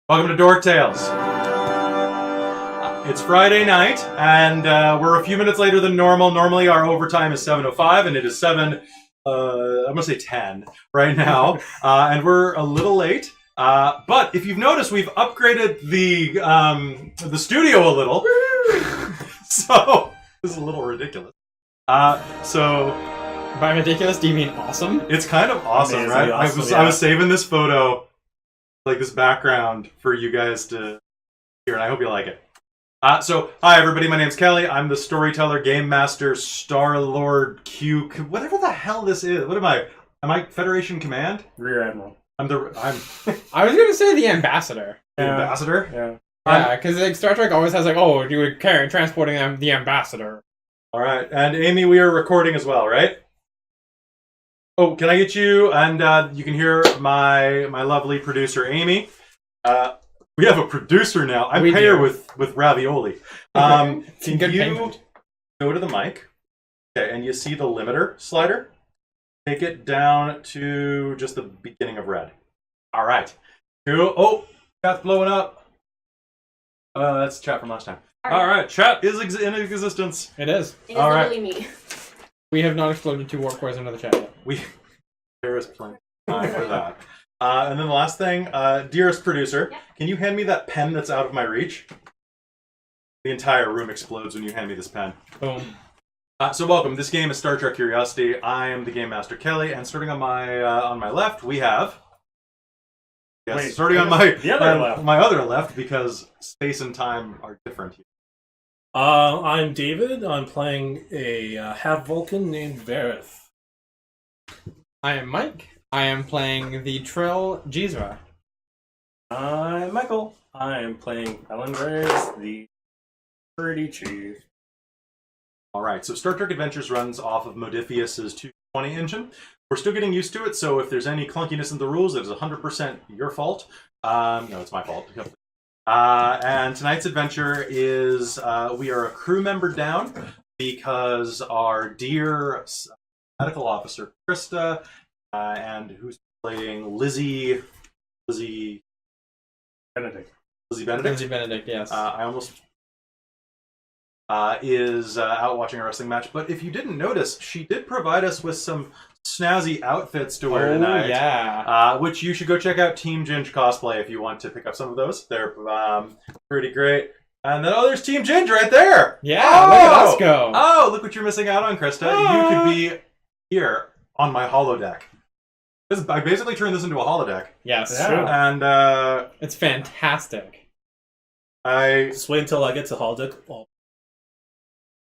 Welcome to Dork Tales. It's Friday night, and we're a few minutes later than normal. Normally, our overtime is 7:05, and it is 7. I'm gonna say 10 right now, and we're a little late. But if you've noticed, we've upgraded the studio a little. So this is a little ridiculous. So by ridiculous, do you mean awesome? it's kind of awesome, Amazing, right? awesome, I was saving this photo, like this background, for you guys to hear, and I hope you like it. So, hi everybody, my name's Kelly. I'm the storyteller, game master, Star Lord, Q, whatever the hell this is. What am I? Am I Federation Command? Rear Admiral. I'm I was gonna say the ambassador. the ambassador. Yeah. Yeah, because like Star Trek always has like, oh, you were transporting the ambassador. All right, and Amy, we are recording as well, right? Oh, can I get you? And you can hear my lovely producer, Amy. We have a producer now. I pay her with ravioli. Can Good you payment. go to the mic? Okay, and you see the limiter slider? Take it down to just the beginning of red. All right. Cool. Oh, chat's blowing up. That's chat from last time. All right, chat is in existence. It is. It is All right. literally me. We have not exploded 2 war cores into the chat yet. There is plenty of time for that. And then the last thing, dearest producer, Yep. can you hand me that pen that's out of my reach? The entire room explodes when you hand me this pen. Boom. So welcome. This game is Star Trek Curiosity. I am the Game Master Kelly, and starting on my left, we have. Yes, Wait, starting on the other left. my other left, because space and time are different here. I'm David. I'm playing a half Vulcan named Vareth. I am Mike. I am playing the Trill Jizra. I'm Michael. I am playing Ellen Graves, the Pretty Chief. All right, so Star Trek Adventures runs off of Modifius's 220 engine. We're still getting used to it, so if there's any clunkiness in the rules, it is 100% your fault. No, it's my fault. And tonight's adventure is we are a crew member down because our dear medical officer, Krista, and who's playing Lizzie Benedict. Benedict? Lindsay Benedict, yes. I almost is out watching a wrestling match. But if you didn't notice, she did provide us with some snazzy outfits to wear tonight. Yeah. Which you should go check out Team Ginge cosplay if you want to pick up some of those. They're pretty great. And then, there's Team Ginge right there. Yeah, look at us go. Oh, look what you're missing out on, Krista. You could be here on my holodeck. I basically turned this into a holodeck. Yes. Yeah. True. And It's fantastic. Just wait until I get to holodeck. Oh.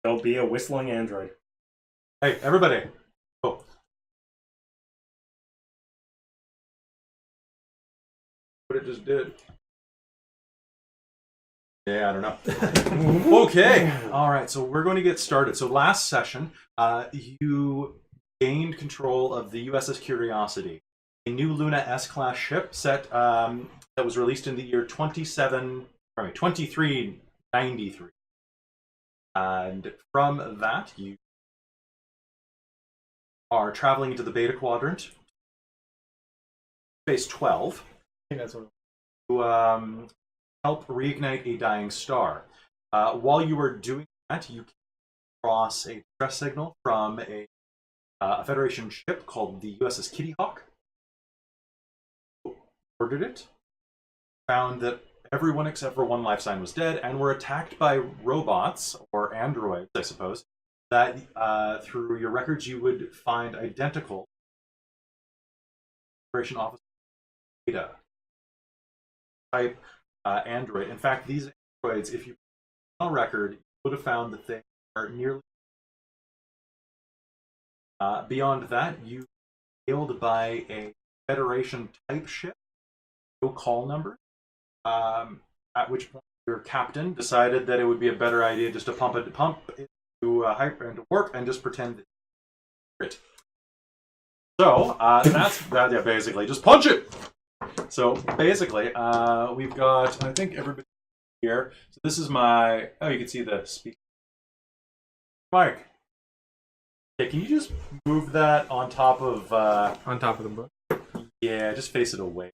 There'll be a whistling android. Hey, everybody. Oh. What it just did. Yeah, I don't know. Okay. All right, so we're going to get started. So last session, you gained control of the USS Curiosity, a new Luna S-class ship set that was released in the year 2393. And from that, you are traveling into the Beta Quadrant, Phase 12, I think that's what. to help reignite a dying star. While you were doing that, you came across a distress signal from a Federation ship called the USS Kitty Hawk. Ordered it, found that everyone except for one life sign was dead, and were attacked by robots, or androids, I suppose, that through your records you would find identical Federation officer Beta type android. In fact, these androids, if you on record, you would have found that they are nearly beyond that, you hailed by a Federation type ship, no call number. At which point your captain decided that it would be a better idea just to pump it into hyper into warp and just pretend it. So that's that. Yeah, basically, just punch it. So basically, we've got, I think, everybody here. So this is my. Oh, you can see the speaker. Mike. Okay, can you just move that on top of? On top of the book. Yeah, just face it away.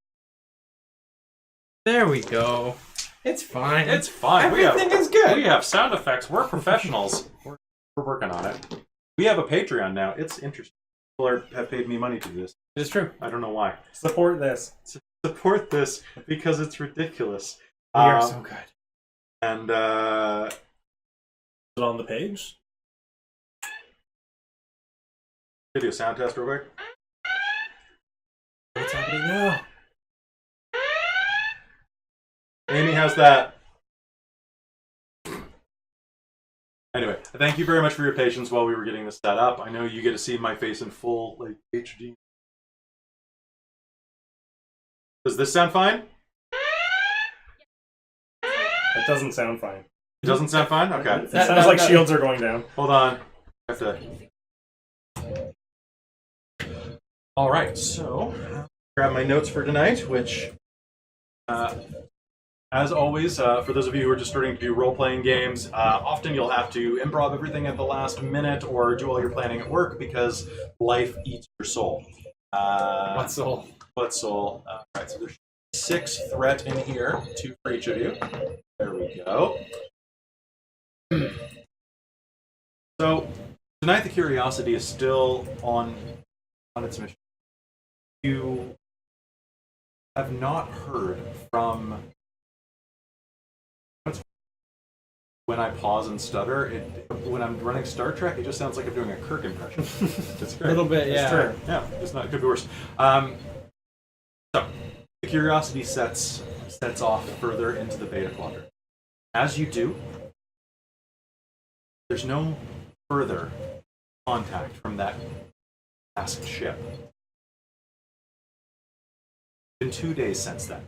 There we go. It's fine. It's fine. Everything is good. We have sound effects. We're professionals. We're working on it. We have a Patreon now. It's interesting. People have paid me money to do this. It's true. I don't know why. Support this. Support this because it's ridiculous. We are so good. And Is it on the page? video sound test real quick. What's happening now? Amy, how's that? Anyway, thank you very much for your patience while we were getting this set up. I know you get to see my face in full like HD. Does this sound fine? It doesn't sound fine. It doesn't sound fine? Okay. It sounds like shields are going down. Hold on. I have to... Alright, so grab my notes for tonight, which as always, for those of you who are just starting to do role-playing games, often you'll have to improv everything at the last minute or do all your planning at work because life eats your soul. What soul? What soul? Alright, so there's 6 threat in here, 2 for each of you. There we go. So, tonight the Curiosity is still on its mission. You have not heard from... When I pause and stutter, when I'm running Star Trek, it just sounds like I'm doing a Kirk impression. It's great. A little bit, yeah. It's true. Yeah, it's not. It could be worse. So, the Curiosity sets off further into the Beta Quadrant. As you do, there's no further contact from that tasked ship. It's been 2 days since then.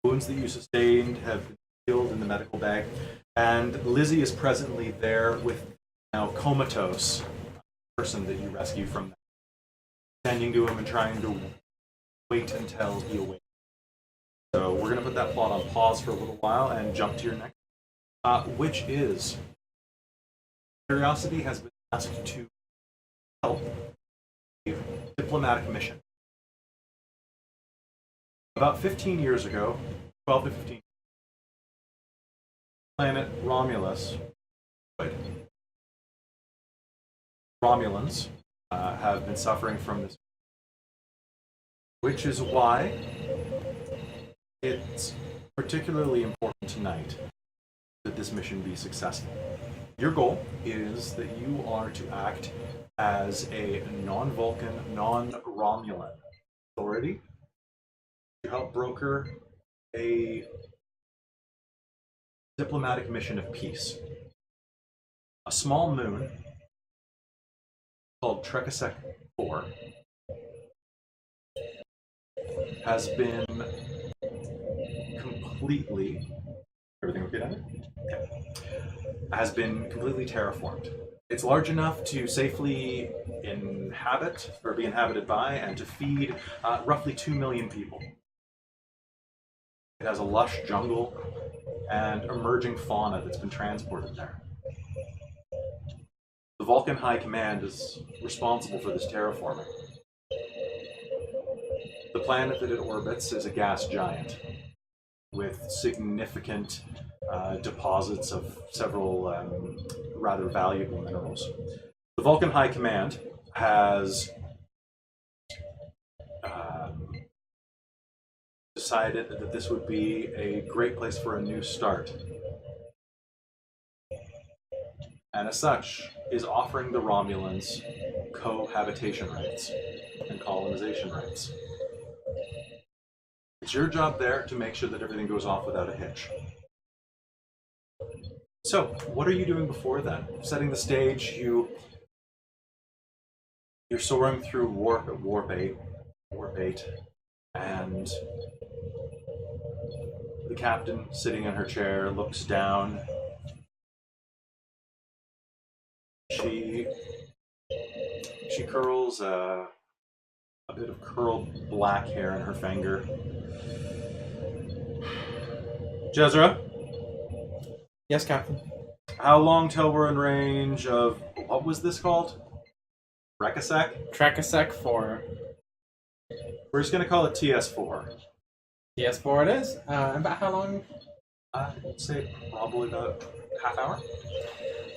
Wounds that you sustained have been healed in the medical bag, and Lizzie is presently there with now comatose person that you rescue from, tending to him and trying to wait until he awakes. So we're going to put that plot on pause for a little while and jump to your next, which is Curiosity has been asked to help a diplomatic mission. About 15 years ago, 12 to 15, planet Romulus, Romulans have been suffering from this, which is why it's particularly important tonight that this mission be successful. Your goal is that you are to act as a non-Vulcan, non-Romulan authority to help broker a diplomatic mission of peace. A small moon called Trekasek 4 has been completely... Everything okay down there? Okay. Has been completely terraformed. It's large enough to safely inhabit, or be inhabited by, and to feed roughly 2 million people. It has a lush jungle and emerging fauna that's been transported there. The Vulcan High Command is responsible for this terraforming. The planet that it orbits is a gas giant with significant deposits of several rather valuable minerals. The Vulcan High Command has decided that this would be a great place for a new start. And as such, is offering the Romulans cohabitation rights and colonization rights. It's your job there to make sure that everything goes off without a hitch. So, what are you doing before then? Setting the stage, you're soaring through warp 8, and the captain, sitting in her chair, looks down. She curls a bit of curled black hair in her finger. Jezra? Yes, Captain. How long till we're in range of... What was this called? Trekasek? Trekasek 4. We're just going to call it TS4. TS4 it is. About how long? I'd say probably about half hour.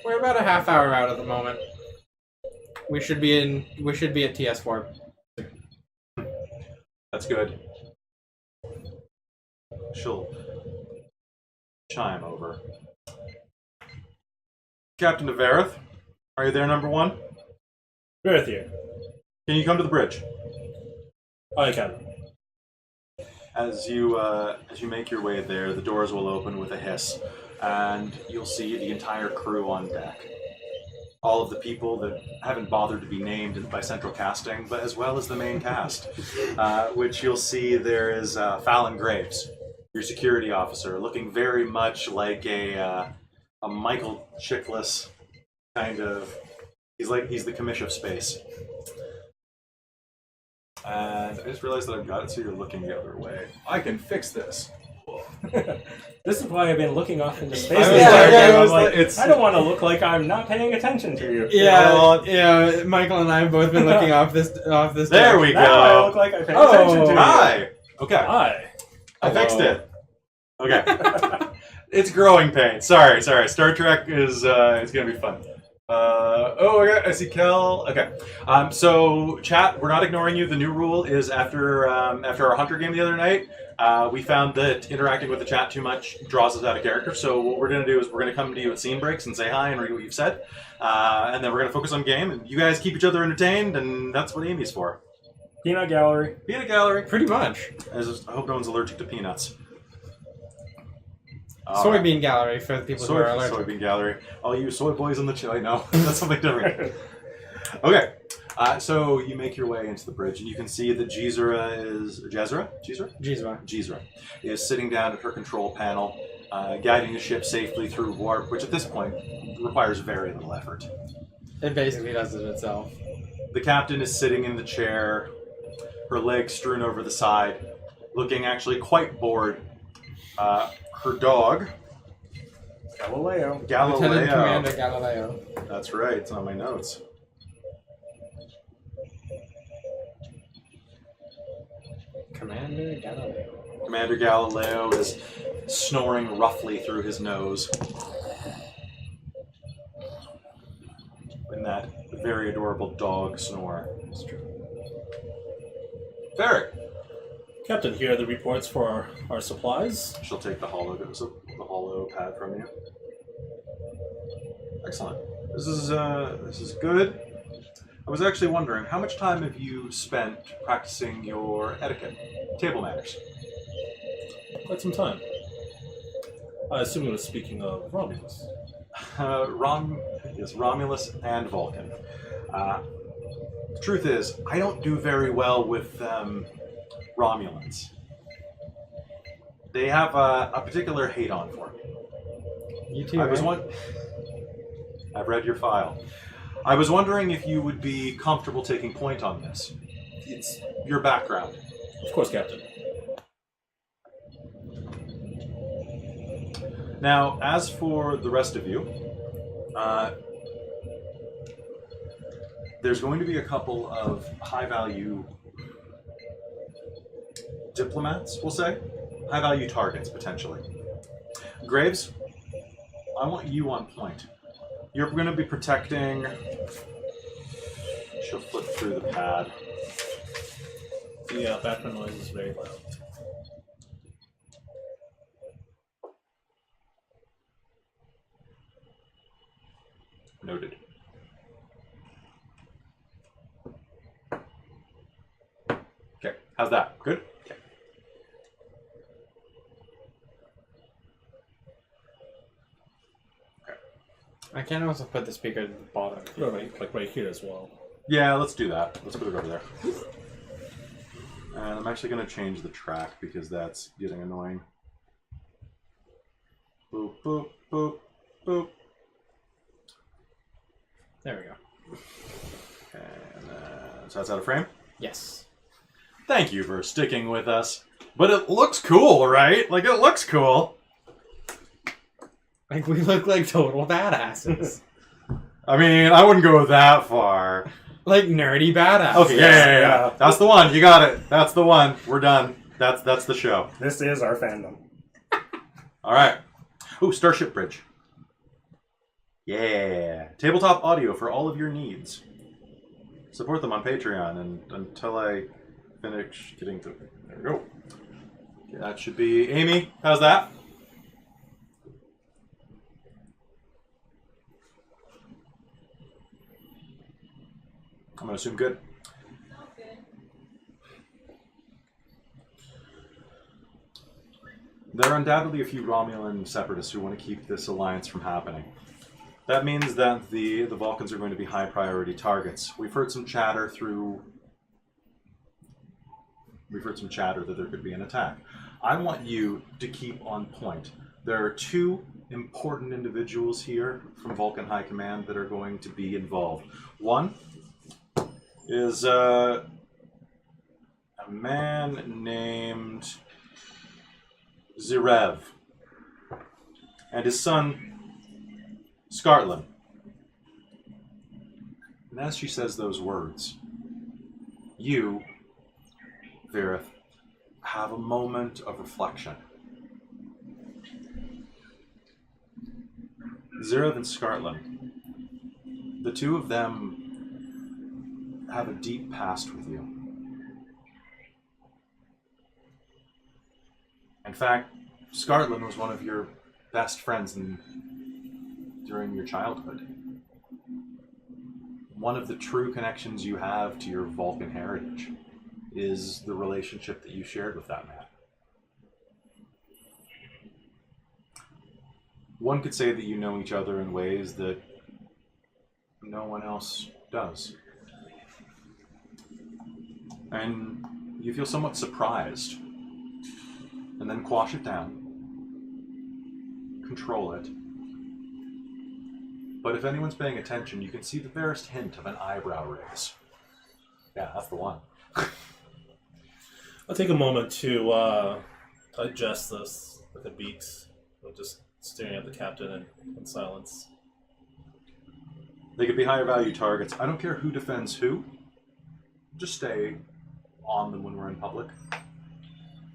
We're about a half hour out at the moment. We should be at TS4. That's good. She'll chime over. Captain de Verith, are you there, number one? With you. Can you come to the bridge? I can. As you make your way there, the doors will open with a hiss, and you'll see the entire crew on deck. All of the people that haven't bothered to be named by central casting, but as well as the main cast, which you'll see there is Fallon Graves, your security officer, looking very much like a Michael Chiklis kind of. He's the commish of space. And I just realized that I've got it so you're looking the other way. I can fix this. This is why I've been looking off into space. I don't want to look like I'm not paying attention to you. Yeah. Michael and I have both been looking off this. There we go. Now I look like I pay attention to you. Hi. Okay. Hi. I fixed it. Okay. It's growing pains. Sorry. Star Trek is it's gonna be fun. I see Kel. Okay. So chat, we're not ignoring you. The new rule is after our Hunter game the other night, we found that interacting with the chat too much draws us out of character. So what we're gonna do is we're gonna come to you at scene breaks and say hi and read what you've said, and then we're gonna focus on game. And you guys keep each other entertained, and that's what Amy's for. Peanut gallery. Peanut gallery. Pretty much. I hope no one's allergic to peanuts. Soybean gallery for the people who are allergic. Soybean gallery. All you soy boys in the chat. No, that's something different. Okay. So you make your way into the bridge, and you can see that Jezra is sitting down at her control panel, guiding the ship safely through warp, which at this point requires very little effort. It basically does it itself. The captain is sitting in the chair, her legs strewn over the side, looking actually quite bored. Her dog, Galileo. Lieutenant Commander Galileo. That's right, it's on my notes. Commander Galileo. Commander Galileo is snoring roughly through his nose. In that very adorable dog snore. Ferric. Captain, here are the reports for our supplies. She'll take the holo pad from you. Excellent. This is good. I was actually wondering, how much time have you spent practicing your etiquette, table manners? Quite some time. I assume you were speaking of Romulus. Romulus and Vulcan. The truth is, I don't do very well with Romulans. They have a particular hate on for me. You too, right? I've read your file. I was wondering if you would be comfortable taking point on this. It's your background. Of course, Captain. Now, as for the rest of you, there's going to be a couple of high-value diplomats, we'll say. High-value targets, potentially. Graves, I want you on point. You're going to be protecting... She'll flip through the pad. The background noise is very loud. Noted. Okay, how's that? Good? Okay. I can also put the speaker at the bottom. No, right here as well. Yeah, let's do that. Let's put it over there. And I'm actually going to change the track because that's getting annoying. Boop, boop, boop, boop. There we go. And so that's out of frame? Yes. Thank you for sticking with us. But it looks cool, right? Like, it looks cool. Like, we look like total badasses. I mean, I wouldn't go that far. Like, nerdy badasses. Okay, yeah. That's the one. You got it. That's the one. We're done. That's the show. This is our fandom. All right. Ooh, Starship Bridge. Yeah. Tabletop audio for all of your needs. Support them on Patreon and until I finish getting to... There we go. Okay, that should be... Amy, how's that? I'm going to assume good. There are undoubtedly a few Romulan separatists who want to keep this alliance from happening. That means that the Vulcans are going to be high priority targets. We've heard some chatter that there could be an attack. I want you to keep on point. There are two important individuals here from Vulcan High Command that are going to be involved. One is a man named Zirev and his son Scartlin. And as she says those words, you, Verith, have a moment of reflection. Zirev and Scartlin, the two of them have a deep past with you. In fact, Scartlin was one of your best friends during your childhood. One of the true connections you have to your Vulcan heritage is the relationship that you shared with that man. One could say that you know each other in ways that no one else does. And you feel somewhat surprised, and then quash it down, control it. But if anyone's paying attention, you can see the barest hint of an eyebrow raise. Yeah, that's the one. I'll take a moment to digest this with a beat. I'm just staring at the captain in silence. They could be higher value targets. I don't care who defends who. Just stay on them when we're in public.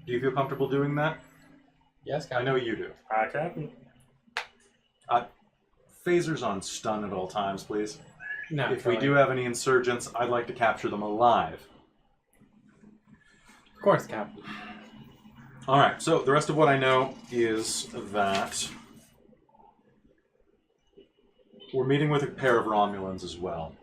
Do you feel comfortable doing that? Yes, I know you do. Hi, Captain. Phasers on stun at all times, please. No. If we do have any insurgents, I'd like to capture them alive. Of course, Captain. Alright, so the rest of what I know is that we're meeting with a pair of Romulans as well.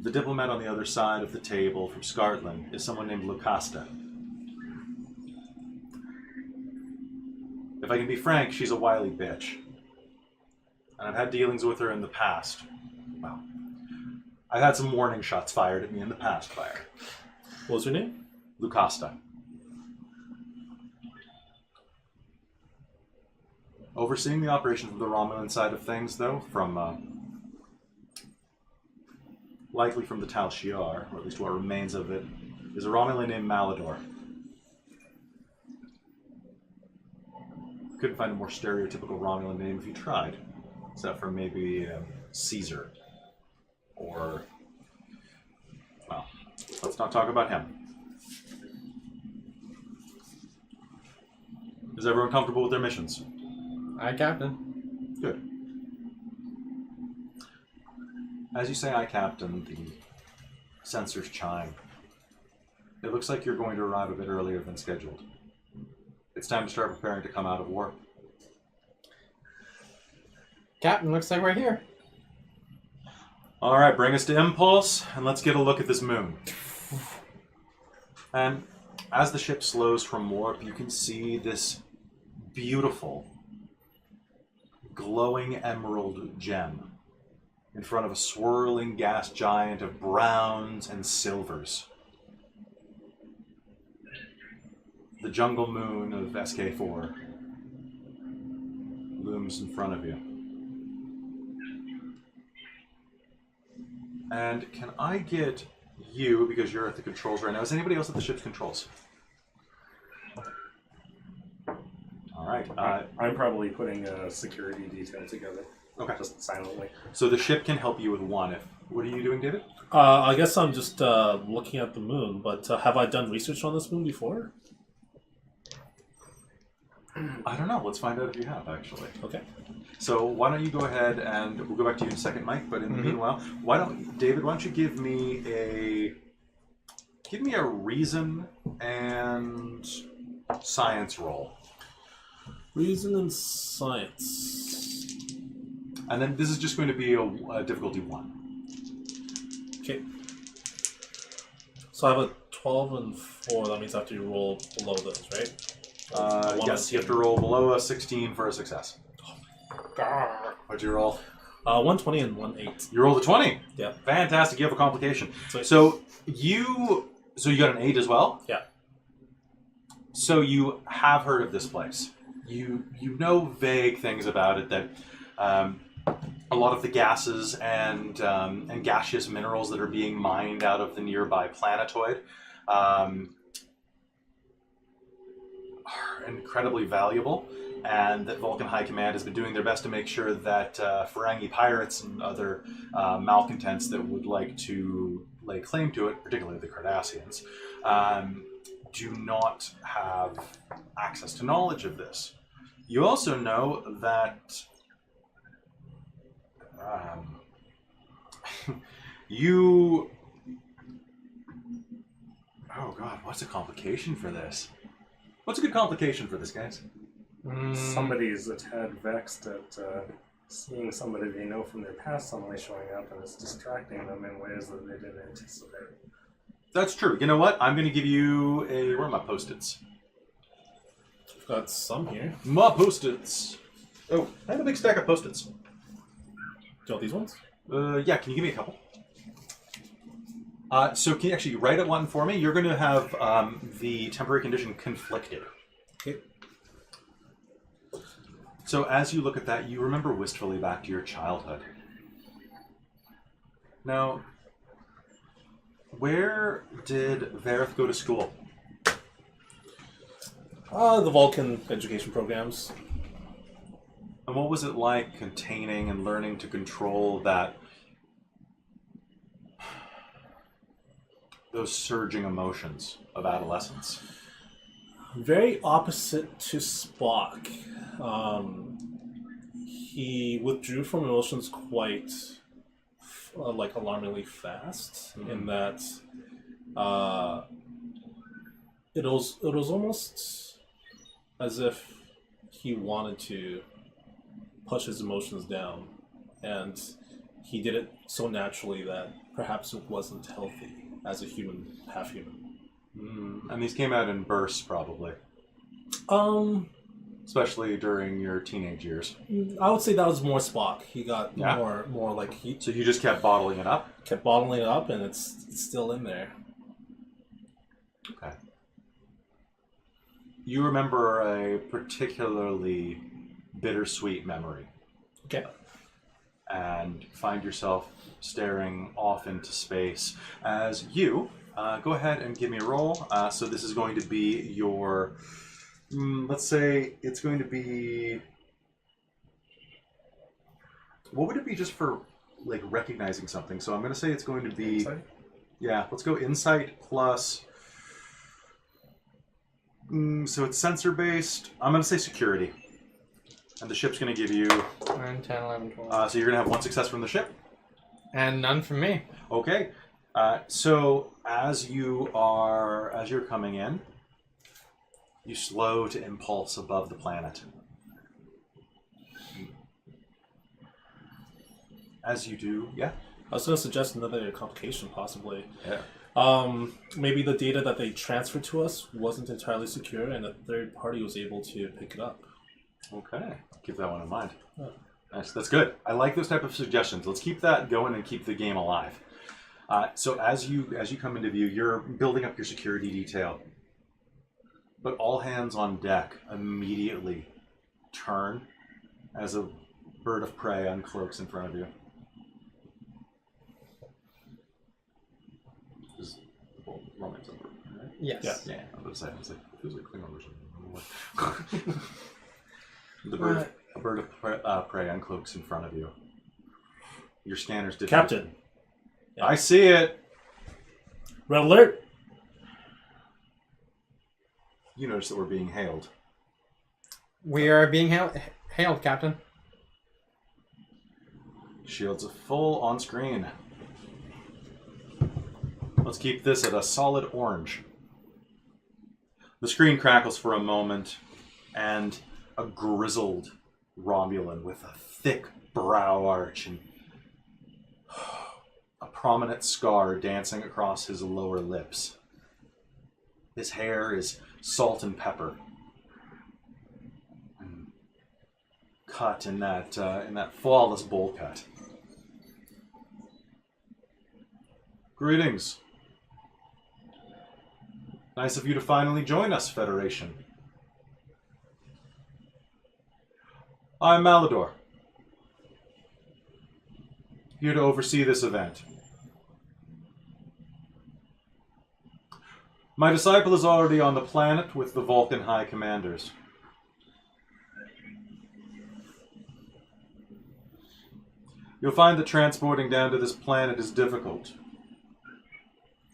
The diplomat on the other side of the table from Scartlin is someone named Lucasta. If I can be frank, she's a wily bitch. And I've had dealings with her in the past. Well, I've had some warning shots fired at me in the past by her. What was her name? Lucasta. Overseeing the operation from the Romulan side of things, though, likely from the Tal Shiar, or at least what remains of it, is a Romulan named Malidor. Couldn't find a more stereotypical Romulan name if you tried, except for maybe Caesar, or, well, let's not talk about him. Is everyone comfortable with their missions? Aye, Captain. Good. As you say, aye, Captain, the sensors chime. It looks like you're going to arrive a bit earlier than scheduled. It's time to start preparing to come out of war. Captain, looks like we're here. All right, bring us to Impulse, and let's get a look at this moon. And as the ship slows from warp, you can see this beautiful, glowing emerald gem in front of a swirling gas giant of browns and silvers. The jungle moon of SK4 looms in front of you. And can I get you, because you're at the controls right now, is anybody else at the ship's controls? All right. I'm probably putting a security detail together. Okay. Just silently. So the ship can help you with one if What are you doing, David? I guess I'm just looking at the moon, but have I done research on this moon before? I don't know. Let's find out if you have, actually. Okay. So why don't you go ahead and we'll go back to you in a second, Mike. But in the meanwhile, why don't you give me a reason and science roll, Reason and science. and then this is just going to be a difficulty 1. Okay. So I have a 12 and 4. That means I have to roll below those, right? Yes, you have to roll below a 16 for a success. What'd you roll? 120 and 18. You rolled a 20. Yeah. Fantastic. You have a complication. Sweet. So you got an 8 as well? Yeah. So you have heard of this place. You know vague things about it, that a lot of the gases and gaseous minerals that are being mined out of the nearby planetoid are incredibly valuable, and that Vulcan High Command has been doing their best to make sure that Ferengi pirates and other malcontents that would like to lay claim to it, particularly the Cardassians, do not have access to knowledge of this. You also know that oh god, what's a complication for this? What's a good complication for this, guys? Somebody's a tad vexed at seeing somebody they know from their past suddenly showing up, and it's distracting them in ways that they didn't anticipate. That's true. You know what? I'm going to give you where are my post-its? I've got some here. My post-its. Oh, I have a big stack of post-its. Do you want these ones? Yeah, can you give me a couple? So can you actually write it one for me? You're going to have the temporary condition conflicted. Okay. So as you look at that, you remember wistfully back to your childhood. Now, where did Vareth go to school? The Vulcan education programs. And what was it like containing and learning to control those surging emotions of adolescence? Very opposite to Spock. He withdrew from emotions quite, alarmingly fast. Mm-hmm. In that, it was almost as if he wanted to push his emotions down, and he did it so naturally that perhaps it wasn't healthy as a human, half human. And these came out in bursts, probably. Especially during your teenage years. I would say that was more Spock. He got Yeah. more like he So you just kept bottling it up? kept bottling it up, and it's still in there. Okay. You remember a particularly bittersweet memory Okay. and find yourself staring off into space as you go ahead and give me a roll. So this is going to be your, let's say it's going to be, what would it be just for like recognizing something? So I'm going to say it's going to be, Insight? yeah, let's go insight plus, so it's sensor based. I'm going to say security. And the ship's going to give you, 9, 10, 11, 12. so you're going to have one success from the ship. And none from me. Okay. So as you're coming in, you slow to impulse above the planet. As you do, yeah. I was going to suggest another complication, possibly. Yeah. Maybe the data that they transferred to us wasn't entirely secure, and a third party was able to pick it up. Okay. Keep that one in mind. Oh. Nice. That's good. I like those type of suggestions. Let's keep that going and keep the game alive. So as you come into view, you're building up your security detail. But all hands on deck immediately turn as a bird of prey uncloaks in front of you. Is the romance over, right? Yes. Yeah. Yeah, I was like, it feels like Klingon version. A bird of prey uncloaks in front of you. Your scanners did. Captain, Yeah. I see it. Red alert! You notice that we're being hailed. We are being hailed, Captain. Shields are full on screen. Let's keep this at a solid orange. The screen crackles for a moment, and a grizzled Romulan with a thick brow arch and a prominent scar dancing across his lower lips. His hair is salt and pepper, and cut in that flawless bowl cut. Greetings. Nice of you to finally join us, Federation. I'm Malidor, here to oversee this event. My disciple is already on the planet with the Vulcan High Commanders. You'll find that transporting down to this planet is difficult.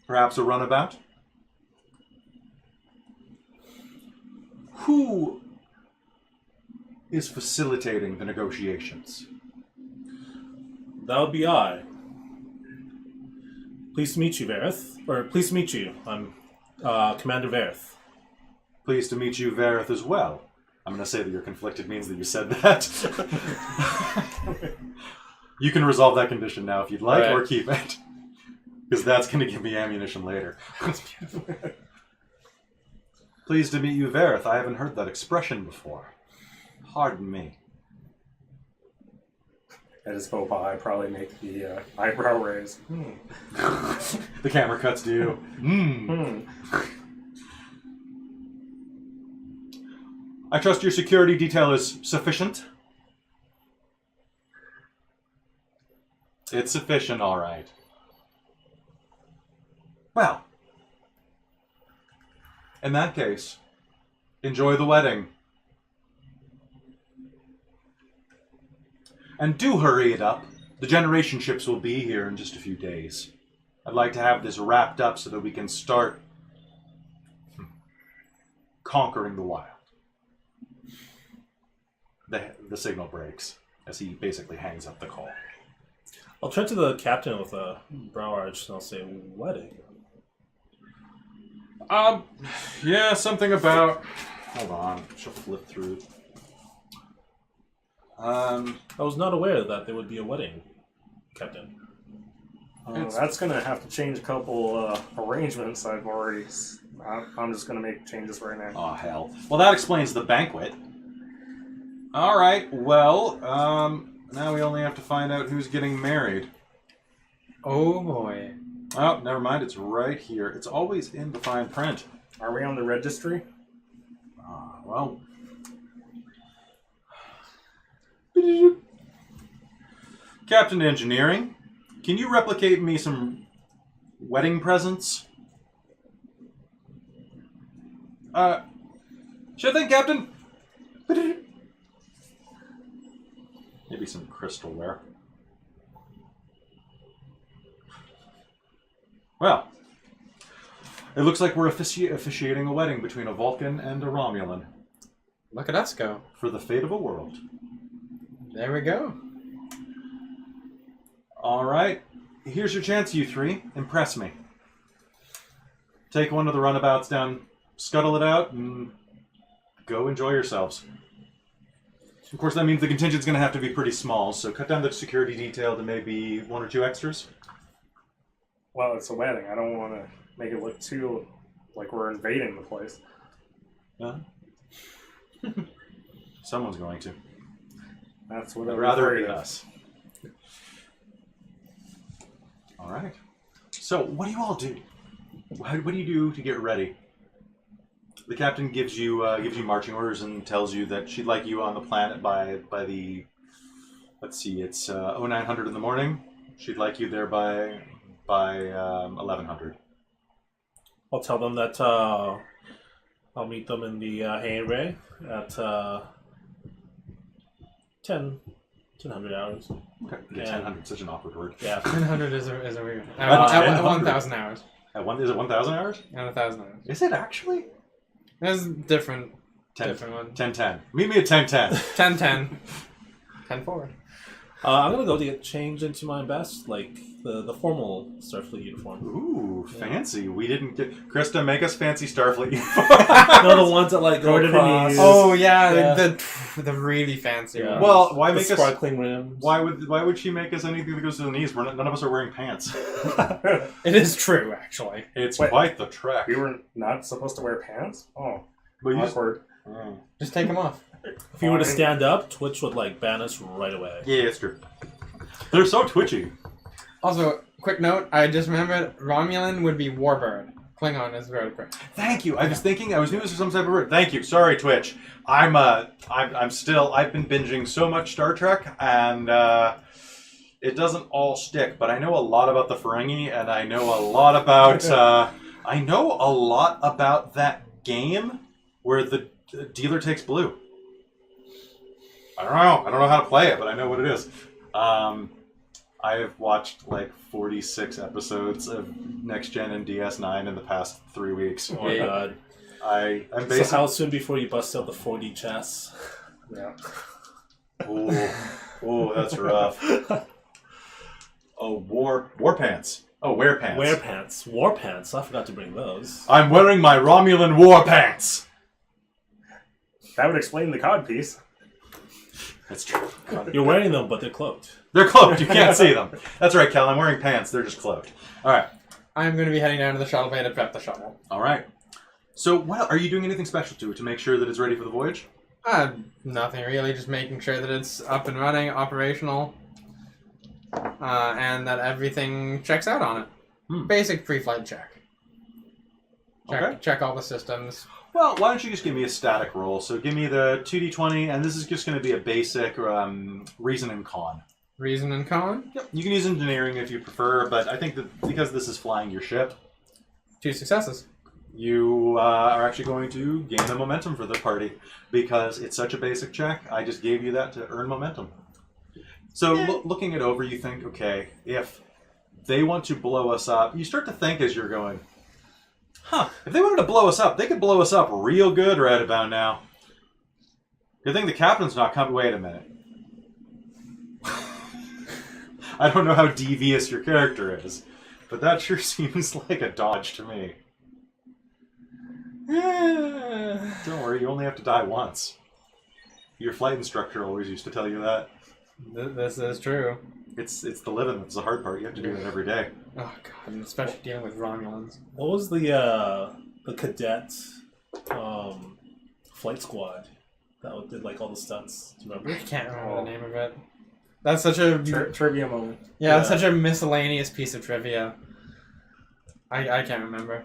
Perhaps a runabout? Who is facilitating the negotiations? That would be I. Pleased to meet you, Vareth. Or, pleased to meet you. I'm Commander Vareth. Pleased to meet you, Vareth, as well. I'm going to say that you're conflicted means that you said that. You can resolve that condition now if you'd like, Right. or keep it. Because that's going to give me ammunition later. Pleased to meet you, Vareth. I haven't heard that expression before. Pardon me. I just hope I probably make the eyebrow raise. The camera cuts to you. I trust your security detail is sufficient? It's sufficient, all right. Well, in that case, enjoy the wedding. And do hurry it up. The generation ships will be here in just a few days. I'd like to have this wrapped up so that we can start conquering the wild. The signal breaks as he basically hangs up the call. I'll turn to the captain with a brow arch and I'll say, wedding. Yeah, something about... Hold on, she'll flip through. I was not aware that there would be a wedding, Captain. That's going to have to change a couple arrangements I've already... I'm just going to make changes right now. Oh, hell. Well, that explains the banquet. Alright, well, now we only have to find out who's getting married. Oh boy. Oh, never mind, it's right here. It's always in the fine print. Are we on the registry? Well... Captain Engineering, can you replicate me some wedding presents? Sure thing, Captain. Maybe some crystalware. Well, it looks like we're officiating a wedding between a Vulcan and a Romulan Look at us go. for the fate of a world. There we go. All right, here's your chance, you three. Impress me. Take one of the runabouts down, scuttle it out, and go enjoy yourselves. Of course, that means the contingent's going to have to be pretty small, so cut down the security detail to maybe 1 or 2 extras. Well, it's a wedding. I don't want to make it look too like we're invading the place. Yeah. Someone's going to. That's what I'd I'm rather afraid it be of. us. All right. So, what do you all do? What do you do to get ready? The captain gives you marching orders and tells you that she'd like you on the planet by the, let's see, it's 0900 in the morning. She'd like you there by 1100. I'll tell them that I'll meet them in the hangar at 10 1,000 hours. Okay. Yeah. 1000, such an awkward word. Yeah. 100 is a weird. That's At 100. 1,000 hours. Is it 1,000 hours? At 1,000 hours. Is it actually? There's different 10, ones. 10. Meet me at 10. 10. 10 forward. I'm gonna go to get changed into my best, like the formal Starfleet uniform. Ooh, Yeah. fancy. We didn't get Krista, make us fancy Starfleet. No, the ones that like go Go to the across. knees. Oh yeah, Yeah. the really fancy Yeah. ones. Well, why the make us? sparkling rims. Why would she make us anything that goes to the knees? None of us are wearing pants. It is true, actually. It's Wait. quite the trek. We were not supposed to wear pants? Oh, But you just, awkward. Just take them off. If you were to stand up, Twitch would like ban us right away. yeah, it's true. They're so twitchy. Also, quick note: I just remembered Romulan would be Warbird. Klingon is vertebrate. Thank you. I was thinking. I was doing this for some type of word. Thank you. Sorry, Twitch. I'm still. I've been binging so much Star Trek, and it doesn't all stick. But I know a lot about the Ferengi, and I know a lot about. I know a lot about that game where the dealer takes blue. I don't know. I don't know how to play it, but I know what it is. I have watched like 46 episodes of Next Gen and DS9 in the past 3 weeks. Oh my Yeah. god. I'm So basically. how soon before you bust out the 4D chess? Yeah. Oh, that's rough. Oh, war pants. Oh, wear pants. Wear pants. War pants. I forgot to bring those. I'm wearing my Romulan war pants. That would explain the cod piece. That's true. You're wearing them, but they're cloaked. They're cloaked. You can't see them. That's right, Cal. I'm wearing pants. They're just cloaked. All right. I'm going to be heading down to the shuttle bay to prep the shuttle. All right. So, what are you doing anything special to it to make sure that it's ready for the voyage? Nothing really, just making sure that it's up and running, operational, and that everything checks out on it. Basic pre-flight check. Okay. Check all the systems. Well, why don't you just give me a static roll? So give me the 2d20, and this is just going to be a basic reason and con. Reason and con. Yep. You can use engineering if you prefer, but I think that because this is flying your ship, 2 successes. you are actually going to gain a momentum for the party because it's such a basic check. I just gave you that to earn momentum. So looking it over, you think, okay, if they want to blow us up, you start to think as you're going, if they wanted to blow us up, they could blow us up real good right about now. Good thing the captain's not coming. Wait a minute. I don't know how devious your character is, but that sure seems like a dodge to me. Don't worry, you only have to die once. Your flight instructor always used to tell you that. This is true. It's the living that's the hard part. You have to do it every day. Oh god, and especially dealing with Romulans. What was the cadet flight squad that did like all the stunts? Do you I remember? can't remember the name of it. That's such a Trivia moment. that's such a miscellaneous piece of trivia. I can't remember.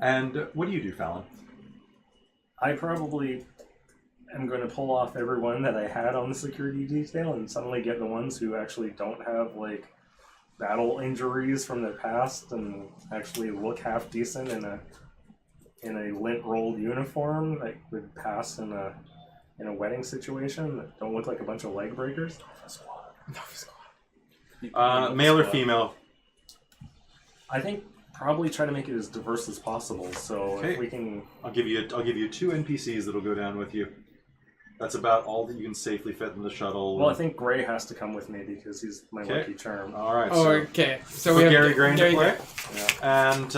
And what do you do, Fallon? I probably am going to pull off everyone that I had on the security detail and suddenly get the ones who actually don't have like battle injuries from their past and actually look half decent in a lint rolled uniform that would pass in a wedding situation that don't look like a bunch of leg breakers. Male or female? I think probably try to make it as diverse as possible. So Okay. if we can, I'll give you 2 NPCs that'll go down with you. That's about all that you can safely fit in the shuttle. well, I think Gray has to come with me because he's my Okay. lucky charm. All right. Oh, So okay. So put we have Gary Gray into play. And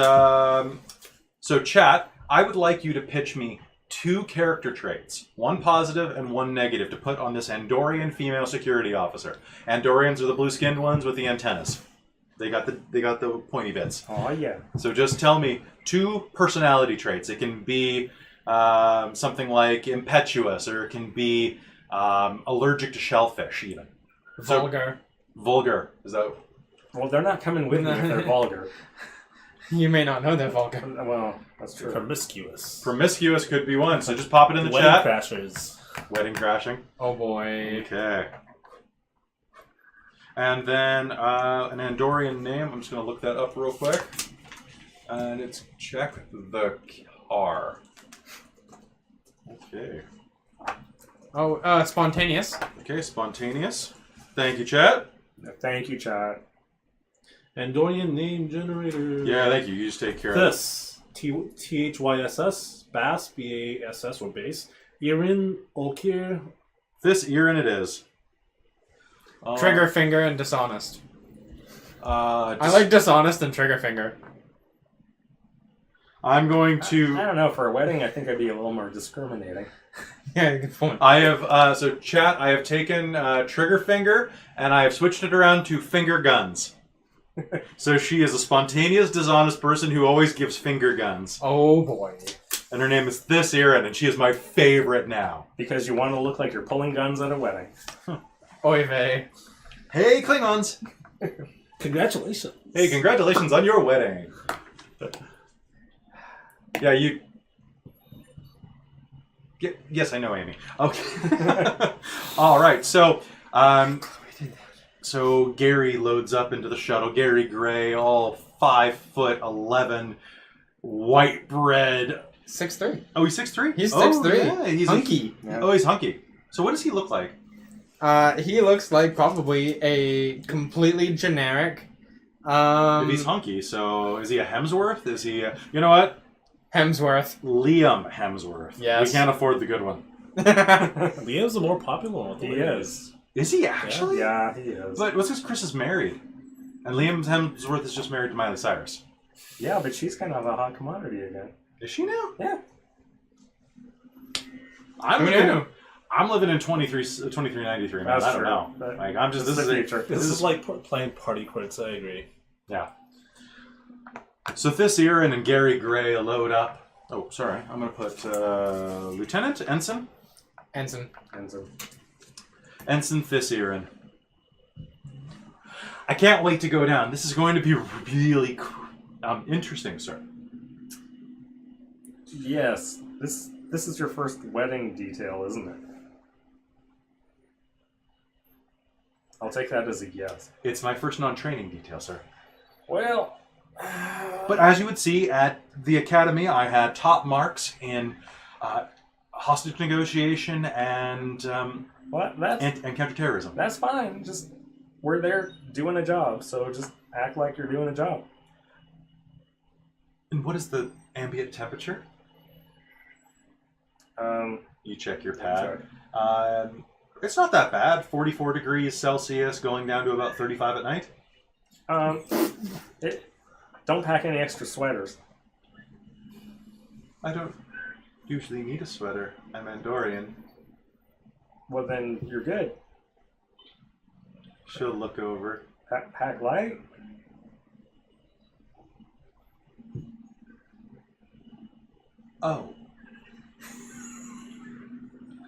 so, chat. I would like you to pitch me 2 character traits, one positive and one negative, to put on this Andorian female security officer. Andorians are the blue-skinned ones with the antennas. They got the pointy bits. Oh yeah. So just tell me 2 personality traits. It can be something like impetuous, or it can be allergic to shellfish, even. Vulgar. Vulgar. Is that? Well, they're not coming with me if they're vulgar. You may not know they're vulgar. Well, that's true. Promiscuous. Promiscuous could be one. So just pop it in the Wedding chat. crashers. Wedding crashing. Oh boy. Okay. And then an Andorian name. I'm just going to look that up real quick. And it's Check the Car. Okay. Oh, spontaneous. Okay, spontaneous. Thank you, chat. Thank you, chat. Andorian name generator. Yeah, thank you. You just take care of This THYSS, Bass, BASS or base. Irin Olkir. it. This Irin it is. Trigger finger and dishonest. I I like dishonest and trigger finger. I'm going I to. don't know. For a wedding, I think I'd be a little more discriminating. Yeah, good point. I have so chat. I have taken trigger finger and I have switched it around to finger guns. So she is a spontaneous, dishonest person who always gives finger guns, Oh boy. and her name is this Irin, and she is my favorite now. Because you want to look like you're pulling guns at a wedding. Oy vey. Hey, Klingons! Congratulations. Hey, congratulations on your wedding. Yeah, you. Yes, I know, Amy. Okay. All right. So Gary loads up into the shuttle. Gary Gray, all 5'11", white bread. 6'3". Oh, he's 6'3"? He's Oh, 6'3". yeah, he's Hunky. Oh, he's hunky. So what does he look like? He looks like probably a completely generic. If he's hunky, so is he a Hemsworth? Is he you know what? Hemsworth. Liam Hemsworth. Yes. We can't afford the good one. Liam's the more popular one. He is. Is he actually? Yeah, he is. But what's because Chris is married, and Liam Hemsworth is just married to Miley Cyrus. Yeah, but she's kind of a hot commodity again. Is she now? Yeah. I'm living in 2393, man. That's I don't true. know. But Like I'm just it's this the is future. This is like playing party crits. I agree. yeah. So Thisirin and Gary Gray load up. Oh, sorry. I'm gonna put Lieutenant Ensign Ensign. Ensign Thisirin. I can't wait to go down. This is going to be really interesting, sir. Yes. This is your first wedding detail, isn't it? I'll take that as a yes. It's my first non-training detail, sir. Well, But as you would see at the academy, I had top marks in hostage negotiation and counterterrorism. that's fine. Just we're there doing a job, so just act like you're doing a job. And what is the ambient temperature? You check your pad. It's not that bad. 44 degrees Celsius, going down to about 35 at night. Don't pack any extra sweaters. I don't usually need a sweater. I'm Andorian. Well, then you're good. She'll look over. Pack light. Oh.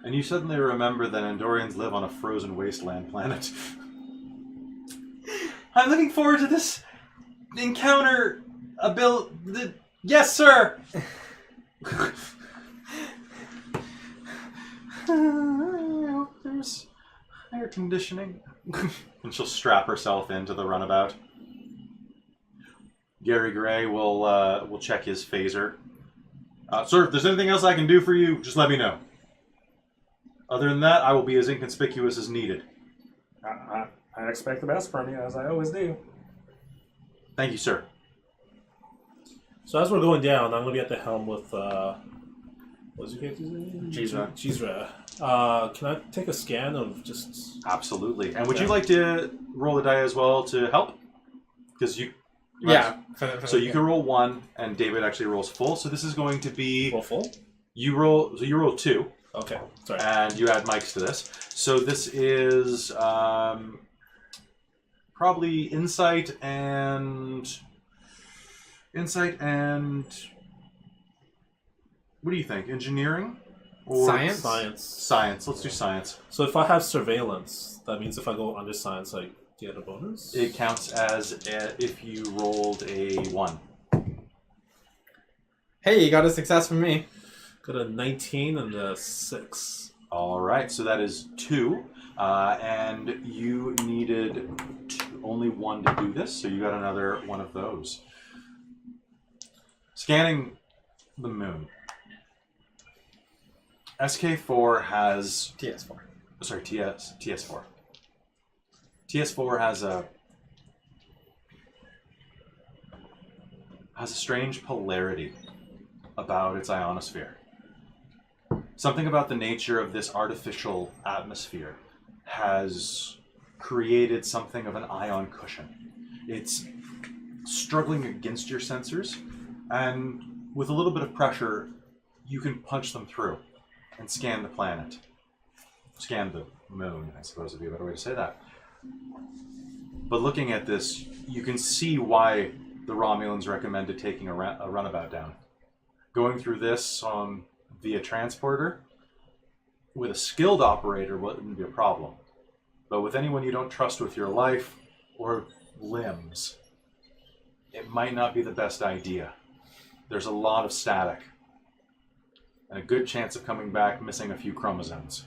And you suddenly remember that Andorians live on a frozen wasteland planet. I'm looking forward to this encounter. Yes, sir! I hope there's air conditioning. And she'll strap herself into the runabout. Gary Gray will check his phaser. Sir, if there's anything else I can do for you, just let me know. Other than that, I will be as inconspicuous as needed. I expect the best from you, as I always do. Thank you, sir. So as we're going down, I'm going to be at the helm with, what's your character's name? Jizra. Jizra. Can I take a scan of just... Absolutely. And would you like to roll the die as well to help? Because you... Yeah. So you can roll 1, and David actually rolls full. So this is going to be... Roll full? You roll 2. Okay, sorry. And you add Mike's to this. So this is probably insight and what do you think? Engineering or Science? Science. Let's do science. So if I have surveillance, that means if I go under science, I get a bonus? It counts as if you rolled a 1. Hey, you got a success from me. Got a 19 and a 6. All right, so that is 2, and you needed only 1 to do this, so you got another one of those. Scanning the moon. SK4 has... TS4. Sorry, TS4. TS4 has a strange polarity about its ionosphere. Something about the nature of this artificial atmosphere has created something of an ion cushion. It's struggling against your sensors, and with a little bit of pressure, you can punch them through and scan the planet. Scan the moon, I suppose would be a better way to say that. But looking at this, you can see why the Romulans recommended taking a runabout down. Going through this via transporter, with a skilled operator wouldn't be a problem. But with anyone you don't trust with your life or limbs, it might not be the best idea. There's a lot of static, and a good chance of coming back missing a few chromosomes.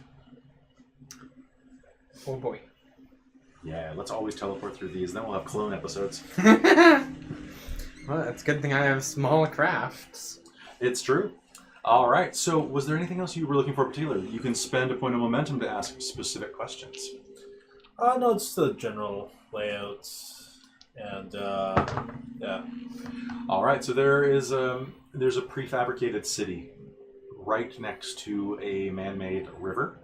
Oh boy. Yeah, let's always teleport through these, then we'll have clone episodes. Well, it's a good thing I have small crafts. It's true. All right, so was there anything else you were looking for particularly? You can spend a point of momentum to ask specific questions. No, it's the general layout, and yeah. All right, so there's a prefabricated city right next to a man-made river.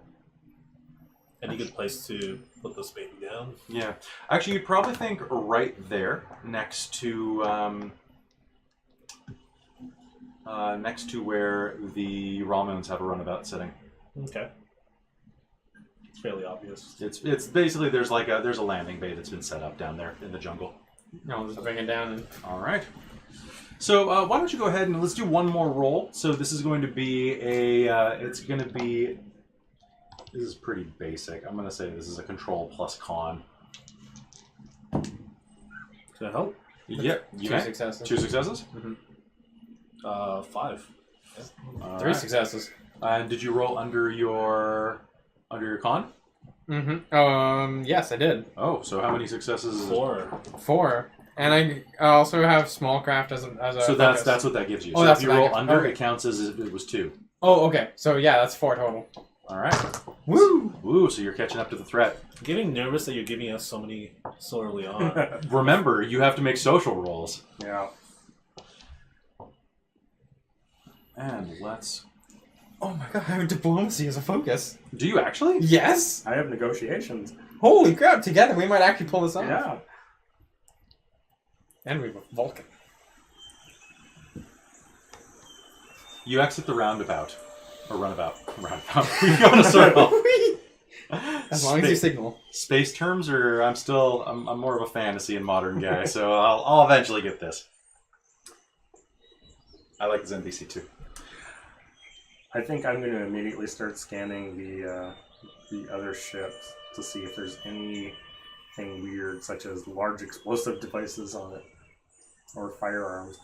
Any good place to put this baby down? Yeah, actually, you'd probably think right there, next to where the Romulans have a runabout sitting. Okay. It's fairly obvious. It's basically there's a landing bay that's been set up down there in the jungle. I'll just bring it down and... All right. So why don't you go ahead and let's do one more roll. So this is going to be this is pretty basic. I'm going to say this is a control plus con. Can I help? Yep. Two successes. 2 successes? Mm-hmm. 5. All 3 right. successes. And did you roll under your con? Mm-hmm. Yes, I did. Oh, so how many successes is it? 4. 4. And I also have small craft as a So focus. that's what that gives you. Oh, So that's if you what that roll gives- under, okay. it counts as if it was 2. Oh, okay. So yeah, that's 4 total. All right. Woo! Woo, so you're catching up to the threat. I'm getting nervous that you're giving us so early on. Remember, you have to make social rolls. Yeah. And let's... Oh my god, I have diplomacy as a focus. Do you actually? Yes! I have negotiations. Holy crap, together we might actually pull this off. Yeah. And we have a Vulcan. You exit the roundabout. Or runabout. Roundabout. We go in a circle. As long as you signal. Space terms, or I'm more of a fantasy and modern guy, so I'll eventually get this. I like this NPC too. I think I'm going to immediately start scanning the other ships to see if there's anything weird, such as large explosive devices on it, or firearms.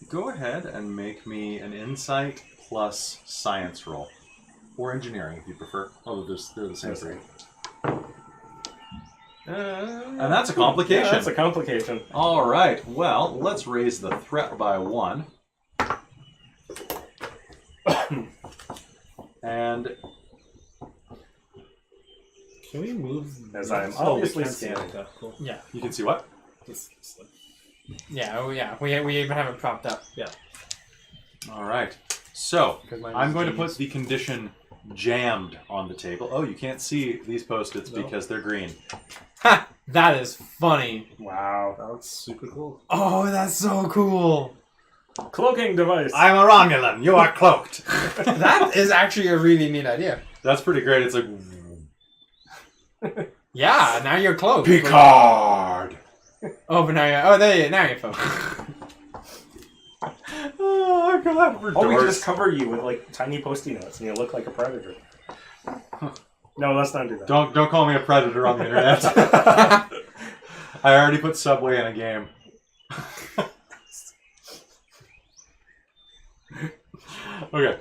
Go ahead and make me an insight plus science roll. Or engineering, if you prefer. Although they're the same three. And that's a complication. Yeah, that's a complication. All right. Well, let's raise the threat by 1. And Can we move? As I'm Oh, we obviously can see it. scanning. Okay, cool. Yeah. you can see what? Yeah, oh yeah. We even have it propped up. Yeah. All right. So Because mine I'm was going to genius. put the condition jammed on the table. Oh, you can't see these post-its No. because they're green. Ha! That is funny. Wow. That's super cool. Oh, that's so cool. Cloaking device. I'm a Romulan. You are cloaked. That is actually a really neat idea. That's pretty great. It's like Yeah, now you're close. Picard. Oh, but now you're focused. Oh God, we're Oh, we dorks. just cover you with like tiny post-it notes, and you look like a predator. No, let's not do that. Don't call me a predator on the internet. I already put Subway in a game. Okay.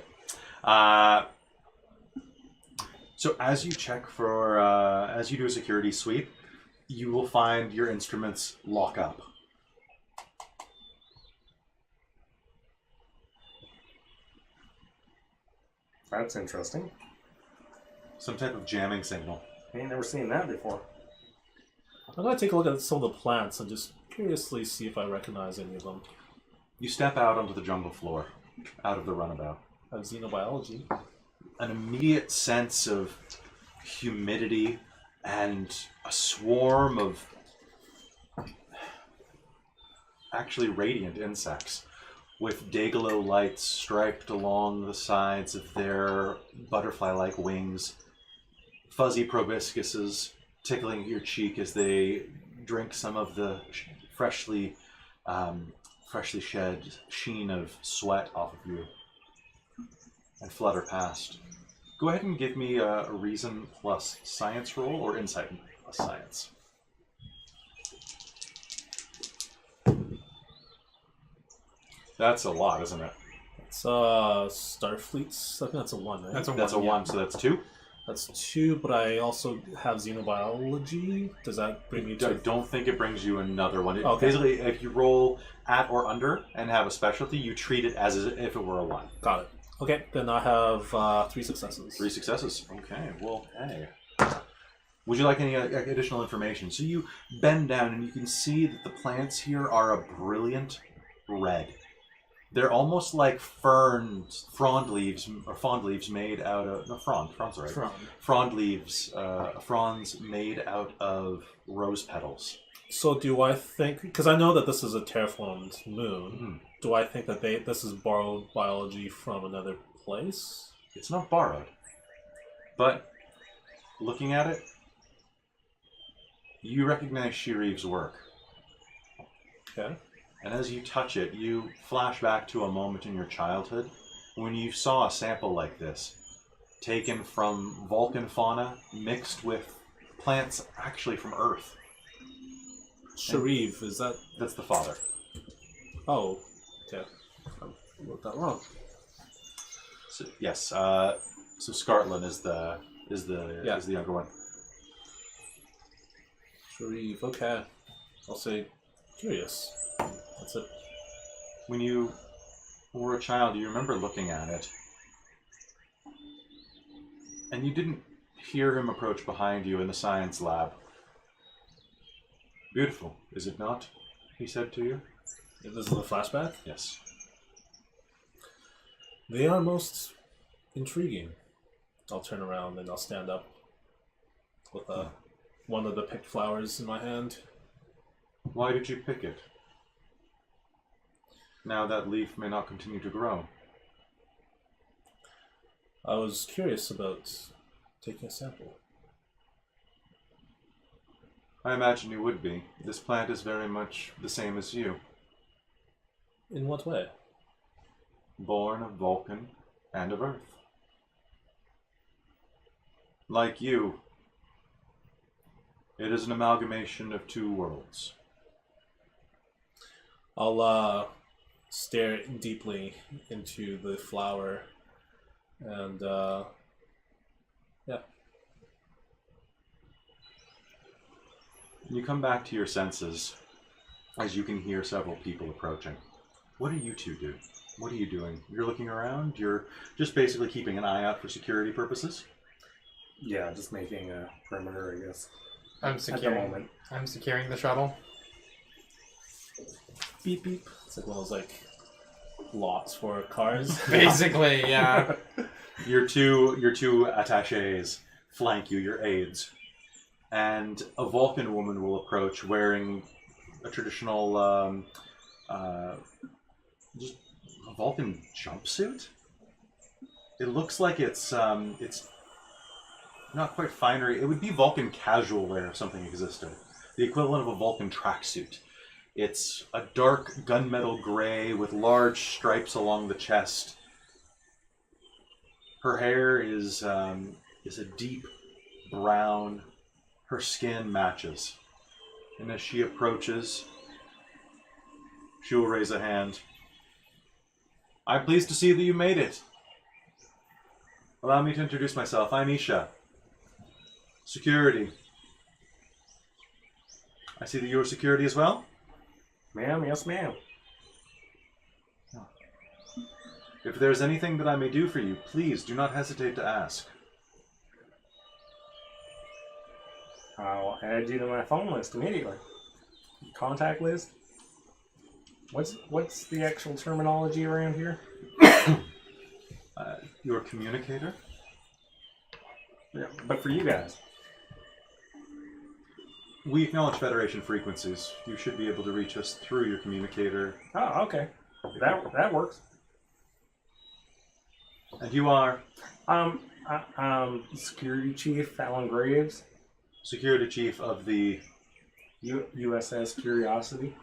So as you check for, as you do a security sweep, you will find your instruments lock up. That's interesting. Some type of jamming signal. I ain't never seen that before. I'm gonna take a look at some of the plants and just curiously see if I recognize any of them. You step out onto the jungle floor, out of the runabout. I have xenobiology. An immediate sense of humidity and a swarm of actually radiant insects with day-glow lights striped along the sides of their butterfly-like wings, fuzzy proboscises tickling your cheek as they drink some of the freshly shed sheen of sweat off of you and flutter past. Go ahead and give me a reason plus science roll or insight plus science. That's a lot, isn't it? It's Starfleet's. I think that's a 1, right? That's a That's a 1. 1, so that's 2. That's 2, but I also have xenobiology. Does that bring me I to... don't think it brings you another one. Okay. Basically, if you roll at or under and have a specialty, you treat it as if it were a 1. Got it. Okay, then I have 3 successes. 3 successes. Okay, well, hey. Would you like any additional information? So you bend down and you can see that the plants here are a brilliant red. They're almost like frond leaves made out of... No, fronds, right? Frond leaves, fronds made out of rose petals. So do I think... Because I know that this is a terraformed moon. Mhm. Do I think that this is borrowed biology from another place? It's not borrowed. But looking at it, you recognize Shiriev's work. Okay. And as you touch it, you flash back to a moment in your childhood when you saw a sample like this, taken from Vulcan fauna mixed with plants actually from Earth. Sharif, is that... That's the father. Oh, okay. I wrote that wrong. So, yes. So Scartlin is the younger one. Sharif, okay. I'll say curious. That's it. When you were a child, you remember looking at it, and you didn't hear him approach behind you in the science lab. Beautiful, is it not? He said to you. This is a flashback? Yes. They are most intriguing. I'll turn around and I'll stand up with one of the picked flowers in my hand. Why did you pick it? Now that leaf may not continue to grow. I was curious about taking a sample. I imagine you would be. This plant is very much the same as you. In what way? Born of Vulcan and of Earth. Like you, it is an amalgamation of 2 worlds. I'll stare deeply into the flower and yeah. You come back to your senses as you can hear several people approaching. What do you two do? What are you doing? You're looking around? You're just basically keeping an eye out for security purposes? Yeah, just making a perimeter, I guess. I'm At the securing. moment. I'm securing the shuttle. Beep beep. It's like one of those like locks for cars. Basically, yeah. Your two attaches flank you, your aides. And a Vulcan woman will approach wearing a traditional just a Vulcan jumpsuit. It looks like it's not quite finery. It would be Vulcan casual wear if something existed. The equivalent of a Vulcan tracksuit. It's a dark gunmetal gray with large stripes along the chest. Her hair is a deep brown. Her skin matches. And as she approaches, she will raise a hand. I'm pleased to see that you made it. Allow me to introduce myself. I'm Isha. Security. I see that you're security as well? Ma'am, yes ma'am. If there's anything that I may do for you, please do not hesitate to ask. I'll add you to my phone list immediately. Contact list? What's the actual terminology around here? Your communicator? Yeah, but for you guys. We acknowledge Federation frequencies. You should be able to reach us through your communicator. Oh, okay. That works. And you are? Security Chief Alan Graves, Security Chief of the... USS Curiosity.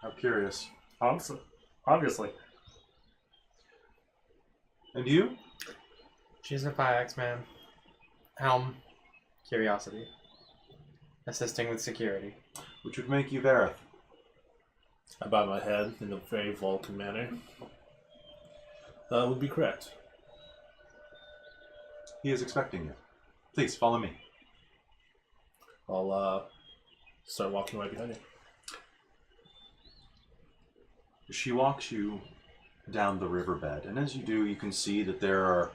How curious. Obviously. And you? She's a Pi X-Man. Helm. Curiosity. Assisting with security. Which would make you Vareth. I bow my head in a very Vulcan manner. That would be correct. He is expecting you. Please, follow me. I'll start walking right behind you. She walks you down the riverbed, and as you do, you can see that there are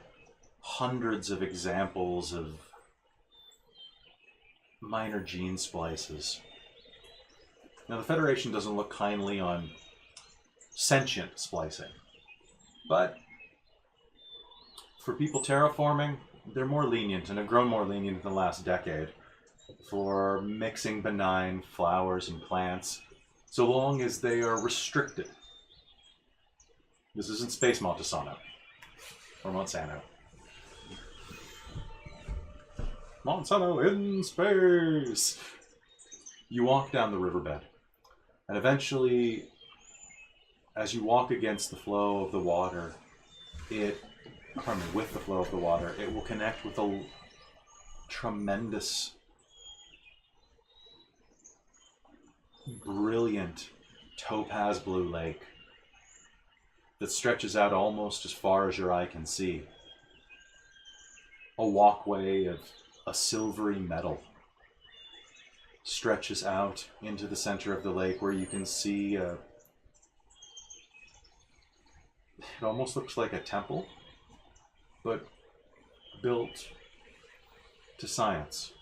hundreds of examples of minor gene splices. Now, the Federation doesn't look kindly on sentient splicing, but for people terraforming, they're more lenient, and have grown more lenient in the last decade for mixing benign flowers and plants, so long as they are restricted. This isn't Space Montesano or Monsanto. Monsanto in space! You walk down the riverbed, and eventually, as you walk against the flow of the water, with the flow of the water, it will connect with a tremendous, brilliant topaz blue lake that stretches out almost as far as your eye can see. A walkway of a silvery metal stretches out into the center of the lake where you can see it almost looks like a temple, but built to science.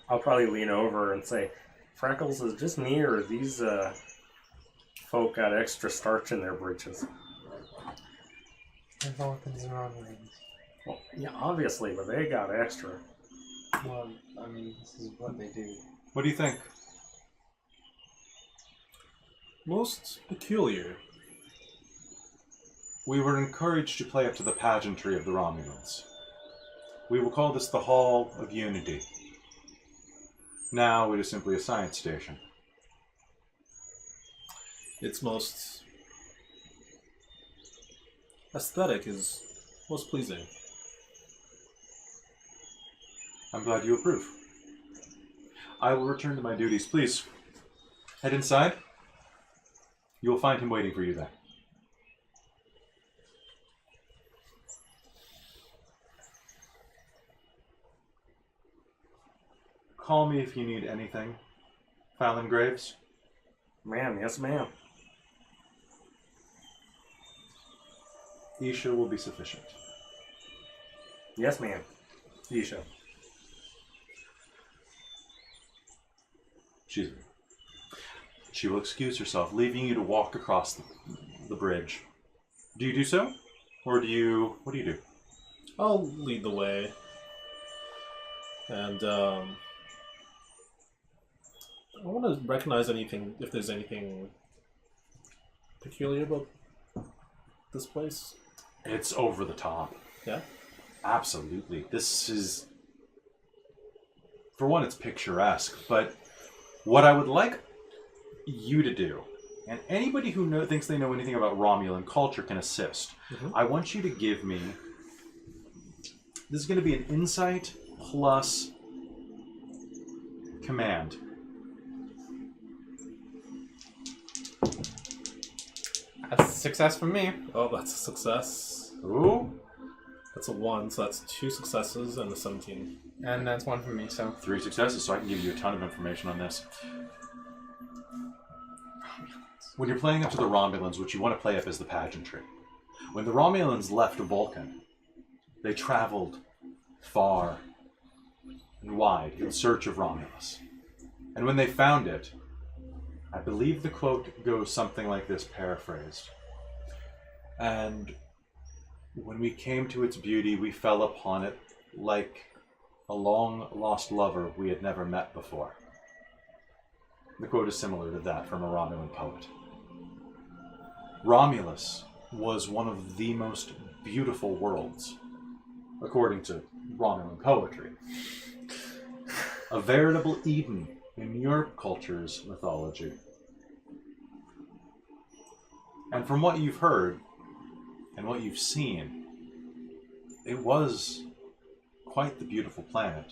I'll probably lean over and say, Freckles, is just me, or these folk got extra starch in their britches? And Vulcans and Romulans. Well, yeah, obviously, but they got extra. Well, I mean, this is what they do. What do you think? Most peculiar. We were encouraged to play up to the pageantry of the Romulans. We will call this the Hall of Unity. Now it is simply a science station. Its most aesthetic is most pleasing. I'm glad you approve. I will return to my duties. Please, head inside. You will find him waiting for you there. Call me if you need anything, Fallon Graves. Ma'am, yes, ma'am. Isha will be sufficient. Yes, ma'am. Isha. She will excuse herself, leaving you to walk across the bridge. Do you do so? Or what do you do? I'll lead the way. And I want to recognize anything, if there's anything peculiar about this place. It's over the top. Yeah? Absolutely. This is, for one, it's picturesque, but what I would like you to do, and anybody who thinks they know anything about Romulan culture can assist, I want you to give me, this is going to be an insight plus command. That's a success from me. Oh, that's a success. Ooh. That's a 1, so that's 2 successes and a 17. And that's one from me, so. 3 successes, so I can give you a ton of information on this. when you're playing up to the Romulans, what you want to play up is the pageantry. When the Romulans left Vulcan, they traveled far and wide in search of Romulus. And when they found it, I believe the quote goes something like this, paraphrased. And when we came to its beauty, we fell upon it like a long-lost lover we had never met before. The quote is similar to that from a Romulan poet. Romulus was one of the most beautiful worlds, according to Romulan poetry. A veritable Eden in your culture's mythology. And from what you've heard and what you've seen, it was quite the beautiful planet.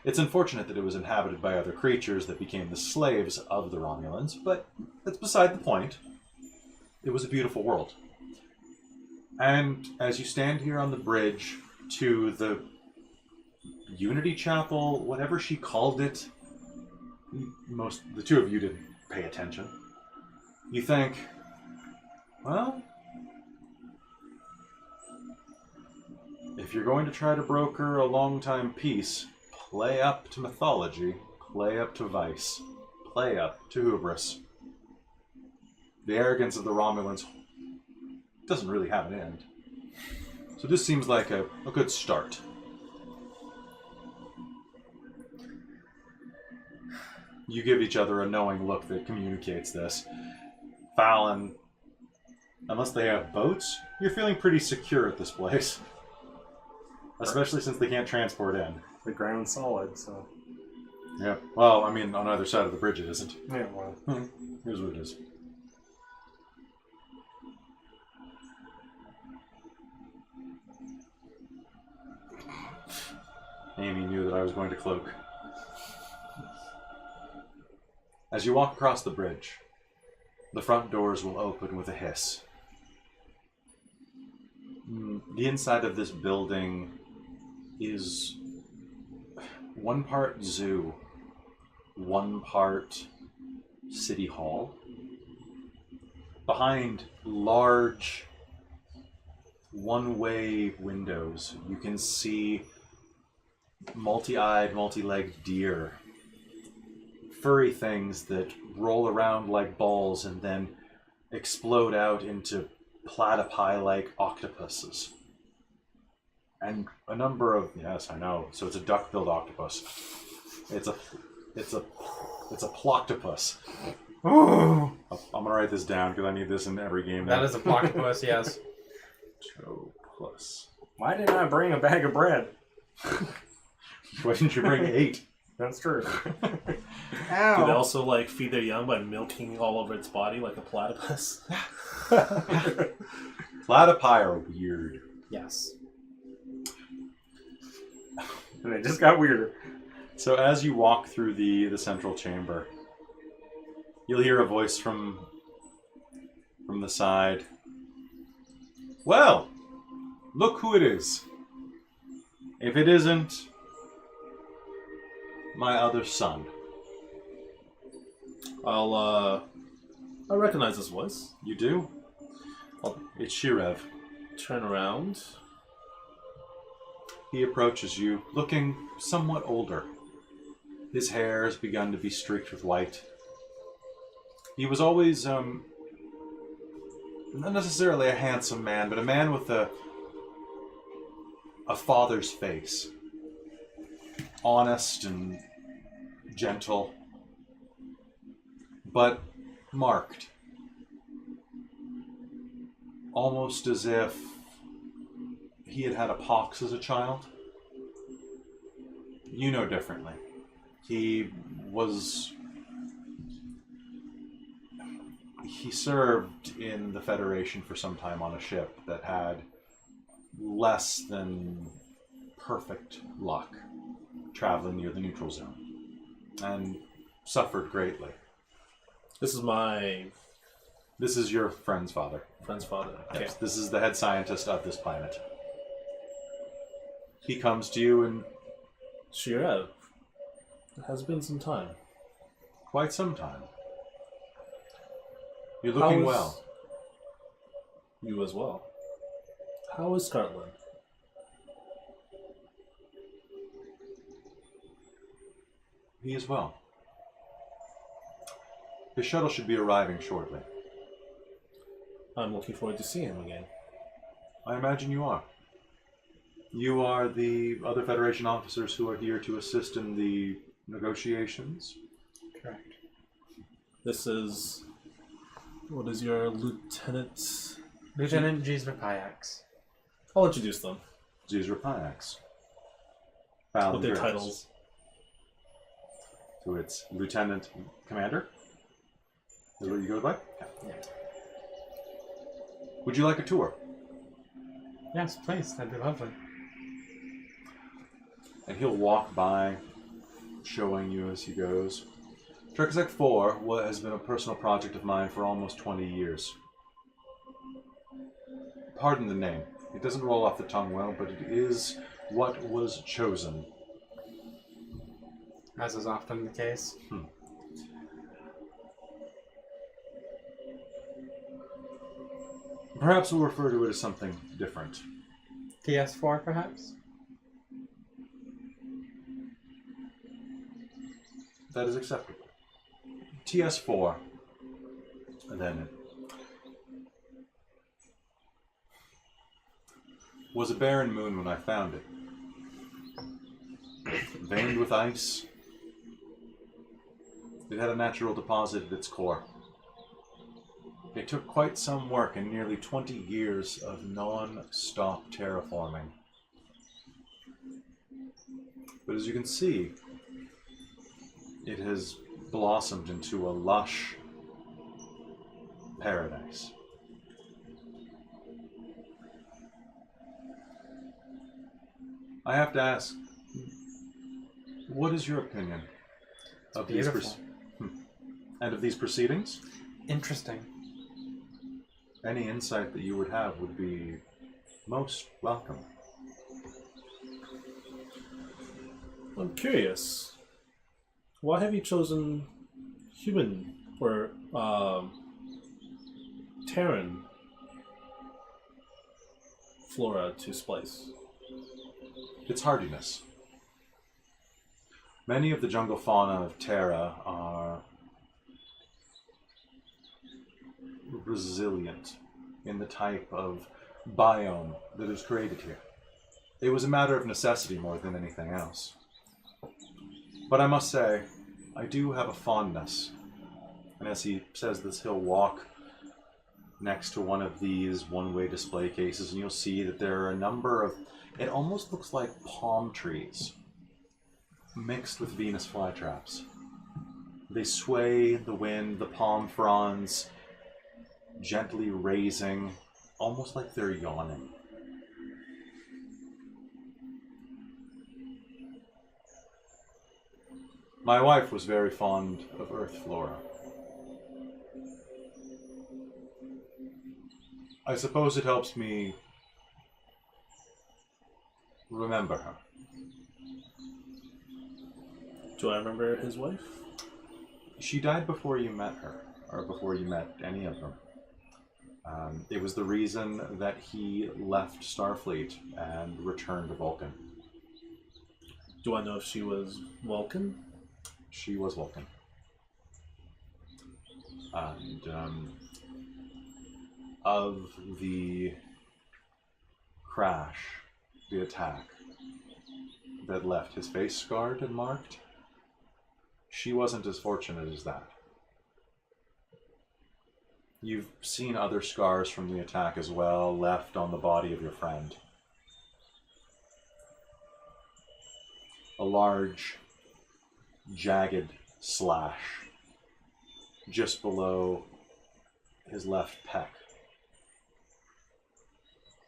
It's unfortunate that it was inhabited by other creatures that became the slaves of the Romulans, but that's beside the point. It was a beautiful world. And as you stand here on the bridge to the Unity Chapel, whatever she called it, the two of you didn't pay attention. You think, well, if you're going to try to broker a long-time peace, play up to mythology, play up to vice, play up to hubris. The arrogance of the Romulans doesn't really have an end. So this seems like a good start. You give each other a knowing look that communicates this. Fallon, unless they have boats, you're feeling pretty secure at this place. Especially since they can't transport in. The ground's solid, so... Yeah. Well, I mean, on either side of the bridge it isn't. Yeah, well... Here's what it is. Amy knew that I was going to cloak. As you walk across the bridge, the front doors will open with a hiss. The inside of this building is one part zoo, one part city hall. Behind large one-way windows, you can see multi-eyed, multi-legged deer. Furry things that roll around like balls and then explode out into platypi-like octopuses. And a number of, yes, I know, so it's a duck-billed octopus. It's a ploctopus. I'm gonna write this down because I need this in every game. That is a ploctopus, yes. Octopus. Why didn't I bring a bag of bread? Why didn't you bring 8? That's true. Do they also like feed their young by milking all over its body like a platypus? Platypi are weird. Yes. And it just got weirder. So as you walk through the central chamber, you'll hear a voice from the side. Well, look who it is. If it isn't my other son. I recognize this voice. You do? It's Shirev. Turn around. He approaches you, looking somewhat older. His hair has begun to be streaked with white. He was always, not necessarily a handsome man, but a man with a father's face. Honest and gentle, but marked. Almost as if he had had a pox as a child. You know differently. He served in the Federation for some time on a ship that had less than perfect luck traveling near the neutral zone and suffered greatly. This is your friend's father. friend's father. Okay. Yes, this is the head scientist of this planet. He comes to you in Sure. It has been some time. quite some time. You're looking How is- well. You as well. How is Scotland? He is well. His shuttle should be arriving shortly. I'm looking forward to seeing him again. I imagine you are. You are the other Federation officers who are here to assist in the negotiations. Correct. This is... What is your lieutenant? Lieutenant Gisler Payax. I'll introduce them Zizra Payax. with their titles. So it's Lieutenant Commander? Is what you go by? Yeah. Would you like a tour? Yes, please. That'd be lovely. And he'll walk by, showing you as he goes. Trekzek 4 has been a personal project of mine for almost 20 years. Pardon the name. It doesn't roll off the tongue well, but it is what was chosen. As is often the case. Perhaps we'll refer to it as something different. TS4, perhaps? That is acceptable. TS4, and then was a barren moon when I found it. Veined with ice. It had a natural deposit at its core. It took quite some work and nearly 20 years of non-stop terraforming. But as you can see, it has blossomed into a lush paradise. I have to ask, what is your opinion of these Beautiful. and of these proceedings? Interesting. Any insight that you would have would be most welcome. I'm curious. Why have you chosen human or Terran flora to splice? Its hardiness. Many of the jungle fauna of Terra are resilient in the type of biome that is created here. It was a matter of necessity more than anything else. But I must say, I do have a fondness. And as he says this, he'll walk next to one of these one-way display cases, and you'll see that there are a number of, it almost looks like palm trees mixed with Venus flytraps. They sway in the wind, the palm fronds gently raising, almost like they're yawning. My wife was very fond of Earth flora. I suppose it helps me remember her. Do I remember his wife? She died before you met her, or before you met any of them. It was the reason that he left Starfleet and returned to Vulcan. Do I know if she was Vulcan? She was Vulcan. And of the crash, the attack that left his face scarred and marked, she wasn't as fortunate as that. You've seen other scars from the attack as well, left on the body of your friend. A large, jagged slash just below his left pec.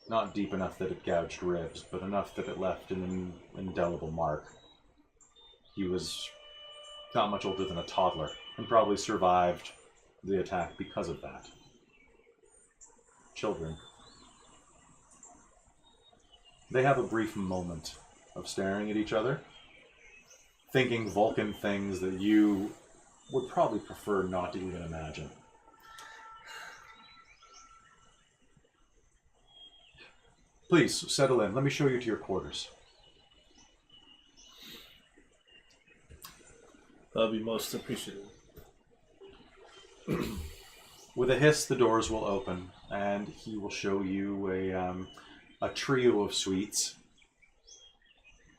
Not deep enough that it gouged ribs, but enough that it left an indelible mark. He was not much older than a toddler, and probably survived the attack because of that. Children. They have a brief moment of staring at each other, thinking Vulcan things that you would probably prefer not to even imagine. Please, settle in. Let me show you to your quarters. That'd be most appreciated. With a hiss, the doors will open, and he will show you a trio of suites.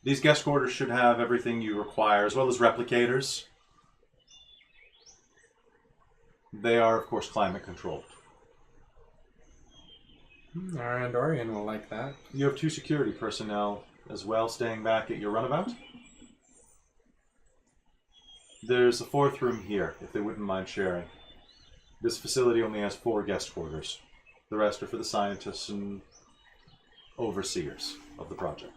These guest quarters should have everything you require, as well as replicators. They are, of course, climate controlled. Our Andorian will like that. You have 2 security personnel as well staying back at your runabout. There's a 4th room here, if they wouldn't mind sharing. This facility only has 4 guest quarters. The rest are for the scientists and overseers of the project.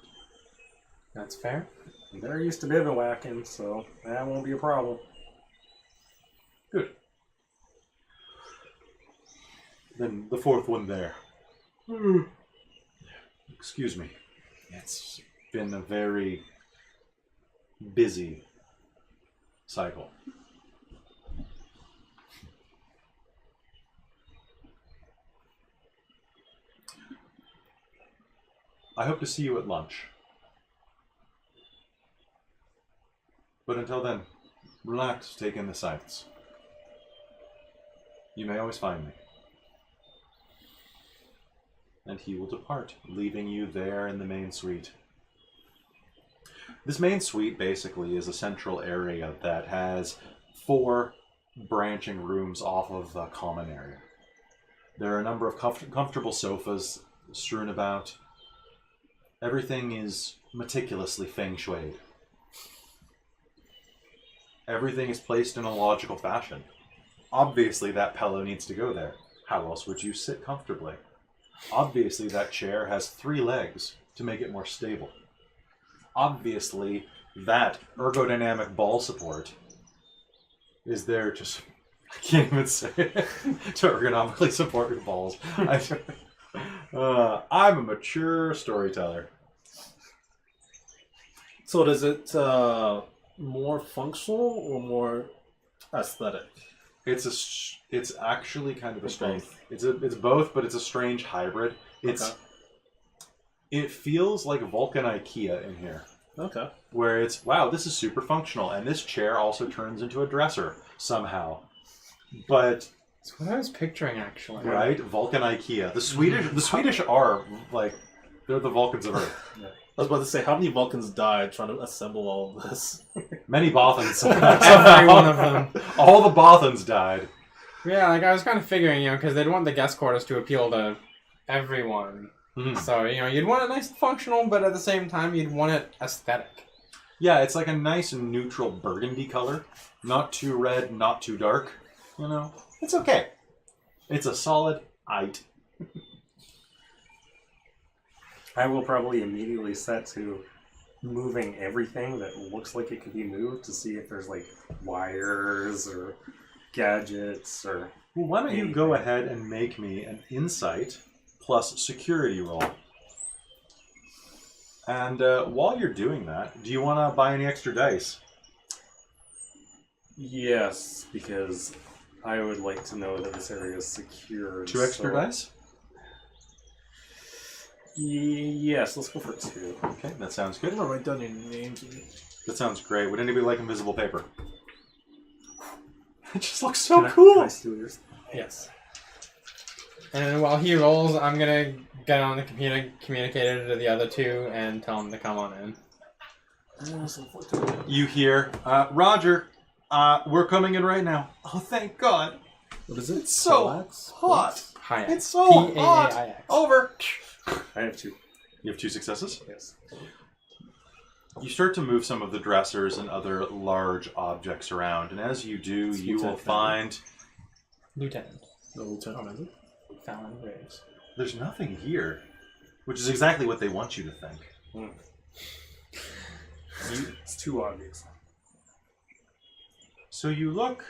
That's fair. They're used to bivouacking, so that won't be a problem. Good. Then the 4th one there. Excuse me. It's been a very busy cycle. I hope to see you at lunch. But until then, relax, take in the sights. You may always find me. And he will depart, leaving you there in the main suite. This main suite basically is a central area that has 4 branching rooms off of the common area. There are a number of comfortable sofas strewn about. Everything is meticulously feng shuied. Everything is placed in a logical fashion. Obviously that pillow needs to go there. How else would you sit comfortably? Obviously that chair has 3 legs to make it more stable. Obviously that ergodynamic ball support is there to, I can't even say it, to ergonomically support your balls. I'm a mature storyteller. So is it more functional or more aesthetic? It's actually kind of a It's strange. both. It's both, but it's a strange hybrid. It feels like Vulcan IKEA in here, Okay. where it's wow, this is super functional, and this chair also turns into a dresser somehow. But That's what I was picturing, actually. right, Vulcan IKEA. The Swedish are like they're the Vulcans of Earth. I was about to say, how many Vulcans died trying to assemble all of this? Many Bothans. Every one of them. All the Bothans died. Yeah, like I was kind of figuring, because they'd want the guest quarters to appeal to everyone. Mhm. So, you'd want it nice and functional, but at the same time, you'd want it aesthetic. Yeah, it's like a nice neutral burgundy color. Not too red, not too dark. It's okay. It's a solid 8. I will probably immediately set to moving everything that looks like it could be moved to see if there's like wires or gadgets or... Well, why don't you go ahead and make me an insight plus security roll. And while you're doing that, do you want to buy any extra dice? Yes, because I would like to know that this area is secure. 2 extra dice? Yes, let's go for 2. Okay, that sounds I'm good. gonna write down your names. That sounds great. Would anybody like invisible paper? It just looks so Can I cool. steal yours? Yes. And while he rolls, I'm gonna get on the computer, communicate it to the other 2, and tell them to come on in. You hear, Roger, we're coming in right now. Oh, thank God. What is it? It's so Coax? hot. Hi. It's so hot. P-A-A-I-X. Over. I have 2. You have 2 successes? Yes. You start to move some of the dressers and other large objects around, and as you do, It's you will Lieutenant find Lieutenant. No, Lieutenant, is it? Fallon Graves. there's nothing here, which is exactly what they want you to think. It's too obvious. So you look.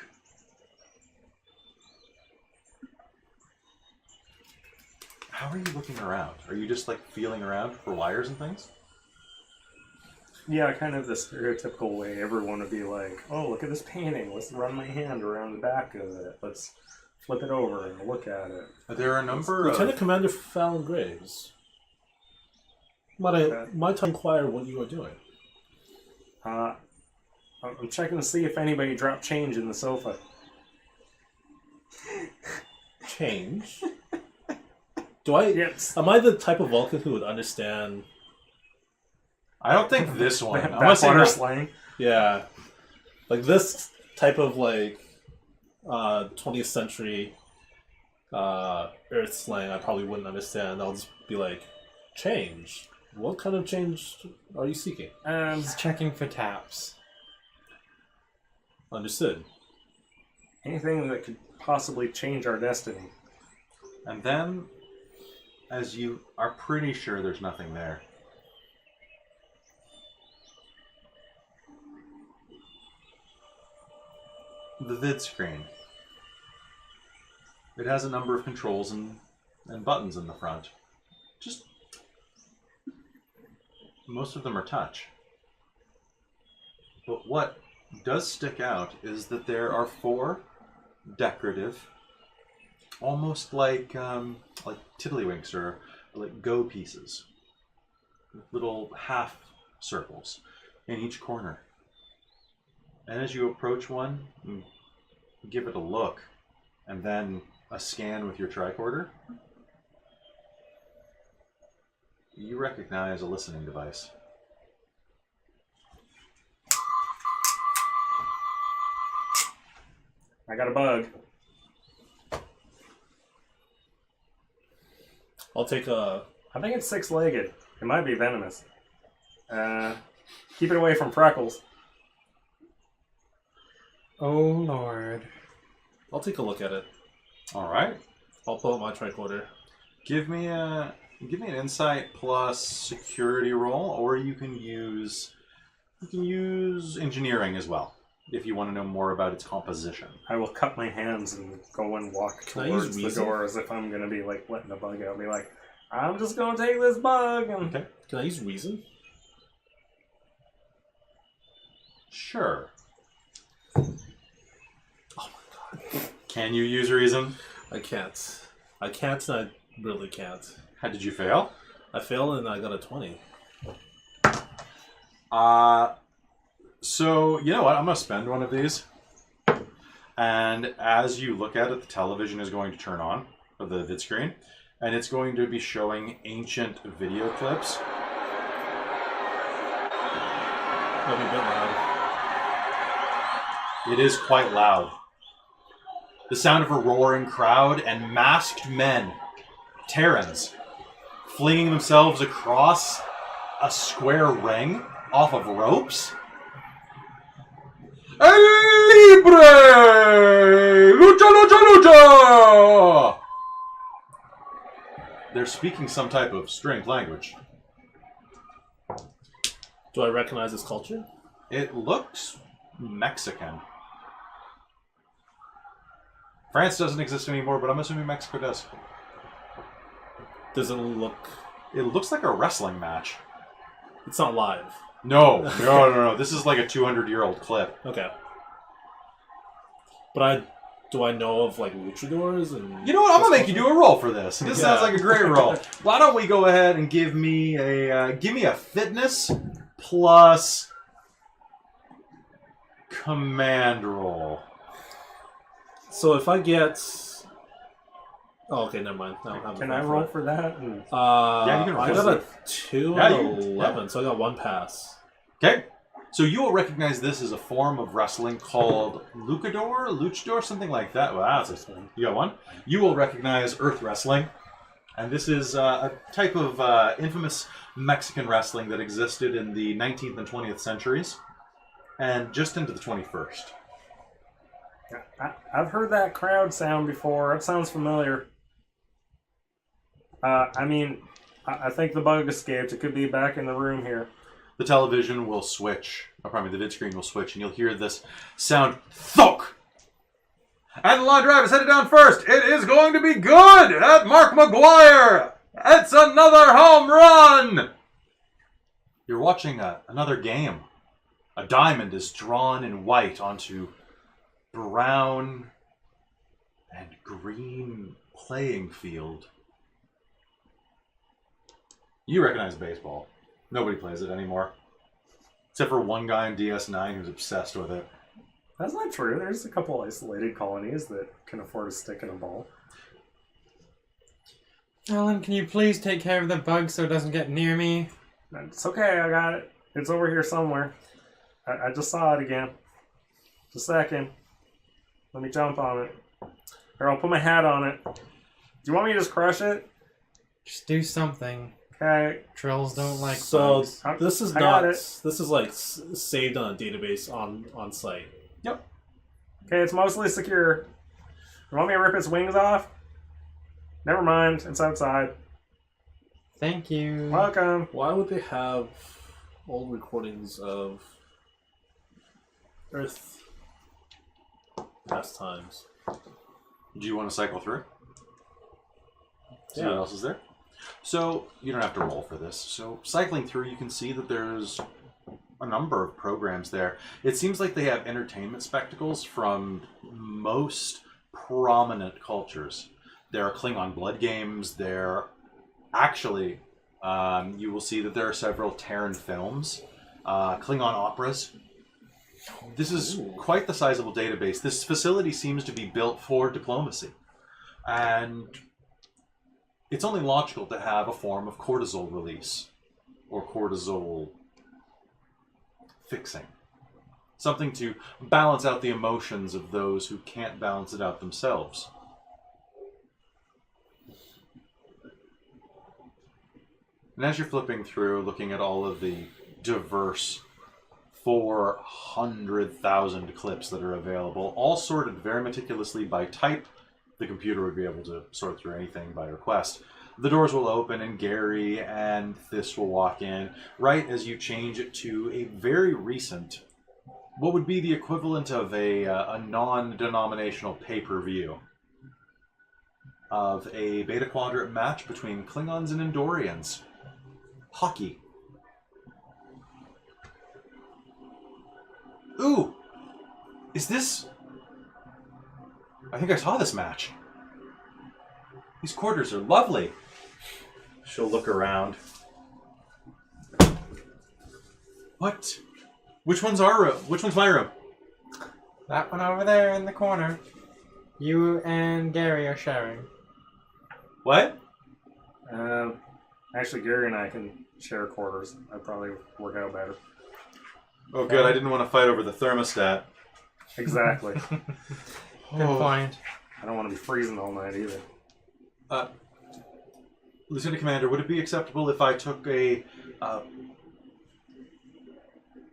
How are you looking around? Are you just like feeling around for wires and things? Yeah, kind of the stereotypical way everyone would be like, oh, look at this painting. Let's run my hand around the back of it. Let's flip it over and look at it. There are a number of. Lieutenant Commander Fallon Graves. Might I inquire what you are doing? I'm checking to see if anybody dropped change in the sofa. Change? Do I? Yes. Am I the type of Vulcan who would understand? I don't think this one. I'm gonna That say water no. slang. Yeah, like this type of 20th century Earth slang. I probably wouldn't understand. I'll just be like, change. What kind of change are you seeking? He's checking for taps. Understood. Anything that could possibly change our destiny. And then, as you are pretty sure there's nothing there, the vid screen. It has a number of controls and buttons in the front. Just most of them are touch. But what does stick out is that there are 4 decorative, almost like tiddlywinks or like go pieces, with little half circles in each corner. And as you approach one, you give it a look, and then a scan with your tricorder, you recognize a listening device. I got a bug. I'll take a. I think it's 6-legged. It might be venomous. Keep it away from Freckles. Oh Lord. I'll take a look at it. All right. I'll pull out my tricorder. Give me an insight plus security roll, or you can use engineering as well if you want to know more about its composition. I will cup my hands and go and walk Can I use towards the reason? door as if I'm going to be like letting the bug out. I'll be like, I'm just going to take this bug. And... Okay. Can I use reason? Sure. Oh my god. Can you use reason? I can't. I can't and I really can't. How did you fail? I failed and I got a 20. So, you know what? I'm going to spend one of these. And as you look at it, the television is going to turn on, or the vid screen, and it's going to be showing ancient video clips. That'll be a bit loud. It is quite loud. The sound of a roaring crowd and masked men, Terrans, flinging themselves across a square ring off of ropes. El Libre! Lucha, lucha, lucha! They're speaking some type of strange language. Do I recognize this culture? It looks Mexican. France doesn't exist anymore, but I'm assuming Mexico does. Does it look... It looks like a wrestling match. It's not live. No. This is like a 200-year-old clip. Okay. But do I know of like luchadors and... You know what? I'm gonna make you do a roll for this. This sounds Yeah. like a great roll. Why don't we go ahead and give me a fitness plus command roll. So if I get... Oh, okay, never mind. I don't have Can a I roll roll for for that? And... Yeah, you can roll. I got a 2 Yeah, and you- 11, so I got 1 pass. Okay. So you will recognize this as a form of wrestling called luchador, something like that. Wow, that's a, you got one. You will recognize earth wrestling, and this is a type of infamous Mexican wrestling that existed in the 19th and 20th centuries, and just into the 21st. I've heard that crowd sound before. It sounds familiar. I think the bug escaped. It could be back in the room here. The television will switch, or probably the vid screen will switch, and you'll hear this sound, thunk! And the line drive is headed down first. It is going to be good at Mark McGuire. It's another home run. You're watching another game. A diamond is drawn in white onto brown and green playing field. You recognize baseball. Nobody plays it anymore. Except for one guy in DS9 who's obsessed with it. That's not true. There's a couple isolated colonies that can afford a stick and a ball. Alan, can you please take care of the bug so it doesn't get near me? It's okay, I got it. It's over here somewhere. I just saw it again. Just a second. Let me jump on it. Here, I'll put my hat on it. Do you want me to just crush it? Just do something. Okay. Trolls don't like So bugs. this is I got not. it. This is like saved on a database on site. Yep. Okay, it's mostly secure. You want me to rip its wings off? Never mind, it's outside. Thank you. Welcome. Why would they have old recordings of Earth pastimes? Do you want to cycle through? See Yeah. what else is there? So, you don't have to roll for this. So, cycling through, you can see that there's a number of programs there. It seems like they have entertainment spectacles from most prominent cultures. There are Klingon blood games. There, actually, you will see that there are several Terran films, Klingon operas. This is quite the sizable database. This facility seems to be built for diplomacy. And it's only logical to have a form of cortisol release or cortisol fixing. Something to balance out the emotions of those who can't balance it out themselves. And as you're flipping through, looking at all of the diverse 400,000 clips that are available, all sorted very meticulously by type, the computer would be able to sort through anything by request. The doors will open and Gary and Thys will walk in right as you change it to a very recent, what would be the equivalent of a non-denominational pay-per-view of a Beta Quadrant match between Klingons and Andorians. Hockey. Ooh! Is this... I think I saw this match. These quarters are lovely. She'll look around. What? Which one's our room? Which one's my room? That one over there in the corner. You and Gary are sharing. What? Actually, Gary and I can share quarters. That'd probably work out better. Oh, good. I didn't want to fight over the thermostat. Exactly. Good point. I don't want to be freezing all night either. Lieutenant Commander, would it be acceptable if I took a...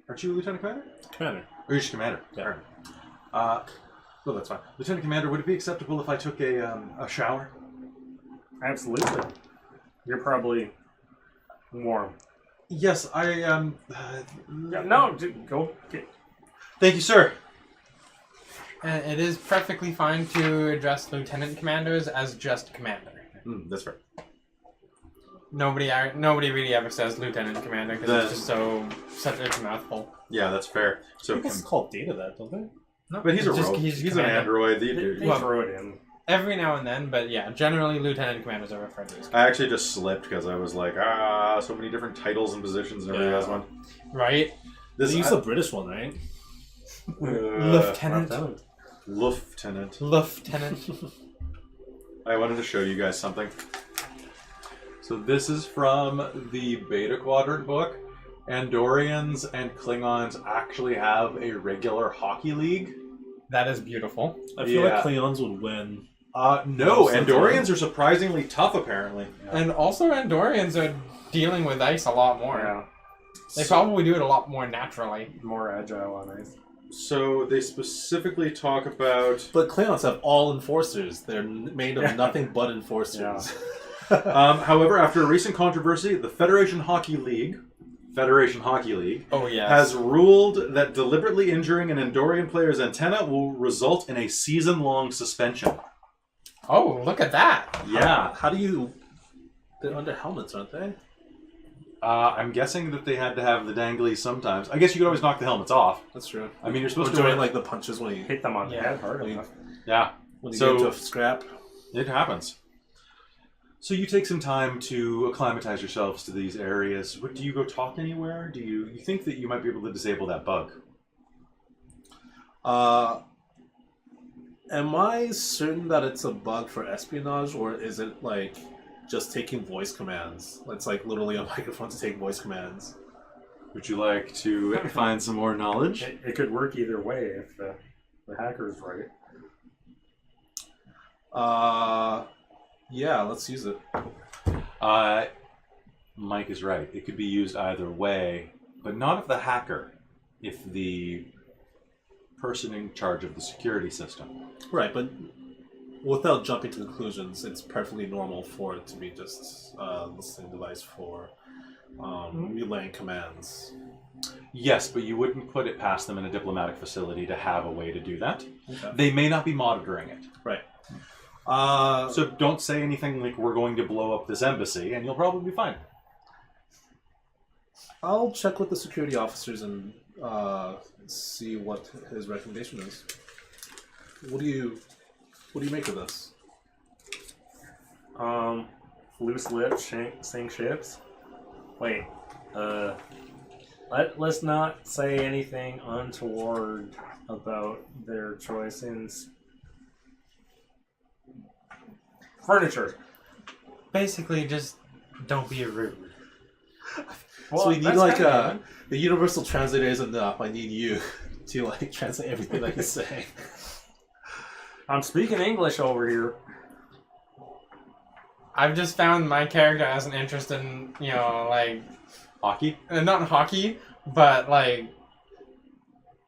Aren't you Lieutenant Commander? Commander. Or you're just Commander? Yeah. Well, that's fine. Lieutenant Commander, would it be acceptable if I took a shower? Absolutely. You're probably warm. Yes, I Yeah, no, go get. Thank you, sir. And it is perfectly fine to address lieutenant commanders as just commander. That's fair. Nobody really ever says lieutenant commander because it's just such a mouthful. Yeah, that's fair. I So, think it's called Data that, don't they? No, but he's a it's just- rogue. He's He's an commander. android. They Well, throw it in. Every now and then, but yeah, generally lieutenant commanders are referred to as I actually just slipped because I was like, so many different titles and positions and everybody has one. right. This They use the British one, right? Lieutenant. Lieutenant. Lieutenant. I wanted to show you guys something. So this is from the Beta Quadrant book. Andorians and Klingons actually have a regular hockey league. That is beautiful. I feel Yeah. like Klingons would win. No, Most of the Andorians are surprisingly tough, apparently. And also Andorians are dealing with ice a lot more. Yeah, They probably do it a lot more naturally. more agile on ice. So they specifically talk about... But Klingons have all enforcers. They're made of nothing but enforcers. however, after a recent controversy, the Federation Hockey League Oh yeah. has ruled that deliberately injuring an Andorian player's antenna will result in a season-long suspension. Oh, look at that. Yeah. How do you... They're under helmets, aren't they? I'm guessing that they had to have the danglies sometimes. I guess you could always knock the helmets off. That's true. I mean, you're supposed to... join like the punches when you Hit them on the Yeah. head hard enough. Yeah. when you So- get into a scrap. It happens. So you take some time to acclimatize yourselves to these areas. What, do you go talk anywhere? Do you think that you might be able to disable that bug? Am I certain that it's a bug for espionage, or is it like just taking voice commands? It's like literally a microphone to take voice commands. Would you like to find some more knowledge? It could work either way if the hacker's right. Yeah, let's use it. Mike is right. It could be used either way, but not if the hacker, if the person in charge of the security system. Right, but without jumping to conclusions, it's perfectly normal for it to be just a listening device for relaying commands. Yes, but you wouldn't put it past them in a diplomatic facility to have a way to do that. Okay. They may not be monitoring it. Right. So don't say anything like we're going to blow up this embassy, and you'll probably be fine. I'll check with the security officers and see what his recommendation is. What do you make of this? Loose lips sink ships. Wait, let's not say anything untoward about their choice in furniture. Basically, just don't be rude. So we need that's like kinda the universal translator isn't enough. I need you to like translate everything that he's saying. I'm speaking English over here. I've just found my character has an interest in, like, Hockey? not hockey, but like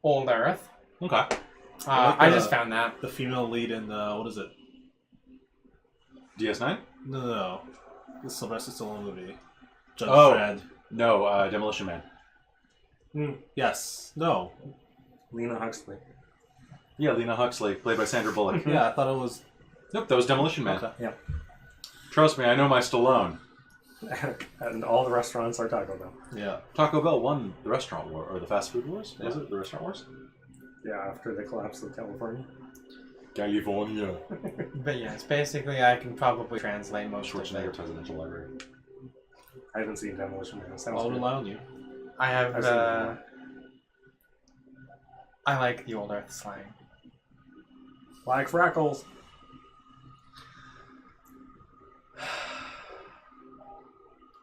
old Earth. Okay. I just found that. The female lead in what is it? DS9? No. The Sylvester Stallone movie. Judge Oh. Dredd. No, Demolition Man. Yes. No. Lena Huxley. Yeah, Lena Huxley, played by Sandra Bullock. Yeah, I thought it was. Nope, that was Demolition Man. Okay. Yeah. Trust me, I know my Stallone. And all the restaurants are Taco Bell. Yeah. Taco Bell won the restaurant war, or the fast food wars? Was it the restaurant wars? Yeah, after the collapse of California. California. But yes, basically, I can probably translate most of Schwarzenegger it. Presidential Library. I haven't seen Demolition Man. Sounds I'll good. rely on you. I have. I've seen it. I like the old Earth slang. Like freckles.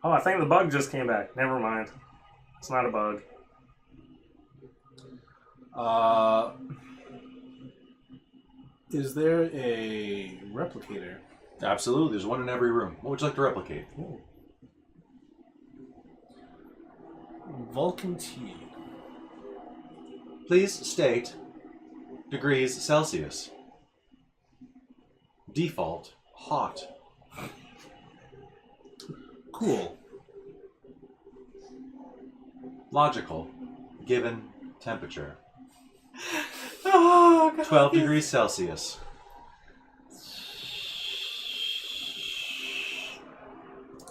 Oh, I think the bug just came back. Never mind. It's not a bug. Is there a replicator? Absolutely, there's one in every room. What would you like to replicate? Vulcan T. Please state degrees Celsius. Default, hot. Cool. Logical, given temperature. Oh, God. 12 degrees Celsius.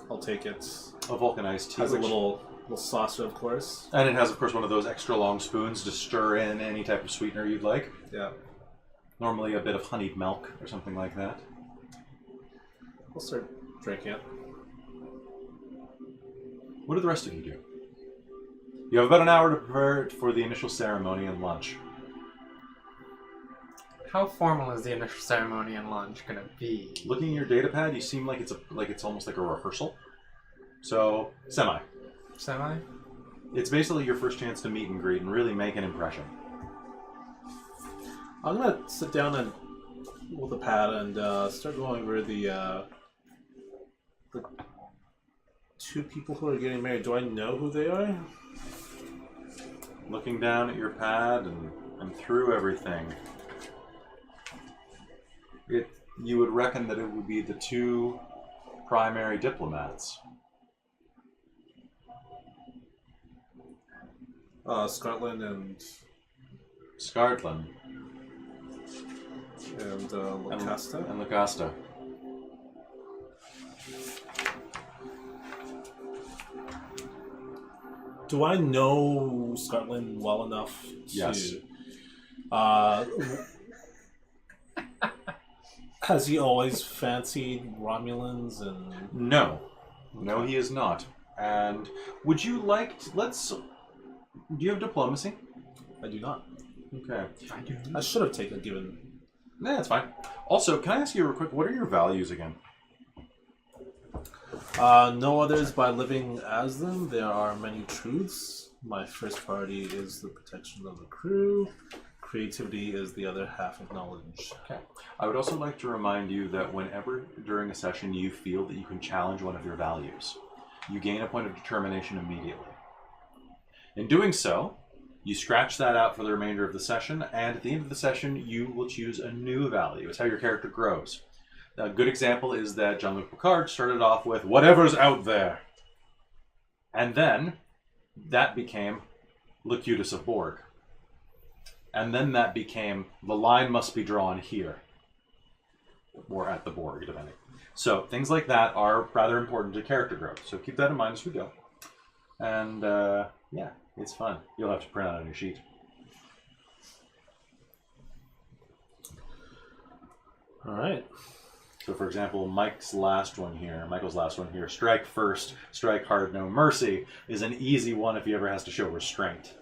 I'll take it. A vulcanized tea. Has a which- little saucer, of course. And it has, of course, one of those extra long spoons to stir in any type of sweetener you'd like. Yeah. Normally a bit of honeyed milk or something like that. I'll start drinking it. What do the rest of you do? You have about an hour to prepare for the initial ceremony and lunch. How formal is the initial ceremony and lunch gonna be? Looking at your data pad, you seem like it's almost like a rehearsal. So, semi. Semi? It's basically your first chance to meet and greet and really make an impression. I'm gonna sit down and with a pad and start going over the two people who are getting married. Do I know who they are? Looking down at your pad and through everything, you would reckon that it would be the two primary diplomats. Scotland and Scotland Lancaster. and Lancaster. Do I know Scotland well enough to? Yes. Has he always fancied Romulans and... No. No, he is not. And would you like to, let's... Do you have diplomacy? I do not. Okay. I should have taken given... Nah, that's fine. Also, can I ask you real quick, what are your values again? No others by living as them. There are many truths. My first priority is the protection of the crew. Creativity is the other half of knowledge. Okay. I would also like to remind you that whenever during a session you feel that you can challenge one of your values, you gain a point of determination immediately. In doing so, you scratch that out for the remainder of the session, and at the end of the session, you will choose a new value. It's how your character grows. A good example is that Jean-Luc Picard started off with, whatever's out there. And then, that became Locutus of Borg. And then that became, the line must be drawn here. Or at the Borg, depending. So, things like that are rather important to character growth. So keep that in mind as we go. And, yeah, it's fun. You'll have to print out on your sheet. Alright. So, for example, Michael's last one here, strike first, strike hard, no mercy, is an easy one if he ever has to show restraint.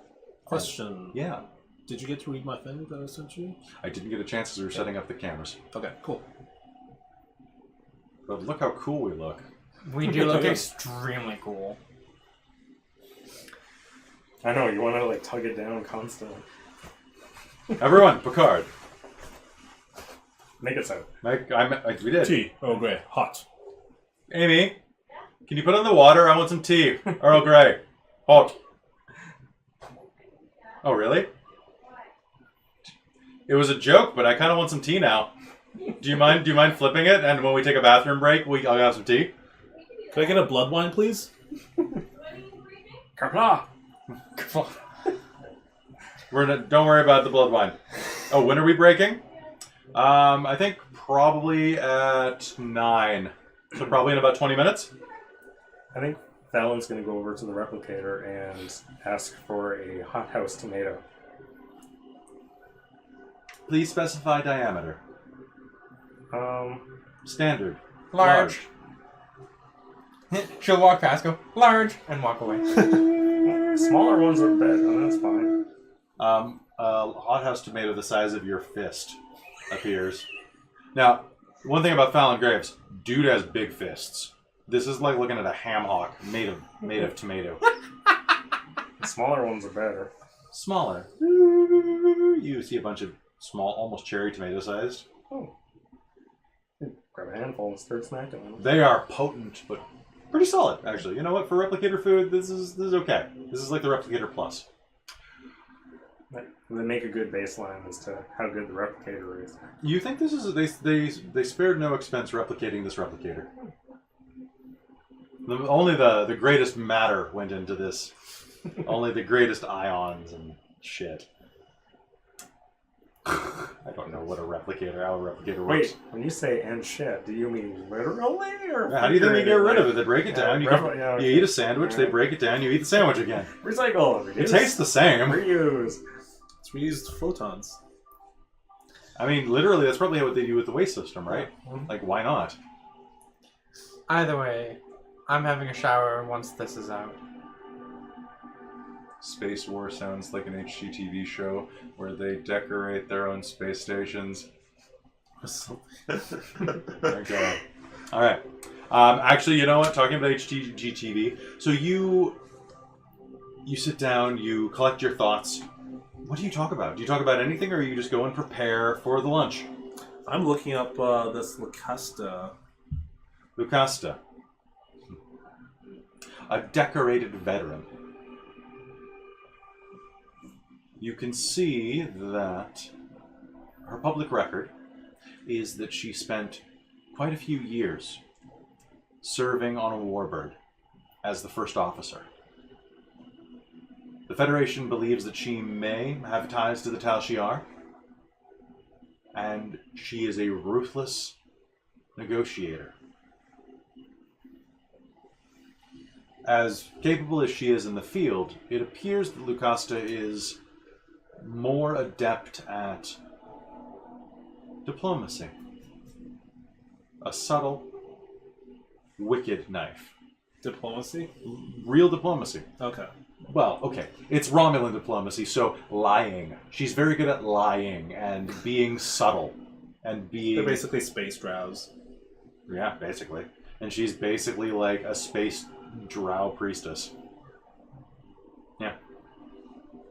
Question. Yeah. Did you get to read my thing that I sent you? I didn't get a chance as we were setting up the cameras. Okay, cool. But look how cool we look. We do look extremely cool. I know, you want to like tug it down constantly. Everyone, Picard. Make it so. Mike, we did. Tea, Earl Grey, hot. Amy, can you put on the water? I want some tea. Earl Grey. Hot. Oh, really? It was a joke, but I kind of want some tea now. Do you mind flipping it? And when we take a bathroom break, I'll have some tea. Could I get a blood wine, please? Kapla! Don't worry about the blood wine. Oh, when are we breaking? I think probably at 9. So probably in about 20 minutes. I think Fallon's going to go over to the replicator and ask for a hothouse tomato. Please specify diameter. Standard. Large. She'll walk past, go, large, and walk away. Smaller ones are better, and that's fine. A hothouse tomato the size of your fist appears. Now, one thing about Fallon Graves, dude has big fists. This is like looking at a ham hock made of tomato. The smaller ones are better. Smaller. You see a bunch of small, almost cherry tomato sized. Oh. Grab a handful and start snacking on them. They are potent, but pretty solid, actually. You know what? For replicator food, this is okay. This is like the replicator plus. They make a good baseline as to how good the replicator is. You think this is they spared no expense replicating this replicator? Only the greatest matter went into this. Only the greatest ions and shit. I don't know how a replicator works. Wait, when you say "and shit," do you mean literally, or How do you think they get rid of it? They break it down. Yeah, You eat a sandwich, they break it down, you eat the sandwich again. Recycle, reduce, It tastes the same. reuse. It's reused photons. I mean, literally, that's probably what they do with the waste system, right? Like, why not? Either way, I'm having a shower once this is out. Space War sounds like an HGTV show where they decorate their own space stations. Okay. All right. Actually, you know what? Talking about HGTV, so you sit down, you collect your thoughts. What do you talk about? Do you talk about anything, or you just go and prepare for the lunch? I'm looking up this Lucasta. Lucasta. A decorated veteran. You can see that her public record is that she spent quite a few years serving on a warbird as the first officer. The Federation believes that she may have ties to the Tal Shiar, and she is a ruthless negotiator. As capable as she is in the field, it appears that Lucasta is more adept at diplomacy. a subtle, wicked knife. Diplomacy? Real diplomacy. Okay. Well, okay. It's Romulan diplomacy, so lying. She's very good at lying and being subtle. And being... They're basically space drows. Yeah, basically. And she's basically like a space drow priestess. Yeah.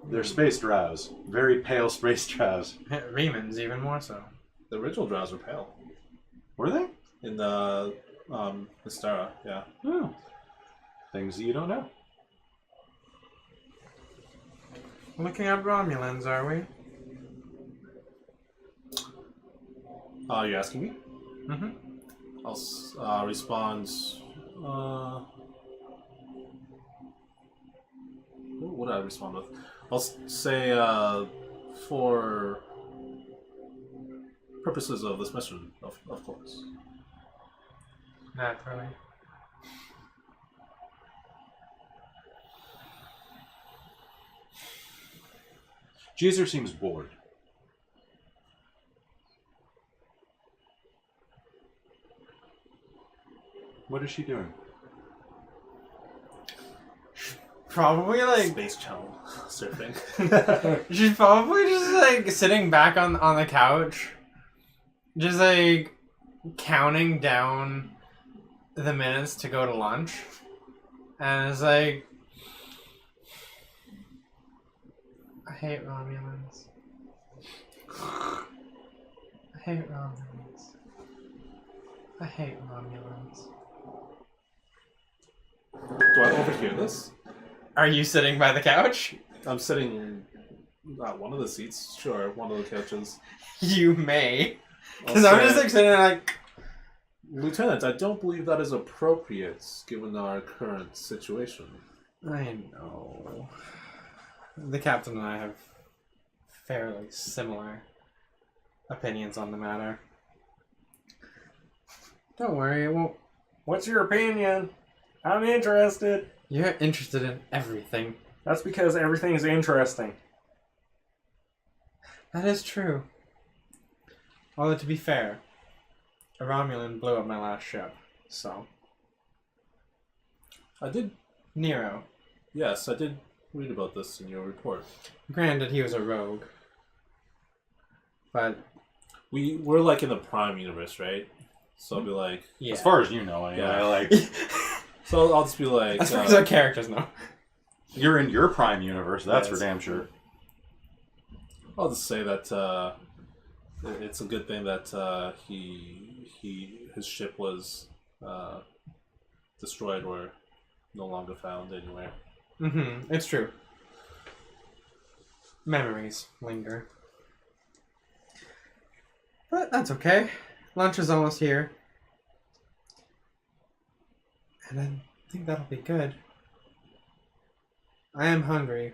They're space drows. Very pale space drows. Remans even more so. The original drows were pale. Were they? In the Mystara, yeah. Oh. Things that you don't know. Looking at Romulans, are we? You're asking me? Mm-hmm. I'll respond. What would I respond with? I'll say, for purposes of this mission, of course. Naturally. Jeezer seems bored. What is she doing? Probably like Space Channel surfing. she's probably just like sitting back on the couch, just like counting down the minutes to go to lunch, and it's like, I hate Romulans. I hate Romulans. I hate Romulans. Do I overhear this? Are you sitting by the couch? I'm sitting at one of the seats, sure, one of the couches. You may. I'll Because I'm say, just like sitting there like, Lieutenant, I don't believe that is appropriate given our current situation. I know. The captain and I have fairly similar opinions on the matter. Don't worry, it won't. What's your opinion? I'm interested. You're interested in everything. That's because everything is interesting. That is true. Although, to be fair, a Romulan blew up my last ship, so. I did, Nero. yes, I did read about this in your report. Granted, he was a rogue. But, We're like in the Prime universe, right? So I'll be like, yeah. As far as you know, anyway. Yeah. Like, so I'll just be like, As far as our characters know. you're in your prime universe, that's Yes. for damn sure. I'll just say that it's a good thing that his ship was destroyed or no longer found anywhere. Mm-hmm, it's true. Memories linger. But that's okay. Lunch is almost here. And I think that'll be good. I am hungry.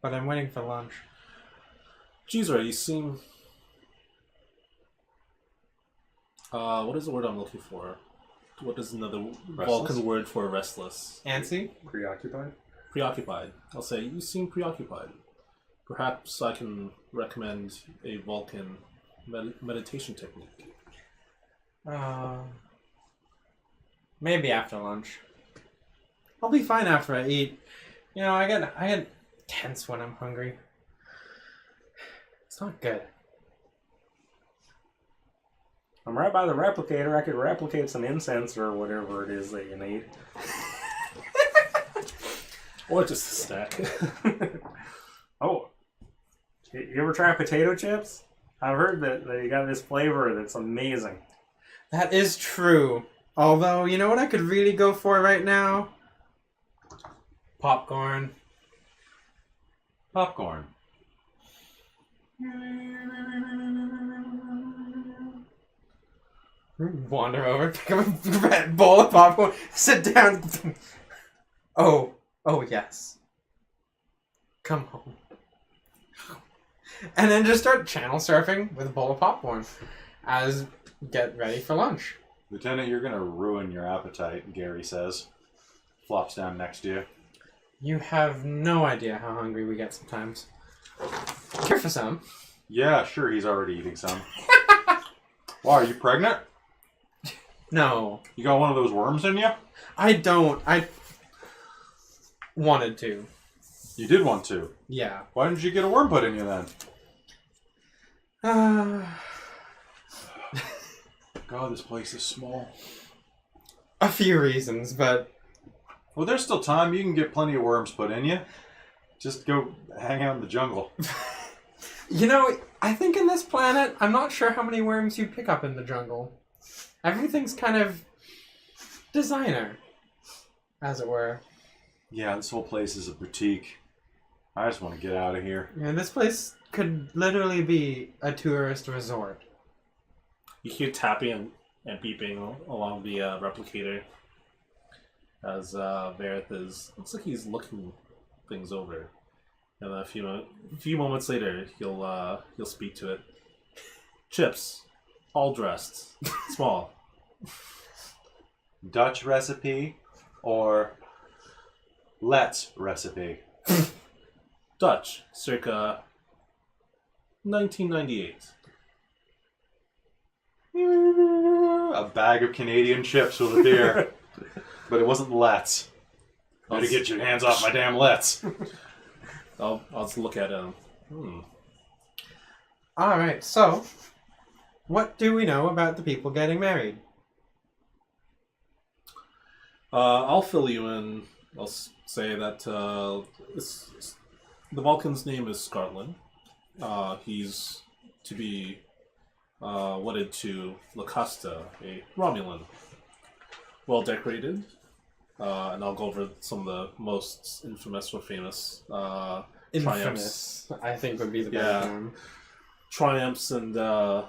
But I'm waiting for lunch. Jeezer, you seem... what is the word I'm looking for? What is another Vulcan word for restless? Antsy? Preoccupied? Preoccupied. I'll say, you seem preoccupied. Perhaps I can recommend a Vulcan meditation technique. Maybe after lunch. I'll be fine after I eat. You know, I get tense when I'm hungry. It's not good. I'm right by the replicator. I could replicate some incense or whatever it is that you need. Or just a snack. Oh, you ever try potato chips? I've heard that they got this flavor that's amazing. That is true. Although, you know what I could really go for right now? Popcorn. Popcorn. Wander over, pick up a red bowl of popcorn, sit down. Oh yes. Come home. And then just start channel surfing with a bowl of popcorn as get ready for lunch. Lieutenant, you're going to ruin your appetite, Gary says. Flops down next to you. You have no idea how hungry we get sometimes. Care for some? Yeah, sure, he's already eating some. Why, are you pregnant? No, You got one of those worms in you? I don't. I wanted to. You did want to. Yeah. Why didn't you get a worm put in you then? God, this place is small. A few reasons, but Well, there's still time. You can get plenty of worms put in you. Just go hang out in the jungle. you know, I think in this planet, I'm not sure how many worms you pick up in the jungle. Everything's kind of designer, as it were. Yeah, this whole place is a boutique. I just want to get out of here. And this place could literally be a tourist resort. You hear tapping and beeping along the replicator as Vareth looks like he's looking things over. And a few moments later, he'll speak to it. Chips, all dressed, small. Dutch recipe or Let's recipe? Dutch, circa 1998. A bag of Canadian chips with a beer. But it wasn't Let's. Better get your hands off my damn Let's. I'll just look at him. Alright, so, what do we know about the people getting married? I'll fill you in. I'll say that the Vulcan's name is Scotland. He's to be wedded to Lacosta, a Romulan. Well decorated. And I'll go over some of the most infamous or famous triumphs. Infamous, I think would be the better term. Triumphs and The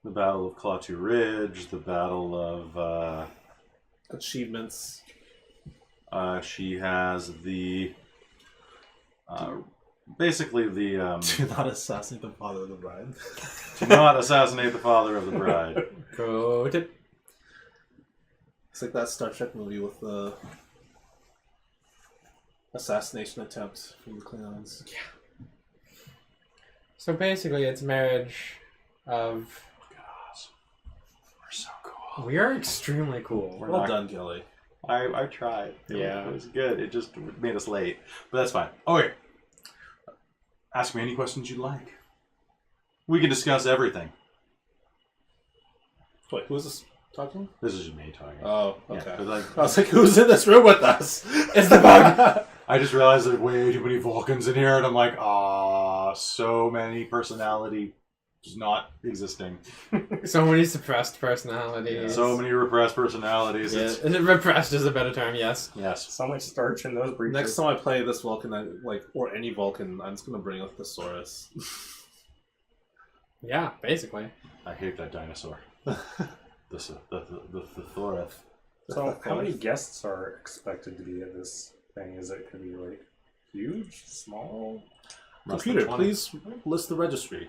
Battle of Klaatu Ridge, the Battle of... achievements. she has the... basically the... Do not assassinate the father of the bride. Do not assassinate the father of the bride. Go to... It's like that Star Trek movie with the assassination attempt from the Klingons. So basically, it's marriage of... Look at us. We're so cool. We are extremely cool. We're Well not- done, Kelly. I tried. Yeah. It was good. It just made us late. But that's fine. Okay. Ask me any questions you'd like. We can discuss everything. Wait, who is this talking? This is just me talking. Oh, Yeah, okay. 'cause I was like, who's in this room with us? It's the bug! I just realized there's way too many Vulcans in here, and I'm like, so many personality just not existing. So many suppressed personalities. So many repressed personalities. Yeah, It's, repressed is a better term, yes. yes. So much starch in those breeches. Next time I play this Vulcan, or any Vulcan, I'm just gonna bring a thesaurus. Yeah, basically. I hate that dinosaur. the Thorath. So, how many guests are expected to be at this thing? Is it going to be like huge, small? Less than Computer, 20. please list the registry.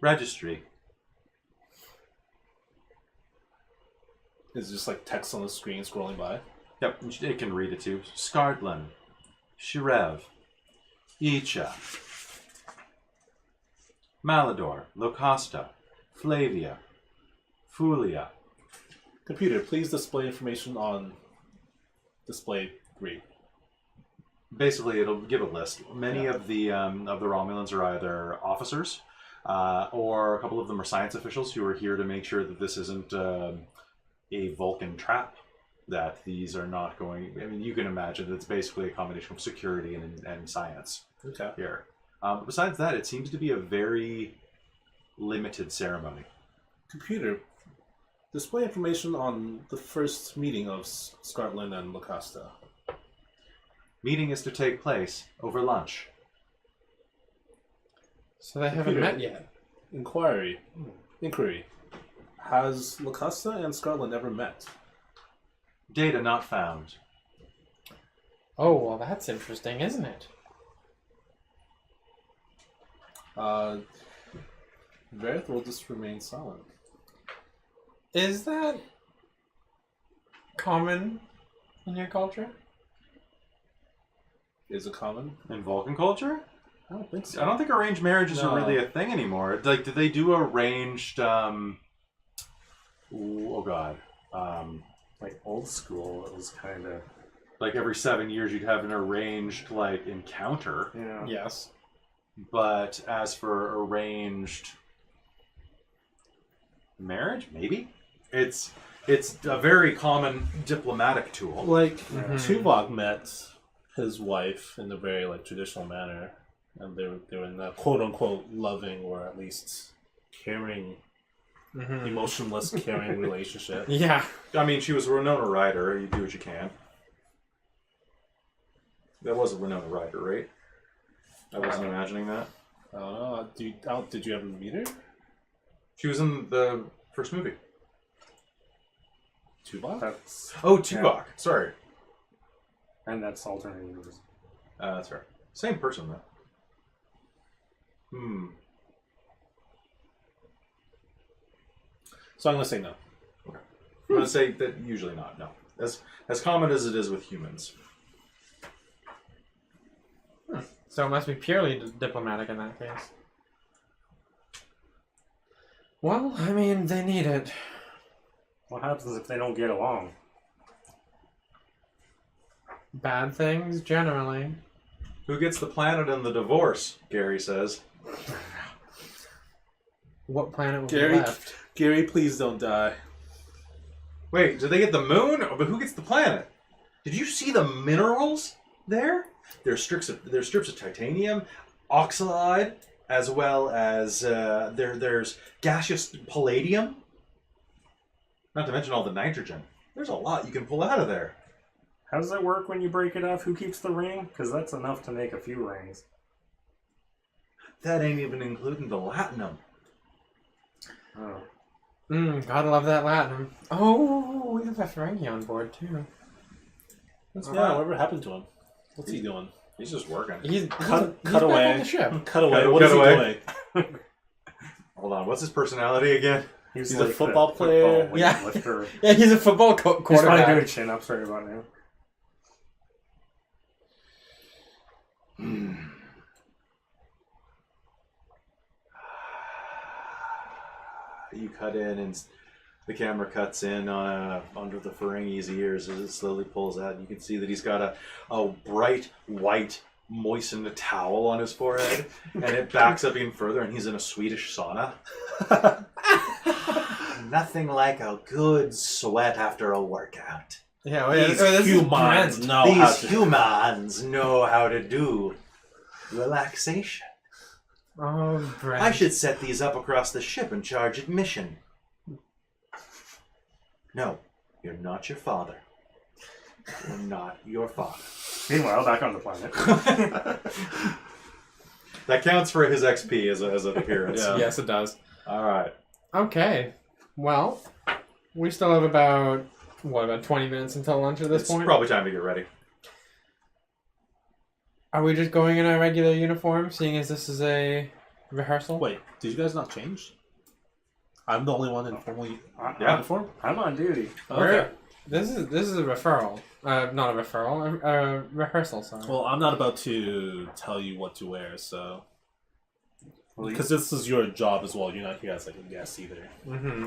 Registry. Is just like text on the screen scrolling by. Yep, it can read it too. Skartlan, Shirev, Icha, Malador, Locosta, Flavia, Fulia. Computer, please display information on display 3. Basically, it'll give a list. Many of the Romulans are either officers, or a couple of them are science officials who are here to make sure that this isn't a Vulcan trap. That these are not going. I mean, you can imagine that it's basically a combination of security and science Okay. here. Besides that, it seems to be a very limited ceremony. Computer, display information on the first meeting of Scotland and Lacosta. Meeting is to take place over lunch. So they haven't met yet. Inquiry. Has Lacosta and Scotland ever met? Data not found. Oh, well, that's interesting, isn't it? Vareth will just remain silent. Is that common in your culture? Is it common? In Vulcan culture? I don't think so. I don't think arranged marriages are really a thing anymore. Like, do they do arranged? Oh God. Like old school, it was kind of Like every 7 years, you'd have an arranged like encounter. Yes. But as for arranged marriage, maybe it's a very common diplomatic tool. Like Mhm. Tuvok met his wife in a very like traditional manner, and they were in a quote unquote loving or at least caring, Mhm. emotionless caring relationship. Yeah. I mean, she was a Winona Ryder. You do what you can. That was a Winona Ryder, right? I wasn't imagining that. I don't know. Did you ever meet her? She was in the first movie. Tuvok? that's Oh, Tuvok. Sorry. and that's alternate universe. That's right. Same person, though. So I'm gonna say no. I'm going to say that usually not, no. As common as it is with humans. So it must be purely diplomatic in that case. Well, I mean, they need it. What happens if they don't get along? Bad things, generally. Who gets the planet in the divorce, Gary says. What planet would Gary, be left? Gary, please don't die. Wait, did they get the moon? Oh, but who gets the planet? Did you see the minerals there? There's strips of titanium, oxide, as well as there's gaseous palladium. Not to mention all the nitrogen. There's a lot you can pull out of there. How does it work when you break it off? Who keeps the ring? Because that's enough to make a few rings. That ain't even including the latinum. Oh. Gotta love that Latinum. Oh, we have a Ferengi on board too. Yeah, whatever happened to him? What's he doing? He's just working. He's Cut back away. on the ship. Cut away. Cut- What is cut he away. doing? Hold on, what's his personality again? He's a like football the player. football Yeah. weightlifter. Yeah, he's a football He's probably quarterback. doing chin-ups right about now. You cut in and the camera cuts in under the Ferengi's ears as it slowly pulls out. You can see that he's got a bright white moistened towel on his forehead, and it backs up even further, and he's in a Swedish sauna. Nothing like a good sweat after a workout. Yeah, These this is humans Brent. know how These to. humans know how to do relaxation. Oh, Brent. I should set these up across the ship and charge admission. No, you're not your father. You're not your father. Meanwhile, back on the planet. That counts for his XP as an appearance. Yeah. Yes, it does. All right. Okay. Well, we still have about 20 minutes until lunch at this It's point? probably time to get ready. Are we just going in our regular uniform, seeing as this is a rehearsal? Wait, did you guys not change? I'm the only one in formal Yeah. uniform. I'm on duty. We're- This is a referral. Not a referral, a rehearsal, sorry. Well, I'm not about to tell you what to wear, so Well, because this is your job as well. You're not here as like a guest either.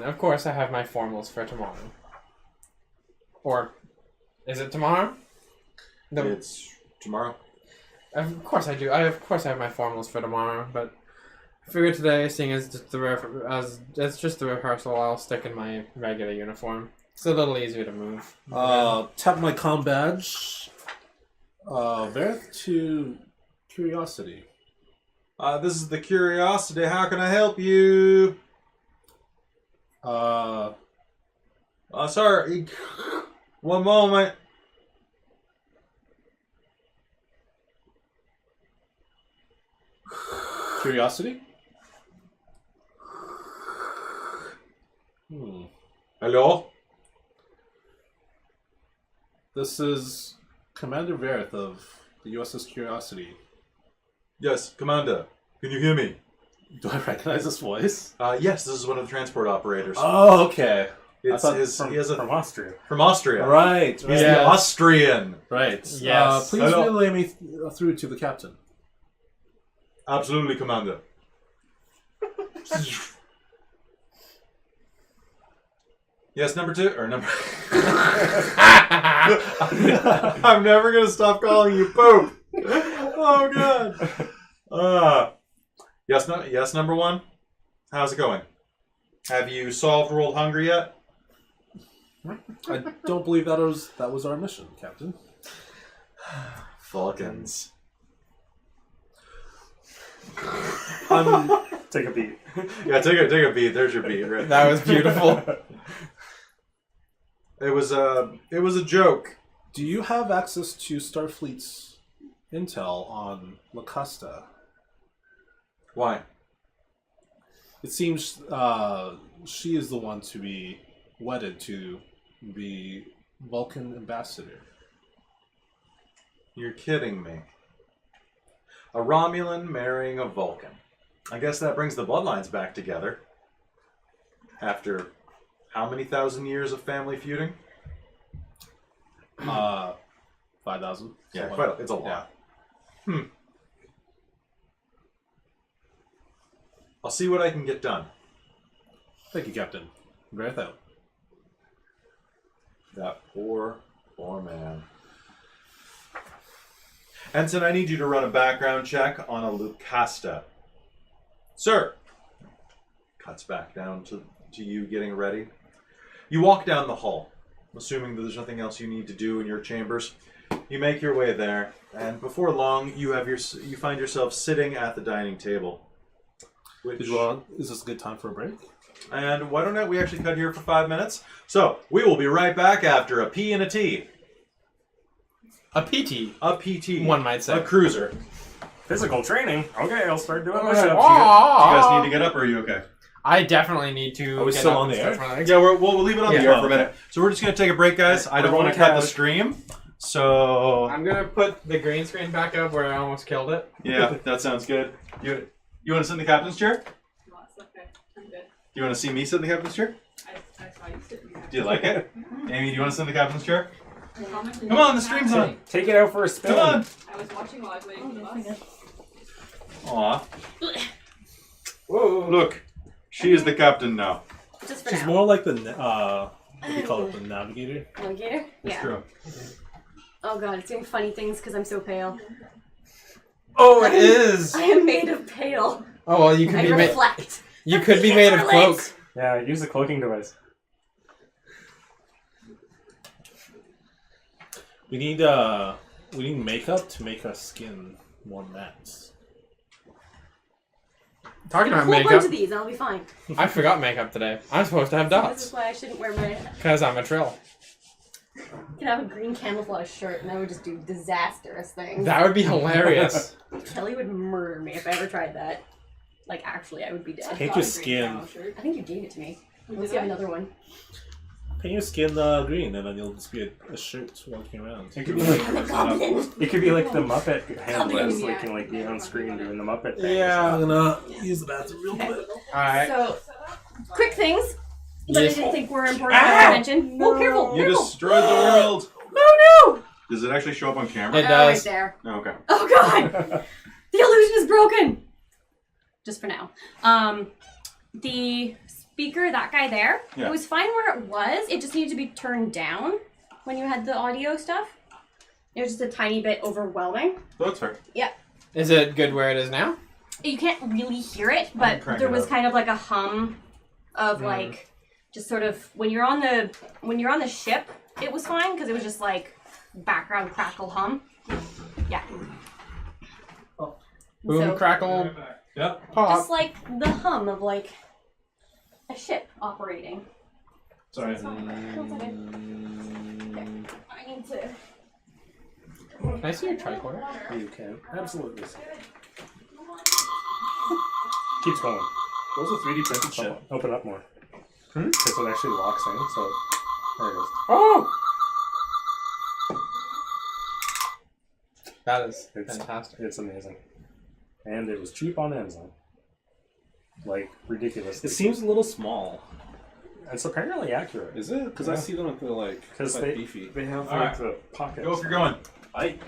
Of course I have my formals for tomorrow. Or, is it tomorrow? It's tomorrow. Of course I do. Of course I have my formals for tomorrow, but I figured today, seeing as it's just the rehearsal, I'll stick in my regular uniform. It's a little easier to move. Tap my comm badge. Verith to Curiosity. This is the Curiosity. How can I help you? Sorry. One moment. Curiosity? Hello? This is Commander Verith of the USS Curiosity. Yes, Commander. Can you hear me? Do I recognize this voice? Yes, this is one of the transport operators. Oh, okay. It's I thought he has From Austria. from Austria. Right. He's Right. the Austrian. Right. Yes. Please Hello. relay me through to the captain. Absolutely, Commander. Yes, number 2 or number. I'm never gonna stop calling you poop. Oh god. Yes, yes, number 1. How's it going? Have you solved world hunger yet? I don't believe that was our mission, Captain. Vulcans. Take a beat. Yeah, take a beat. There's your beat. Right. That was beautiful. It was a joke. Do you have access to Starfleet's intel on Lacosta? Why? It seems she is the one to be wedded to the Vulcan ambassador. You're kidding me. A Romulan marrying a Vulcan. I guess that brings the bloodlines back together. After how many thousand years of family feuding? 5,000. Yeah, So it's a lot. I'll see what I can get done. Thank you, Captain. Right out. That poor man. Ensign, I need you to run a background check on a Lucasta. Sir! Cuts back down to you getting ready. You walk down the hall, assuming that there's nothing else you need to do in your chambers. You make your way there, and before long, you find yourself sitting at the dining table. Is this a good time for a break? And why don't we actually cut here for 5 minutes? So, we will be right back after a P and a T. A PT. A PT. One might say. A cruiser. Physical training. Okay, I'll start doing my Do push-ups. you guys need to get up, or are you okay? I definitely need to. Are we get still up on and the air? stretch my legs. Yeah, we'll leave it on the Yeah. air for a minute. So we're just going to take a break, guys. I don't We're want to going cut the to stream. So, I'm gonna put the green screen back up where I almost killed it. yeah, that sounds good. You want to sit in the captain's chair? No, it's okay. I'm good. Do you want to see me sit in the captain's chair? I saw you sitting there. Do you like it? Amy, do you want to sit in the captain's chair? Come Come on, the stream's on. Take it out for a spin. Come on. I was watching while I was waiting for the bus. Aw. Whoa! Look, she is the captain now. Just for She's now. more like the what do you call it, the navigator? Navigator? It's Yeah. true. Oh god, it's doing funny things because I'm so pale. Oh, it is. I am made of pale. Oh well, you could I be made. reflect. You could be made of cloak. Yeah, use the cloaking device. We need makeup to make our skin more matte. Talking A about whole bunch makeup, of these, and I'll be fine. I forgot makeup today. I'm supposed to have This dots is why I shouldn't wear my. because I'm a trill. I could have a green camouflage shirt, and I would just do disastrous things. That would be hilarious. Kelly would murder me if I ever tried that. Like, actually, I would be dead. Paint your skin. I think you gave it to me. Did Let's I? get another one. Paint your skin green, and then you'll just be a shirt walking around. It could be like, I'm a goblin. it could be like the Muppet hand lips, Yeah. like you can like be on screen doing the Muppet thing. Yeah. I'm gonna use the bathroom real quick. All right. So, quick things that Yes. I didn't think were important to mention. Oh, careful! You Careful! destroyed the world. Oh no! Does it actually show up on camera? It Oh, does. right there. Oh, okay. Oh god! The illusion is broken! Just for now. The speaker, that guy there, Yeah. it was fine where it was. It just needed to be turned down when you had the audio stuff. It was just a tiny bit overwhelming. That's fair. Is it good where it is now? You can't really hear it, but Crank there it was up. kind of like a hum of like just sort of when you're on the ship, it was fine because it was just like background crackle hum. Yeah. Boom, So- crackle, Yep. pop. Just like the hum of like a ship operating. Sorry. It's fine. No, it's okay. I need to. Can I see your tricorder? You can absolutely see. Keeps going. Those are 3D printed shit. Open up more. Because it actually locks in, so there it is. Oh! That is It's- fantastic. It's amazing. And it was cheap on Amazon. Like, ridiculous. It seems a little small. It's apparently accurate. Is it? Because I Yeah. see them at the Because quite they, beefy. they have All like right. the pockets. Go if you're going. Aye.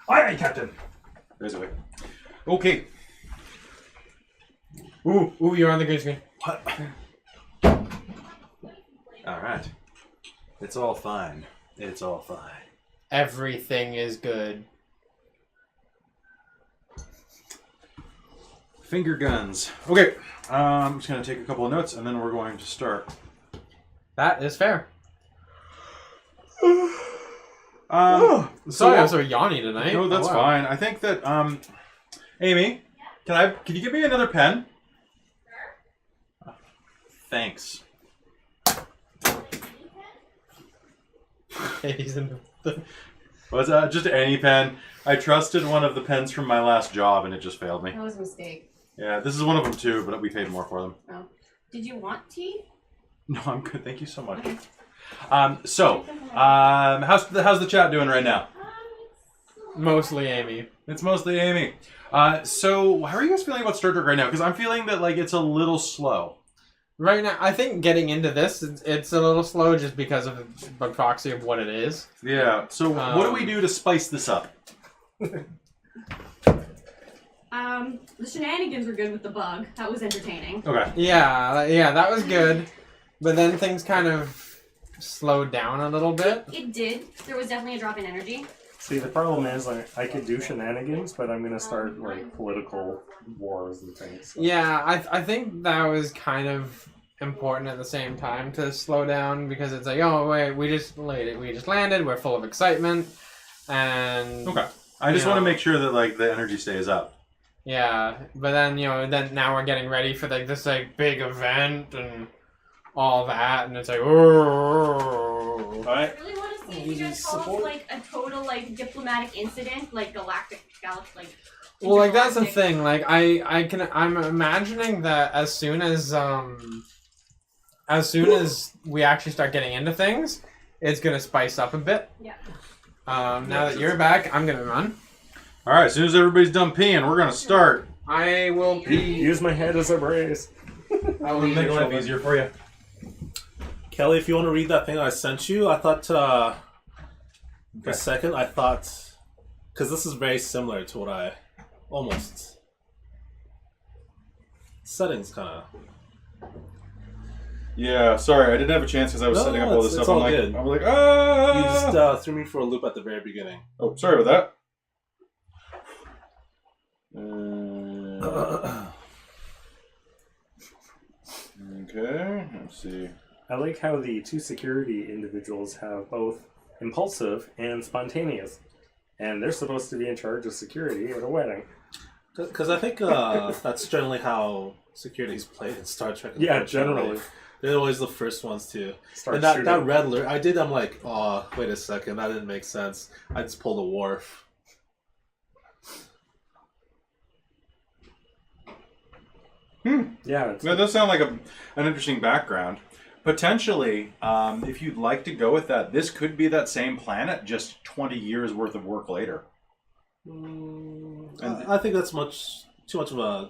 Aye, Captain. Raise away. Okay. Ooh, you're on the green screen. All right. It's all fine. It's all fine. Everything is good. Finger guns. Okay. I'm just going to take a couple of notes, and then we're going to start. That is fair. Sorry, I'm so yawny tonight. No, that's fine. I think that, Amy, can you give me another pen? Sure. Thanks. He's in the... Was just any pen? I trusted one of the pens from my last job, and it just failed me. That was a mistake. Yeah, this is one of them too, but we paid more for them. Oh. Did you want tea? No, I'm good. Thank you so much. How's the chat doing right now? Mostly Amy. It's mostly Amy. So how are you guys feeling about Star Trek right now? Because I'm feeling that like it's a little slow. Right now, I think getting into this, it's a little slow just because of the proxy of what it is. Yeah. So what do we do to spice this up? The shenanigans were good with the bug. That was entertaining. Okay. Yeah, that was good. But then things kind of slowed down a little bit. It did. There was definitely a drop in energy. See, the problem is I could do shenanigans, but I'm gonna start like political wars and things. So. Yeah, I think that was kind of important at the same time to slow down because it's like, oh wait, we just landed, we're full of excitement, and Okay. I just want to make sure that like the energy stays up. yeah, but then then now we're getting ready for like this like big event and all that, and it's like, oh. Right. I really want to see if you guys call it like a total like diplomatic incident, like galactic. Well, like that's the thing. Like I'm imagining that as soon as we actually start getting into things, it's gonna spice up a bit. Yeah. Now that you're back, I'm gonna run. All right. As soon as everybody's done peeing, we're gonna start. I will pee. Use my head as a brace. I will make life easier for you. Kelly, if you want to read that thing I sent you, I thought for a second, I thought, because this is very similar to what I almost settings kind of. Yeah. Sorry, I didn't have a chance because I was setting up all this stuff. It's all I'm good. like, ah. You just threw me for a loop at the very beginning. Oh, sorry about that. Okay. Let's see. I like how the two security individuals have both impulsive and spontaneous, and they're supposed to be in charge of security at a wedding. Because I think that's generally how security is played in Star Trek. Yeah, generally. They're always the first ones to. Start And that shooting. red alert, I'm like, oh, wait a second, that didn't make sense. I just pulled a Worf. Yeah, That does sound like an interesting background. Potentially, if you'd like to go with that, this could be that same planet, just 20 years worth of work later. I think that's too much of a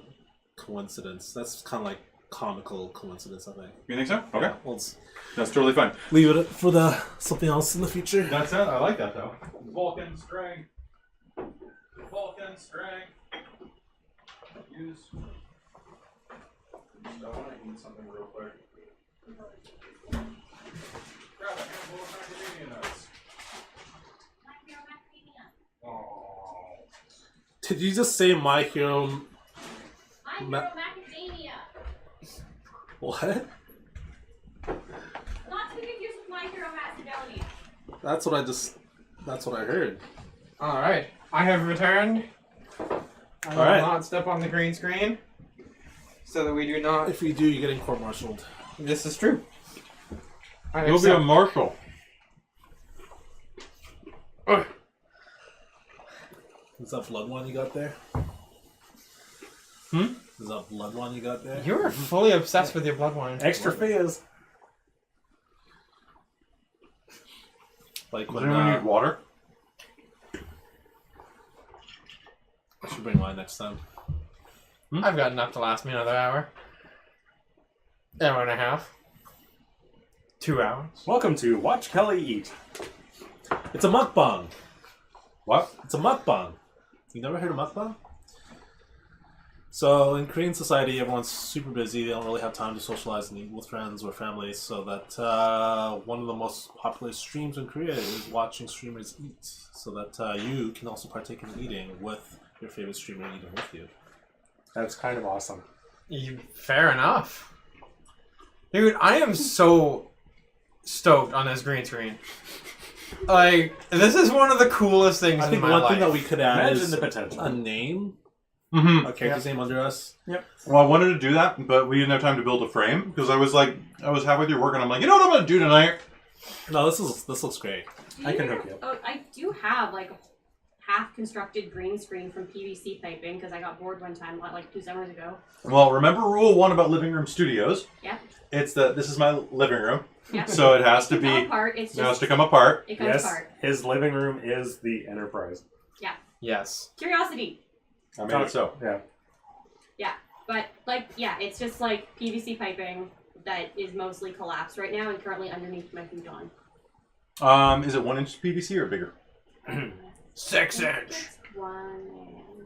coincidence. That's kind of like comical coincidence, I think. You think so? Okay. Yeah, That's totally fine. leave it for something else in the future. That's it. I like that, though. Vulcan strength. Vulcan strength. Use. So I want to eat something real quick. Grab a handful of macadamia nuts. Oh. Did you just say My Hero? Macadamia. What? Not to be confused with My Hero Macedonia. That's what I heard. All right, I have returned. I will All right. not step on the green screen, so that we do not. If you do, you're getting court-martialed. This is true. I You'll be a accept. marshal. Is that blood one you got there? Is that blood one you got there? You're fully obsessed with your blood wine. extra fizz. Like Does when anyone need water? I should bring mine next time. I've got enough to last me another hour. Hour and a half. 2 hours. Welcome to Watch Kelly Eat. It's a mukbang. What? It's a mukbang. You never heard of mukbang? So in Korean society, everyone's super busy. They don't really have time to socialize and eat with friends or family. So that one of the most popular streams in Korea is watching streamers eat. So that you can also partake in eating with your favorite streamer eating with you. That's kind of awesome. Fair enough. Dude, I am so stoked on this green screen. Like, this is one of the coolest things I in think my one life. thing that we could add Imagine is the potential. a name, Mm-hmm. a character's name under us. Well, I wanted to do that, but we didn't have time to build a frame because I was halfway through work and I'm like, you know what I'm going to do tonight? No, this looks great. I can hook you up. Oh, I do have like a half-constructed green screen from PVC piping because I got bored one time, like 2 summers ago. Well, remember rule 1 about living room studios? Yeah. It's that this is my living room, Yeah. so it has to It come be. apart. It's It has just to come apart. it comes Yes, apart. his living room is the Enterprise. Yes. Curiosity. I made it so. Yeah. But, like, yeah, it's just, like, PVC piping that is mostly collapsed right now and currently underneath my futon. Is it 1-inch PVC or bigger? 6-inch.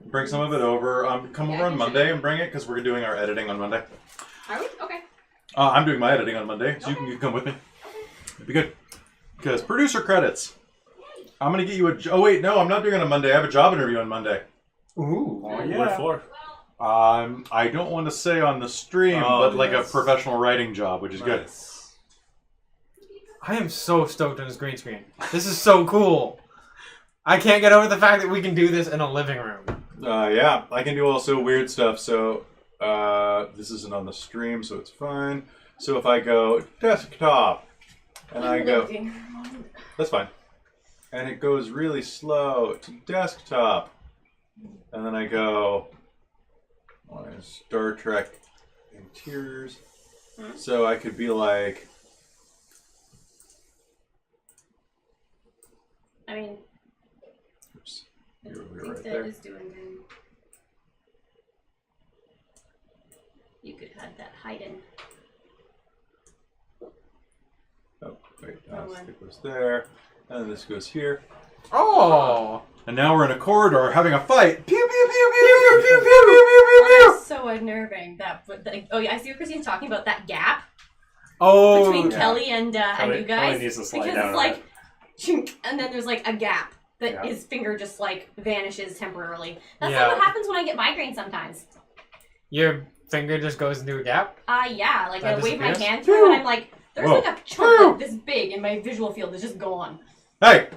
Bring some of it over. Come Yeah, over I on can Monday and bring it because we're doing our editing on Monday. Are we? Okay. I'm doing my editing on Monday, so you can come with me. It'd be good. Because producer credits. I'm gonna get you a. Oh wait, no, I'm not doing it on Monday. I have a job interview on Monday. Ooh. Oh, What for? I don't want to say on the stream, Oh, but like yes. a professional writing job, which is good. Nice. I am so stoked on this green screen. This is so cool. I can't get over the fact that we can do this in a living room. Yeah, I can do also weird stuff. So this isn't on the stream, so it's fine. So if I go desktop, and I go, that's fine. And it goes really slow to desktop, and then I go Star Trek interiors. So I could be like, I mean, oops, I you're think right that there. is doing green. You could add that hidden. Oh, wait, Wrong one. it goes there, and this goes here. Oh. And now we're in a corridor having a fight. Pew pew pew pew pew pew pew pew pew pew pew. That's so unnerving. Oh yeah, I see what Christine's talking about. That gap Oh. between yeah. Kelly and Kelly- you guys, Kelly needs to slide because down it's a like, chink, and then there's like a gap that Yeah. his finger just like vanishes temporarily. That's Yeah. like what happens when I get migraine sometimes. Your finger just goes into a gap? Yeah, like That I wave my disappears? hand through and I'm like, there's Whoa. like a chunk like this big and my visual field is just gone. Hey,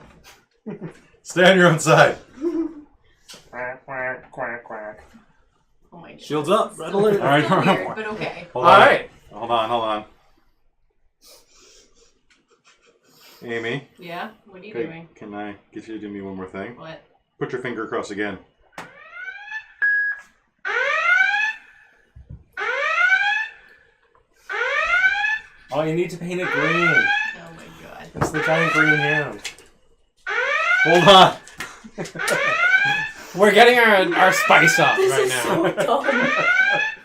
stay on your own side. Quack, quack, quack, quack. Oh my god. Shields up, red alert. All right, Still weird, but okay. Hold on. Alright. Hold on. Amy, Yeah? What are you okay, doing? can I get you to do me one more thing? What? Put your finger across again. Oh, you need to paint it green. Oh my god. It's the giant green hand. Hold on. We're getting our spice up right now. So dumb.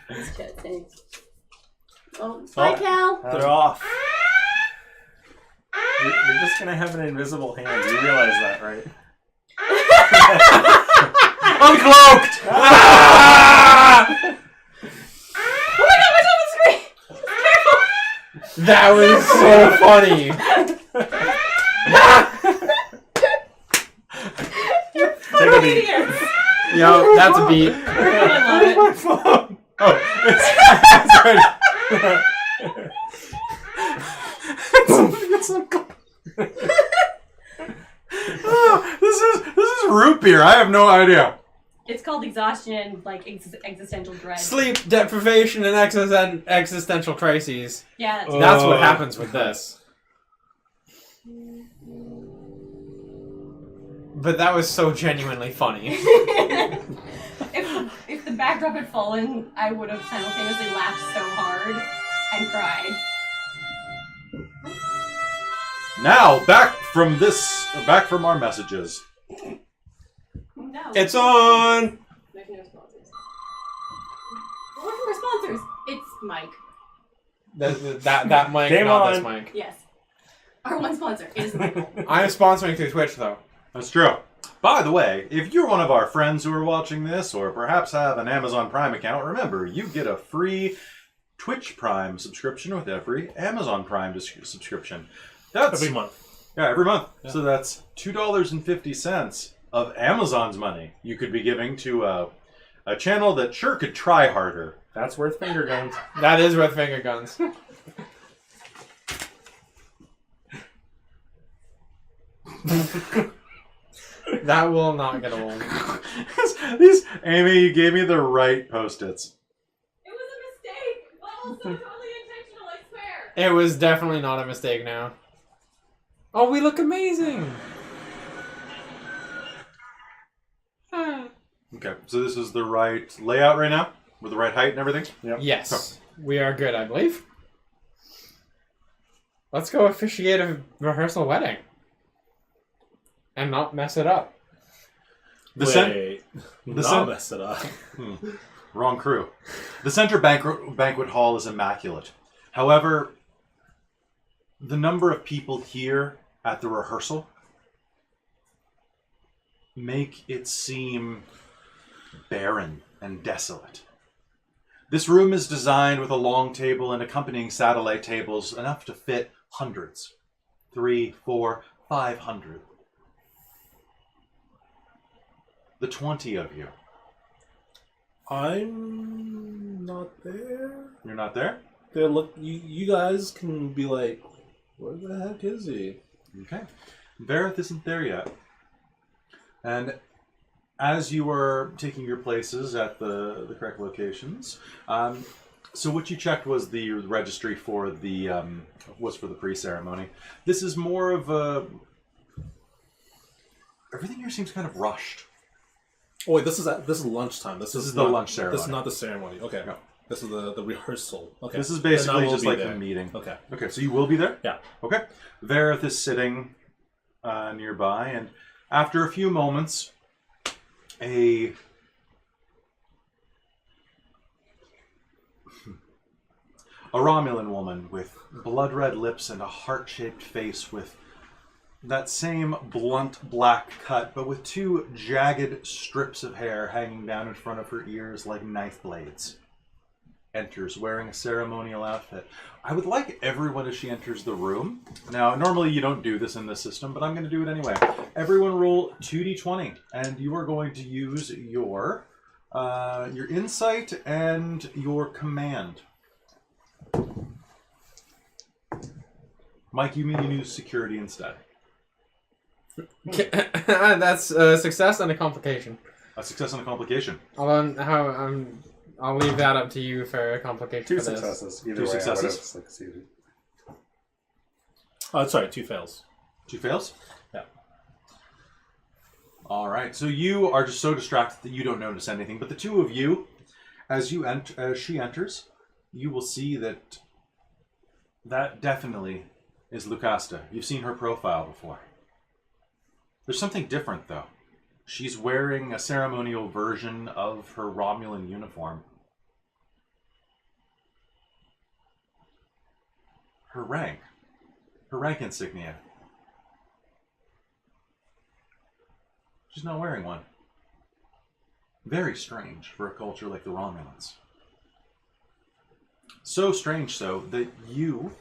This cat thanks. Oh, bye, Cal. They're off. You're just gonna have an invisible hand. You realize that, right? Uncloaked! Oh my god, what's on the screen? Careful! That was so funny. Take a beat. Idiots. Yo, that's a beat. I love it. My phone. Oh, it's right. It's uncloaked. Oh, this is root beer. I have no idea. It's called exhaustion, like existential dread. Sleep deprivation and existential crises. Yeah, that's That's what happens with this. But that was so genuinely funny. if the backdrop had fallen, I would have simultaneously laughed so hard and cried. Now back from our messages. No. It's on! There's no sponsors. We're looking for sponsors. It's Mike. That mic, Game not on. this mic. Yes. Our one sponsor is Michael. I am sponsoring through Twitch, though. That's true. By the way, if you're one of our friends who are watching this, or perhaps have an Amazon Prime account, remember, you get a free Twitch Prime subscription with every Amazon Prime subscription. That's Every month. Yeah, every month. Yeah. So that's $2.50 of Amazon's money you could be giving to a channel that sure could try harder. That's worth finger guns. That is worth finger guns. That will not get old. Amy, you gave me the right Post-its. It was a mistake! Well, so totally intentional, I swear! It was definitely not a mistake now. Oh, we look amazing! Okay, so this is the right layout right now? With the right height and everything? Yep. Yes, we are good, I believe. Let's go officiate a rehearsal wedding. And not mess it up. Wait, the not cen- mess it up. Wrong crew. The center banquet hall is immaculate. However, the number of people here at the rehearsal make it seem barren and desolate. This room is designed with a long table and accompanying satellite tables, enough to fit hundreds. 3, 4, 500. The 20 of you. I'm not there. You're not there? There, look, you guys can be like, where the heck is he? Okay. Vareth isn't there yet. And as you are taking your places at the correct locations, so what you checked was the registry for the for the pre-ceremony. This is more of a. Everything here seems kind of rushed. Oh wait, this is lunchtime. This is the not, lunch ceremony. This is not the ceremony. Okay. No. This is the rehearsal. Okay. This is Then I basically will just be like there. the meeting. Okay. Okay, so you will be there? Yeah. Okay. Vareth is sitting nearby, and after a few moments, a Romulan woman with blood red lips and a heart-shaped face with that same blunt black cut, but with two jagged strips of hair hanging down in front of her ears like knife blades, enters wearing a ceremonial outfit. I would like everyone as she enters the room. Now, normally you don't do this in this system, but I'm going to do it anyway. Everyone roll 2d20, and you are going to use your insight and your command. Mike, you use security instead. That's a success and a complication. A success and a complication. I'll leave that up to you for a complication. Two for this. successes. Either Two way, successes? I would have succeeded. Sorry, 2 fails. 2 fails? Yeah. All right. So you are just so distracted that you don't notice anything. But the two of you, as she enters, you will see that definitely is Lucasta. You've seen her profile before. There's something different, though. She's wearing a ceremonial version of her Romulan uniform. Her rank insignia. She's not wearing one. Very strange for a culture like the Romulans. So strange, so, that you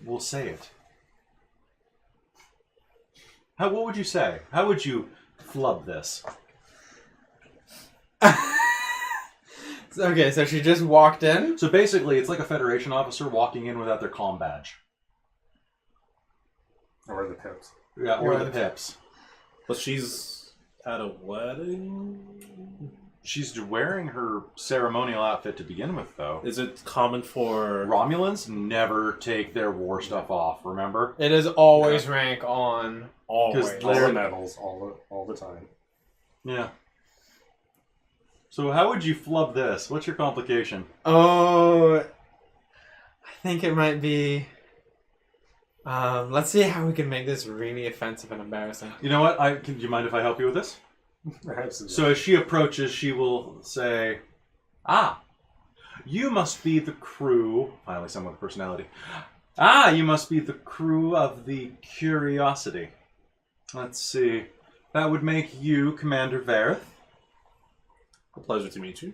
will say it. What would you say? How would you flub this? Okay, so she just walked in. So basically, it's like a Federation officer walking in without their comm badge. Or the pips. Yeah, or the pips. But she's at a wedding? She's wearing her ceremonial outfit to begin with, though. Is it common for... Romulans never take their war stuff off, remember? It is always rank on. Always. All the medals, all the time. Yeah. So how would you flub this? What's your complication? Oh, I think it might be. Let's see how we can make this really offensive and embarrassing. You know what? Do you mind if I help you with this? Absolutely. So as she approaches, she will say, "Ah, you must be the crew." Finally, someone with personality. "Ah, you must be the crew of the Curiosity." Let's see. That would make you Commander Vareth. A pleasure to meet you.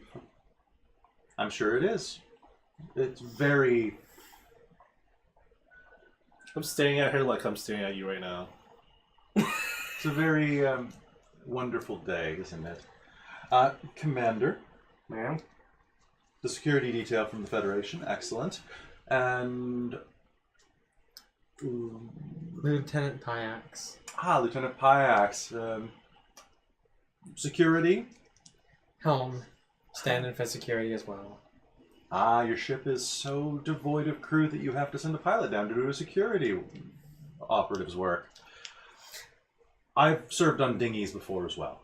I'm sure it is. It's very... I'm staring at her like I'm staring at you right now. It's a very wonderful day, isn't it? Commander, Ma'am? the security detail from the Federation, excellent. And... Lieutenant Pyax. Lieutenant Pyax. Security? Helm. Stand in for security as well. Your ship is so devoid of crew that you have to send a pilot down to do a security operative's work. I've served on dinghies before as well.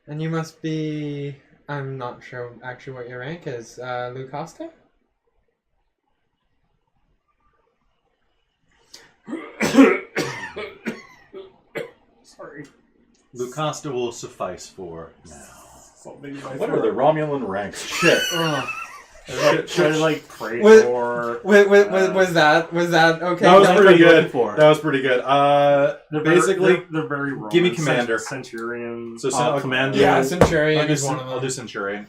And you must be... I'm not sure actually what your rank is. Lucasta? Sorry. Lucasta will suffice for now. Something What are the Romulan ranks? Shit. Should I like pray Wait, for? Was that okay? That was That's pretty what you're looking good. for. That was pretty good. Basically, they're very Roman. give me commander. Centurions. So commander. Yeah, Centurion I'll do, is one of I'll do them. Centurion.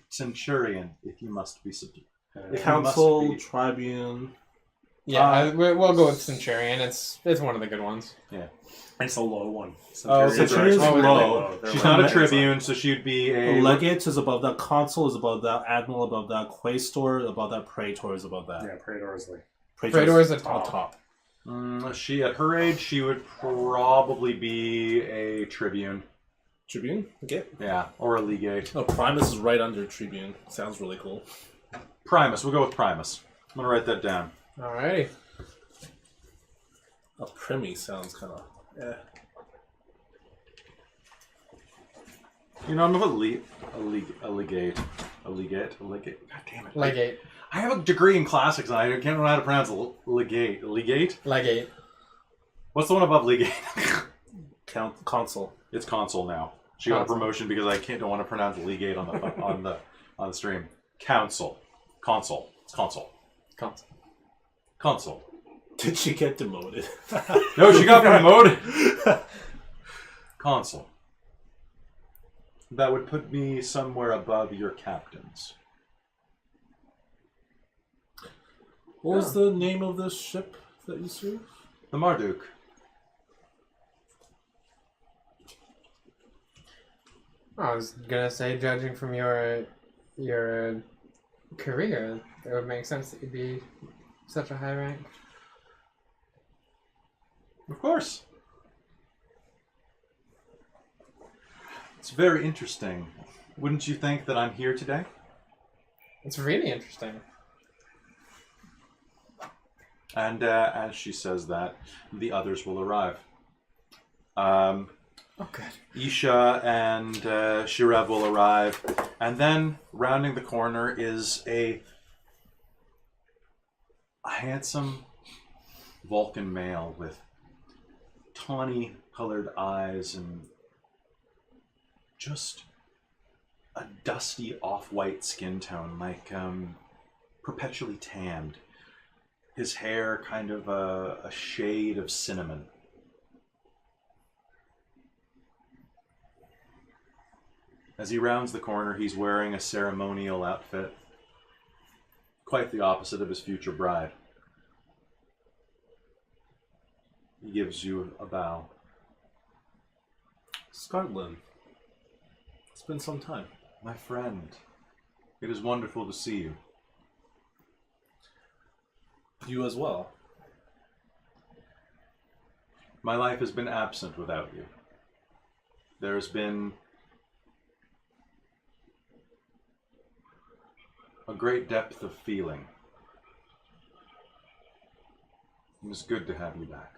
Centurion, if you must be subdued. If you Council, must be. Tribune. Yeah, we'll go with Centurion. It's one of the good ones. It's a low one. Oh, Centurions Centurion's are actually low. really They're She's low. not a tribune, so she'd be a... Legate is above that. Consul is above that. Admiral above that. Quaestor above that. Praetor is above that. Yeah, Praetor is like. Praetor is a top. top. She, at her age, she would probably be a tribune. Tribune? Okay. Yeah, or a legate. Oh, Primus is right under Tribune. Sounds really cool. Primus, we'll go with Primus. I'm going to write that down. Alrighty. A Primi sounds kind of... You know, I'm a legate. God damn it. Legate. I have a degree in classics and I can't know how to pronounce legate. Legate? Legate. What's the one above legate? Consul. It's console now. She got a Console. promotion because I don't want to pronounce legate on the stream. Council. Console. It's console. Console. Console. Did she get demoted? No, she got promoted. Console. That would put me somewhere above your captains. What was the name of this ship that you serve? The Marduk. I was gonna say, judging from your career, it would make sense that you'd be such a high rank. Of course. It's very interesting. Wouldn't you think that I'm here today? It's really interesting. And as she says that, the others will arrive. Oh, good. Isha and Shirev will arrive. And then, rounding the corner, is a handsome Vulcan male with tawny colored eyes and just a dusty off-white skin tone, like perpetually tanned. His hair kind of a shade of cinnamon. As he rounds the corner, he's wearing a ceremonial outfit, quite the opposite of his future bride. He gives you a bow. Scotland. It's been some time. My friend, it is wonderful to see you. You as well. My life has been absent without you. There's been a great depth of feeling. It was good to have you back.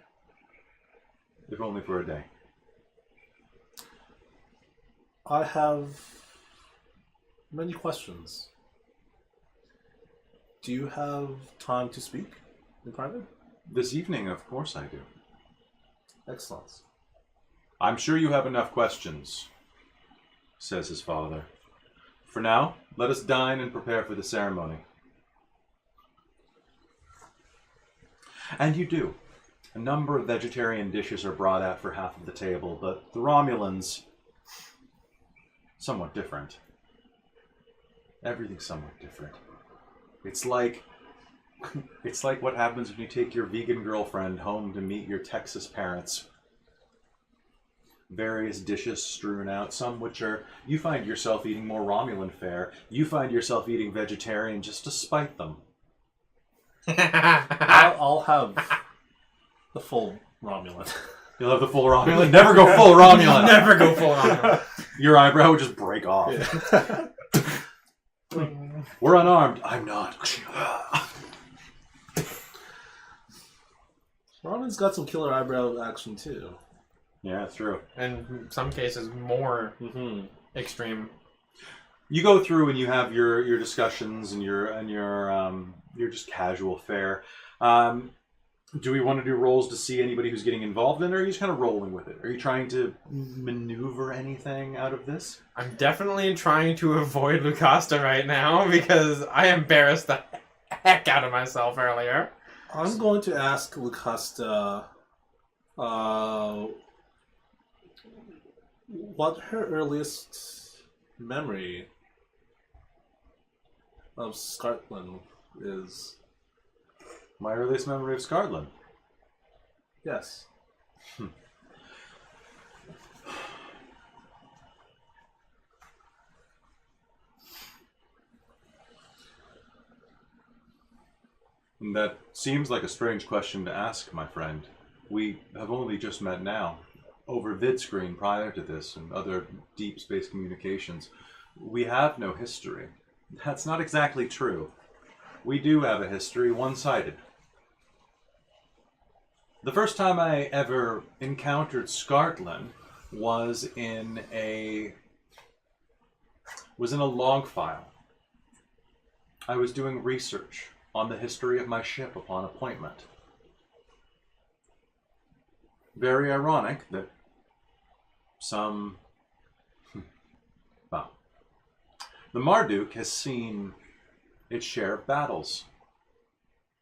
If only for a day. I have many questions. Do you have time to speak in private? This evening, of course I do. Excellent. I'm sure you have enough questions, says his father. For now, let us dine and prepare for the ceremony. And you do. A number of vegetarian dishes are brought out for half of the table, but the Romulans, somewhat different. Everything's somewhat different. It's like what happens when you take your vegan girlfriend home to meet your Texas parents. Various dishes strewn out, some which are, you find yourself eating more Romulan fare, you find yourself eating vegetarian just to spite them. I'll have the full Romulan. You'll have the full Romulan? Never go full Romulan! Never go full on. Your eyebrow would just break off. Yeah. We're unarmed. I'm not. Romulan's got some killer eyebrow action too. Yeah, it's true. And in some cases, more Mm-hmm. extreme. You go through and you have your discussions and your just casual fare. Do we want to do rolls to see anybody who's getting involved in it, or are you just kind of rolling with it? Are you trying to maneuver anything out of this? I'm definitely trying to avoid Lucasta right now because I embarrassed the heck out of myself earlier. I'm going to ask Lucasta what her earliest memory of Scotland is. My earliest memory of Scotland. Yes. And that seems like a strange question to ask, my friend. We have only just met now, over vidscreen prior to this and other deep space communications. We have no history. That's not exactly true. We do have a history, one-sided. The first time I ever encountered Scotland was in a log file. I was doing research on the history of my ship upon appointment. Very ironic that the Marduk has seen its share of battles.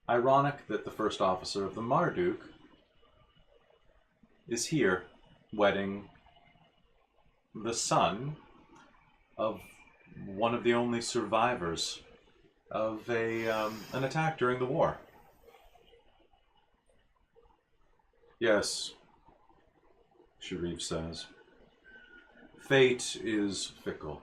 Ironic that the first officer of the Marduk is here, wedding the son of one of the only survivors of an attack during the war. Yes, Sharif says. Fate is fickle.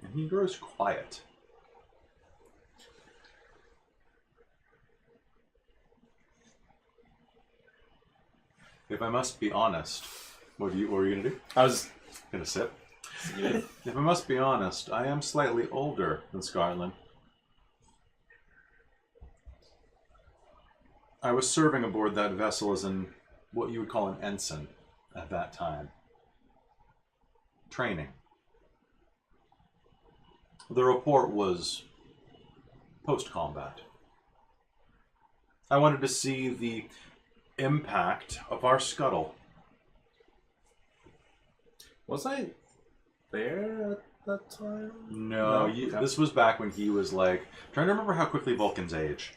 And he grows quiet. If I must be honest, what were you gonna do? I was Gonna sit? If I must be honest, I am slightly older than Scotland. I was serving aboard that vessel as what you would call an ensign at that time. Training. The report was post-combat. I wanted to see the impact of our scuttle. Was I there at that time? No, Okay. this was back when he was like... trying to remember how quickly Vulcans age.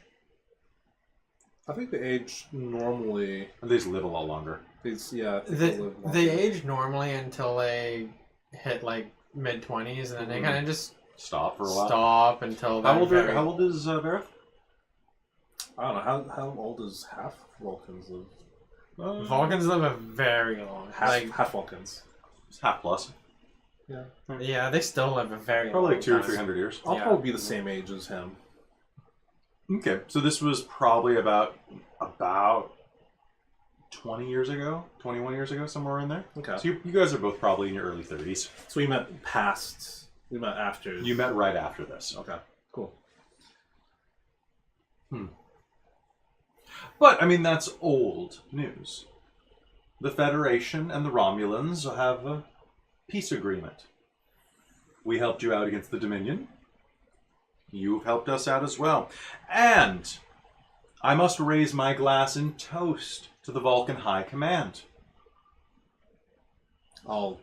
I think they age normally. They just live a lot longer. I think they live longer. They age normally until they hit like mid-20s, and then they kind of just Stop for a while. stop until How they're old, very... how old is Vareth? I don't know. How old is half Vulcans live? Vulcans live a very long... Half Vulcans. It's half plus. Yeah. Yeah, they still live a very Probably long like 200 or time. 300 years. I'll Yeah. probably be the same age as him. Okay, so this was probably about 20 years ago, 21 years ago, somewhere in there. Okay. So you guys are both probably in your early 30s. So we met after. You met right after this. Okay. Cool. But, I mean, that's old news. The Federation and the Romulans have a peace agreement. We helped you out against the Dominion. You've helped us out as well. And I must raise my glass in toast to the Vulcan High Command. I'll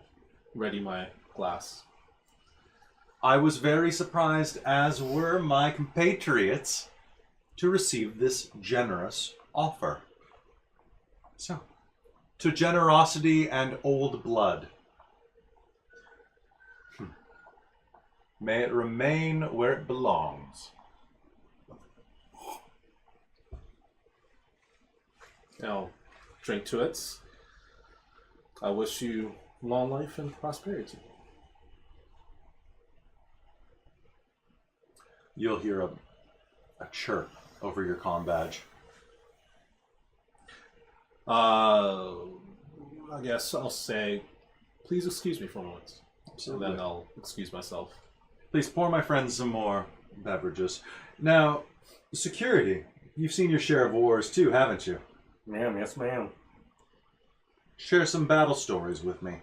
ready my glass. I was very surprised, as were my compatriots, to receive this generous offer. So, to generosity and old blood. May it remain where it belongs. Now, drink to it. I wish you long life and prosperity. You'll hear a chirp over your comm badge. I guess I'll say, please excuse me for a moment. Absolutely. And then I'll excuse myself. Please pour my friends some more beverages. Now, security. You've seen your share of wars too, haven't you? Ma'am, yes ma'am. Share some battle stories with me.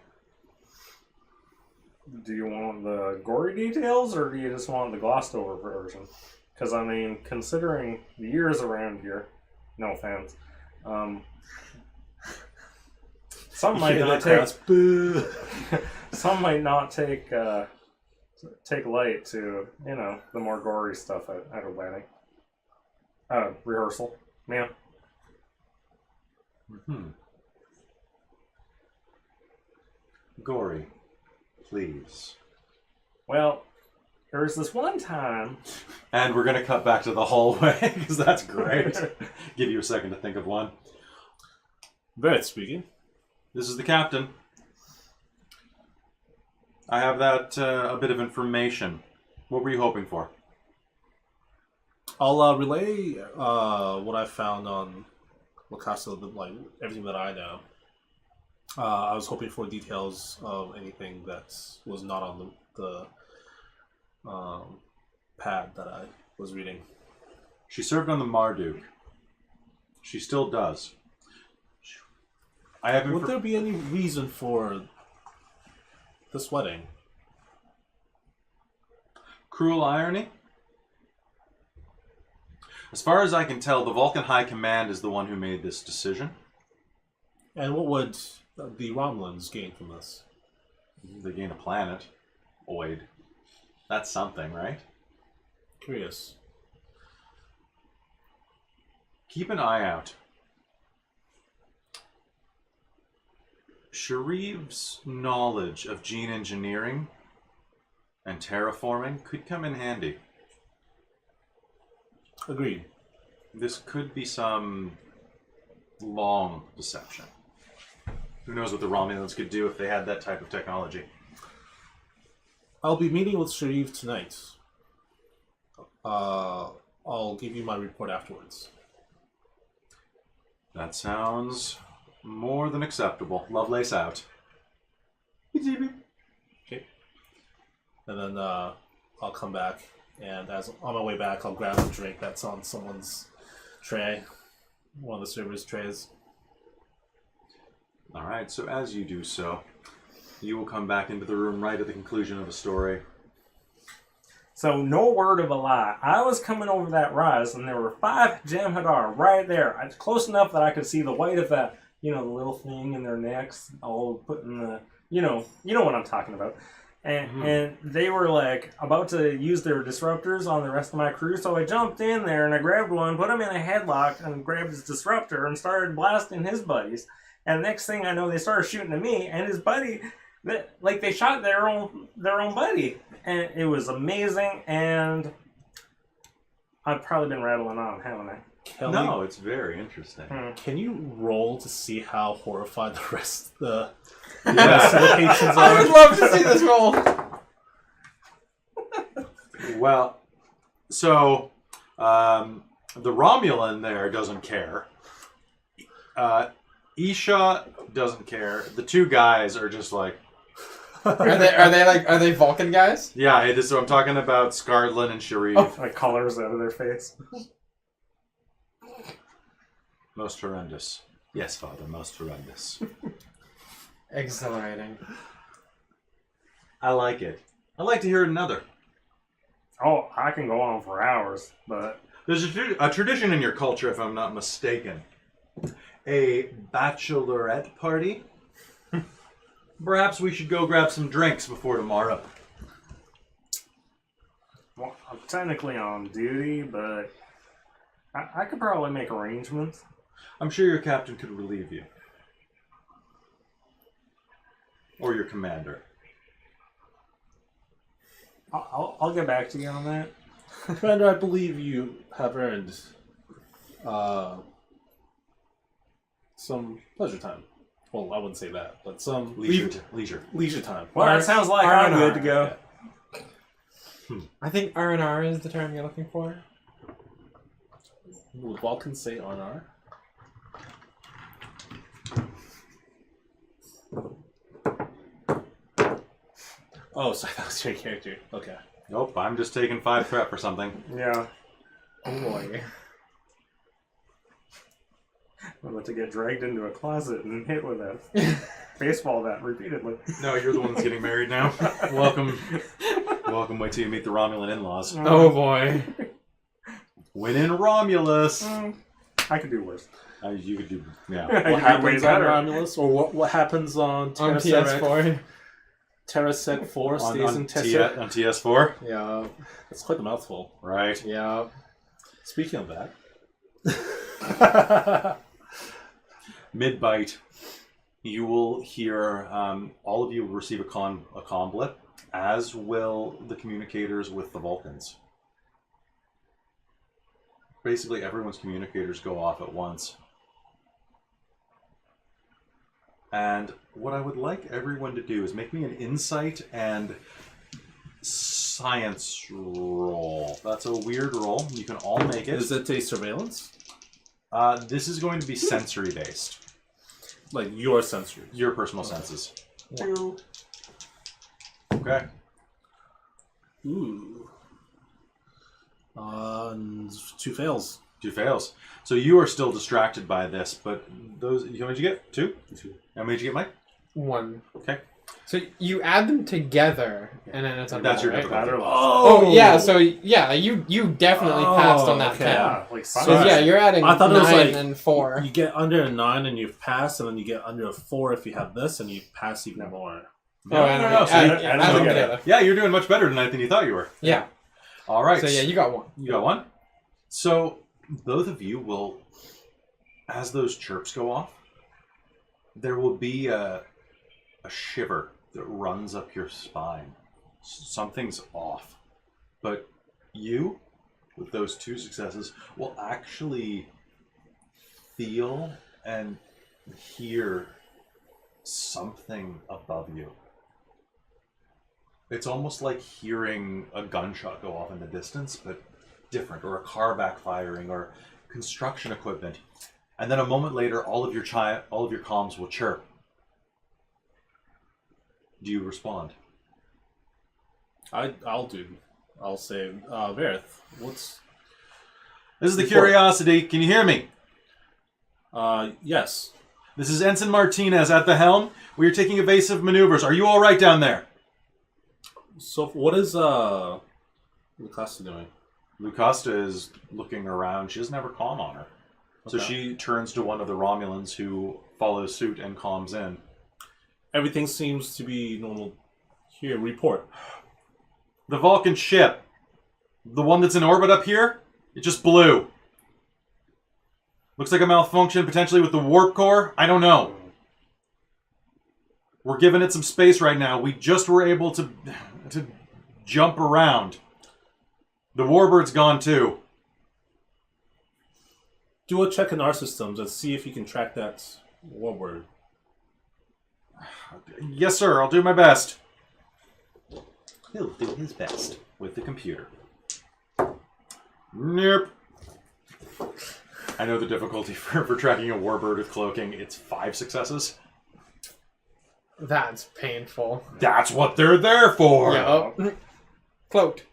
Do you want the gory details, or do you just want the glossed over version? Because, I mean, considering the years around here, no offense, some might not take... Boo! some might not take light to, you know, the more gory stuff at a wedding. Rehearsal. Ma'am. Gory, please. Well, there was this one time... And we're going to cut back to the hallway, because that's great. Give you a second to think of one. Bert speaking. This is the captain. I have that, a bit of information. What were you hoping for? I'll relay what I found on La Casa, like everything that I know. I was hoping for details of anything that was not on the pad that I was reading. She served on the Marduk. She still does. I have Would there be any reason for this wedding? Cruel irony? As far as I can tell, the Vulcan High Command is the one who made this decision. And what would the Romulans gain from this? They gain a planet. Oid. That's something, right? Curious. Keep an eye out. Sharif's knowledge of gene engineering and terraforming could come in handy. Agreed. This could be some long deception. Who knows what the Romulans could do if they had that type of technology. I'll be meeting with Sharif tonight. I'll give you my report afterwards. That sounds more than acceptable. Lovelace out. Okay. And then I'll come back, and as on my way back, I'll grab a drink that's on someone's tray, one of the servers' trays. All right, so as you do so, you will come back into the room right at the conclusion of the story. So, no word of a lie. I was coming over that rise, and there were 5 Jem'Hadar right there. It's close enough that I could see the white of that, you know, the little thing in their necks, all put in the, you know what I'm talking about. And they were like about to use their disruptors on the rest of my crew, so I jumped in there and I grabbed one, put him in a headlock, and grabbed his disruptor and started blasting his buddies. And next thing I know, they started shooting at me and his buddy. They shot their own buddy, and it was amazing. And I've probably been rattling on, haven't I? Kelly, No, it's very interesting. can you roll to see how horrified the rest of the Yeah. locations I are? would love to see this roll. Well, so the Romulan there doesn't care. Isha doesn't care. The two guys are just like, Are they Vulcan guys? yeah, it is, so I'm talking about Scarlett and Sharif. Oh. Like colors out of their face. Most horrendous. Yes, Father, most horrendous. Exhilarating. I like it. I'd like to hear another. Oh, I can go on for hours, but There's a tradition in your culture, if I'm not mistaken. A bachelorette party. Perhaps we should go grab some drinks before tomorrow. Well, I'm technically on duty, but I could probably make arrangements. I'm sure your captain could relieve you. Or your commander. I'll get back to you on that. Commander, I believe you have earned some pleasure time. Well, I wouldn't say that, but some leisure time. Well, that sounds like I'm good to go. I think R&R is the term you're looking for. Would Vulcans say R&R? Oh, sorry, that was your character. Okay. Nope, I'm just taking 5 threat or something. Yeah. Oh boy. I'm about to get dragged into a closet and hit with a baseball bat repeatedly. No, you're the one that's getting married now. Welcome. Wait till you meet the Romulan in-laws. Oh boy. Win in Romulus. I could do worse. You could do, yeah. I What could do way happens on better. Romulus, or what happens on On TSX? TS4. TerraSec 4 stays on in TSX. on TS4. Yeah. That's quite a mouthful. Right. Yeah. Speaking of that, Mid-bite, you will hear, all of you will receive a comm blip, as will the communicators with the Vulcans. Basically, everyone's communicators go off at once. And what I would like everyone to do is make me an insight and science roll. That's a weird roll. You can all make it. is it a surveillance? This is going to be sensory based. Like your sensory? Your personal senses. Yeah. Okay. Ooh. 2 fails. 2 fails. So you are still distracted by this, but those. How many did you get? 2? 2. How many did you get, Mike? 1. Okay. So you add them together, and then it's on That's your right? difficulty. Oh yeah, so yeah, you definitely passed on that okay. 10. Yeah, like So science. yeah, you're adding I thought 9 it was like and 4. You get under a 9 and you've passed, and then you get under a 4 if you have this, and you pass even more. No, add no, them- no. So add- you- add add them them together. yeah, you're doing much better tonight than you thought you were. Yeah. All right. So yeah, you got 1. You got 1. So both of you will, as those chirps go off, there will be a shiver that runs up your spine. Something's off. But you, with those 2 successes, will actually feel and hear something above you. It's almost like hearing a gunshot go off in the distance, but different, or a car backfiring, or construction equipment. And then a moment later, all of your comms will chirp. Do you respond? I'll do. I'll say, Verith, what's... This is the Report. Curiosity. Can you hear me? Yes. This is Ensign Martinez at the helm. We are taking evasive maneuvers. Are you all right down there? So what is Lucasta doing? Lucasta is looking around. She doesn't have her comm on her. So Okay. she turns to one of the Romulans who follows suit and comms in. Everything seems to be normal here. Report. The Vulcan ship, the one that's in orbit up here, it just blew. Looks like a malfunction potentially with the warp core. I don't know. We're giving it some space right now. We just were able to jump around. The Warbird's gone too. Do a check in our systems and see if you can track that warbird. Yes, sir. I'll do my best. He'll do his best with the computer. Nope. I know the difficulty for tracking a warbird with cloaking. It's 5 successes. That's painful. That's what they're there for. Yeah. Oh. Cloaked.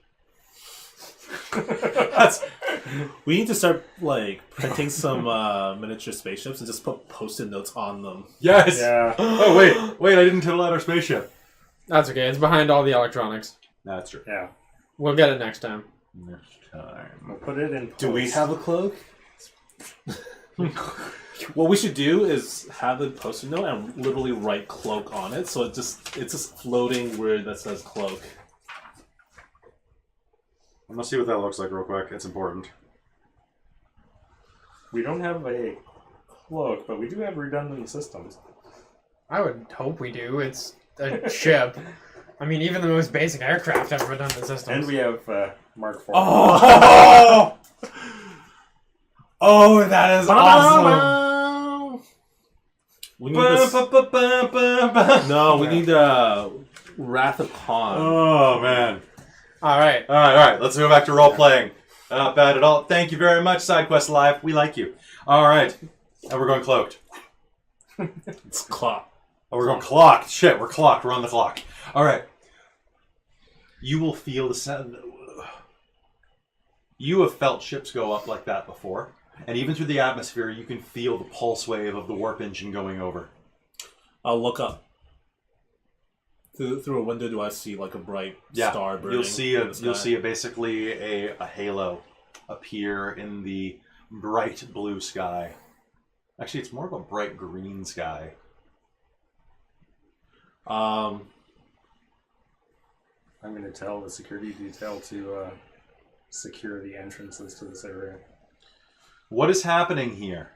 That's We need to start like printing some miniature spaceships and just put post-it notes on them. yes. Yeah. Oh wait! I didn't tell out our spaceship. That's okay. It's behind all the electronics. That's true. Yeah. We'll get it next time. Next time. We'll put it in Do we post. have a cloak? What we should do is have a post-it note and literally write cloak on it, so it's just floating where that says cloak. I'm gonna see what that looks like real quick. It's important. We don't have a cloak, but we do have redundant systems. I would hope we do. It's a ship. I mean, even the most basic aircraft have redundant systems. And we have Mark IV. Oh! Oh, that is awesome! We need this... No, we need Wrath of Khan. Oh man! All right. All right. Let's go back to role playing. Not bad at all. Thank you very much, SideQuest Live. We like you. All right, and we're going cloaked. It's clock. Oh, we're going clocked. Shit, we're clocked. We're on the clock. All right. You will feel the sound. You have felt ships go up like that before. And even through the atmosphere, you can feel the pulse wave of the warp engine going over. I'll look up. Through a window, do I see like a bright star burning? You'll see basically a halo appear in the bright blue sky. Actually, it's more of a bright green sky. I'm going to tell the security detail to secure the entrances to this area. What is happening here?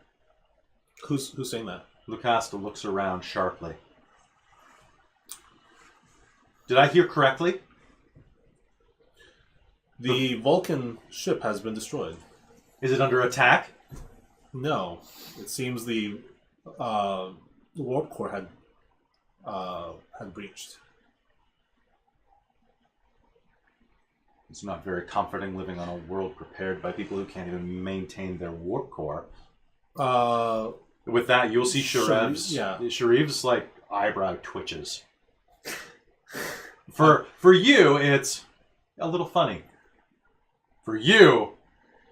Who's saying that? Lucasta looks around sharply. Did I hear correctly? The Vulcan ship has been destroyed. Is it under attack? No, it seems the warp core had breached. It's not very comforting living on a world prepared by people who can't even maintain their warp core. With that, you'll see Sharev's. Yeah. Sharev's like eyebrow twitches. For you, it's a little funny. For you,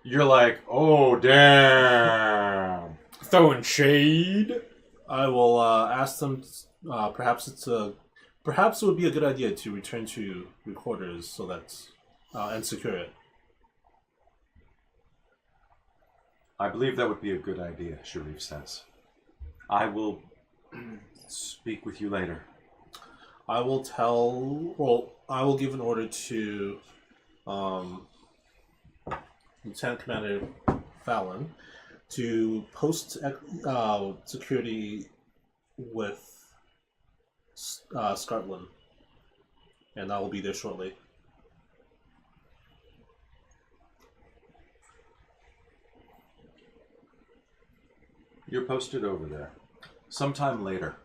you're like, oh damn. Throwing shade. I will ask them. Perhaps it would be a good idea to return to recorders so that and secure it. I believe that would be a good idea, Sharif says. I will speak with you later. I will give an order to Lieutenant Commander Fallon to post security with Scotland, and I will be there shortly. You're posted over there. Sometime later.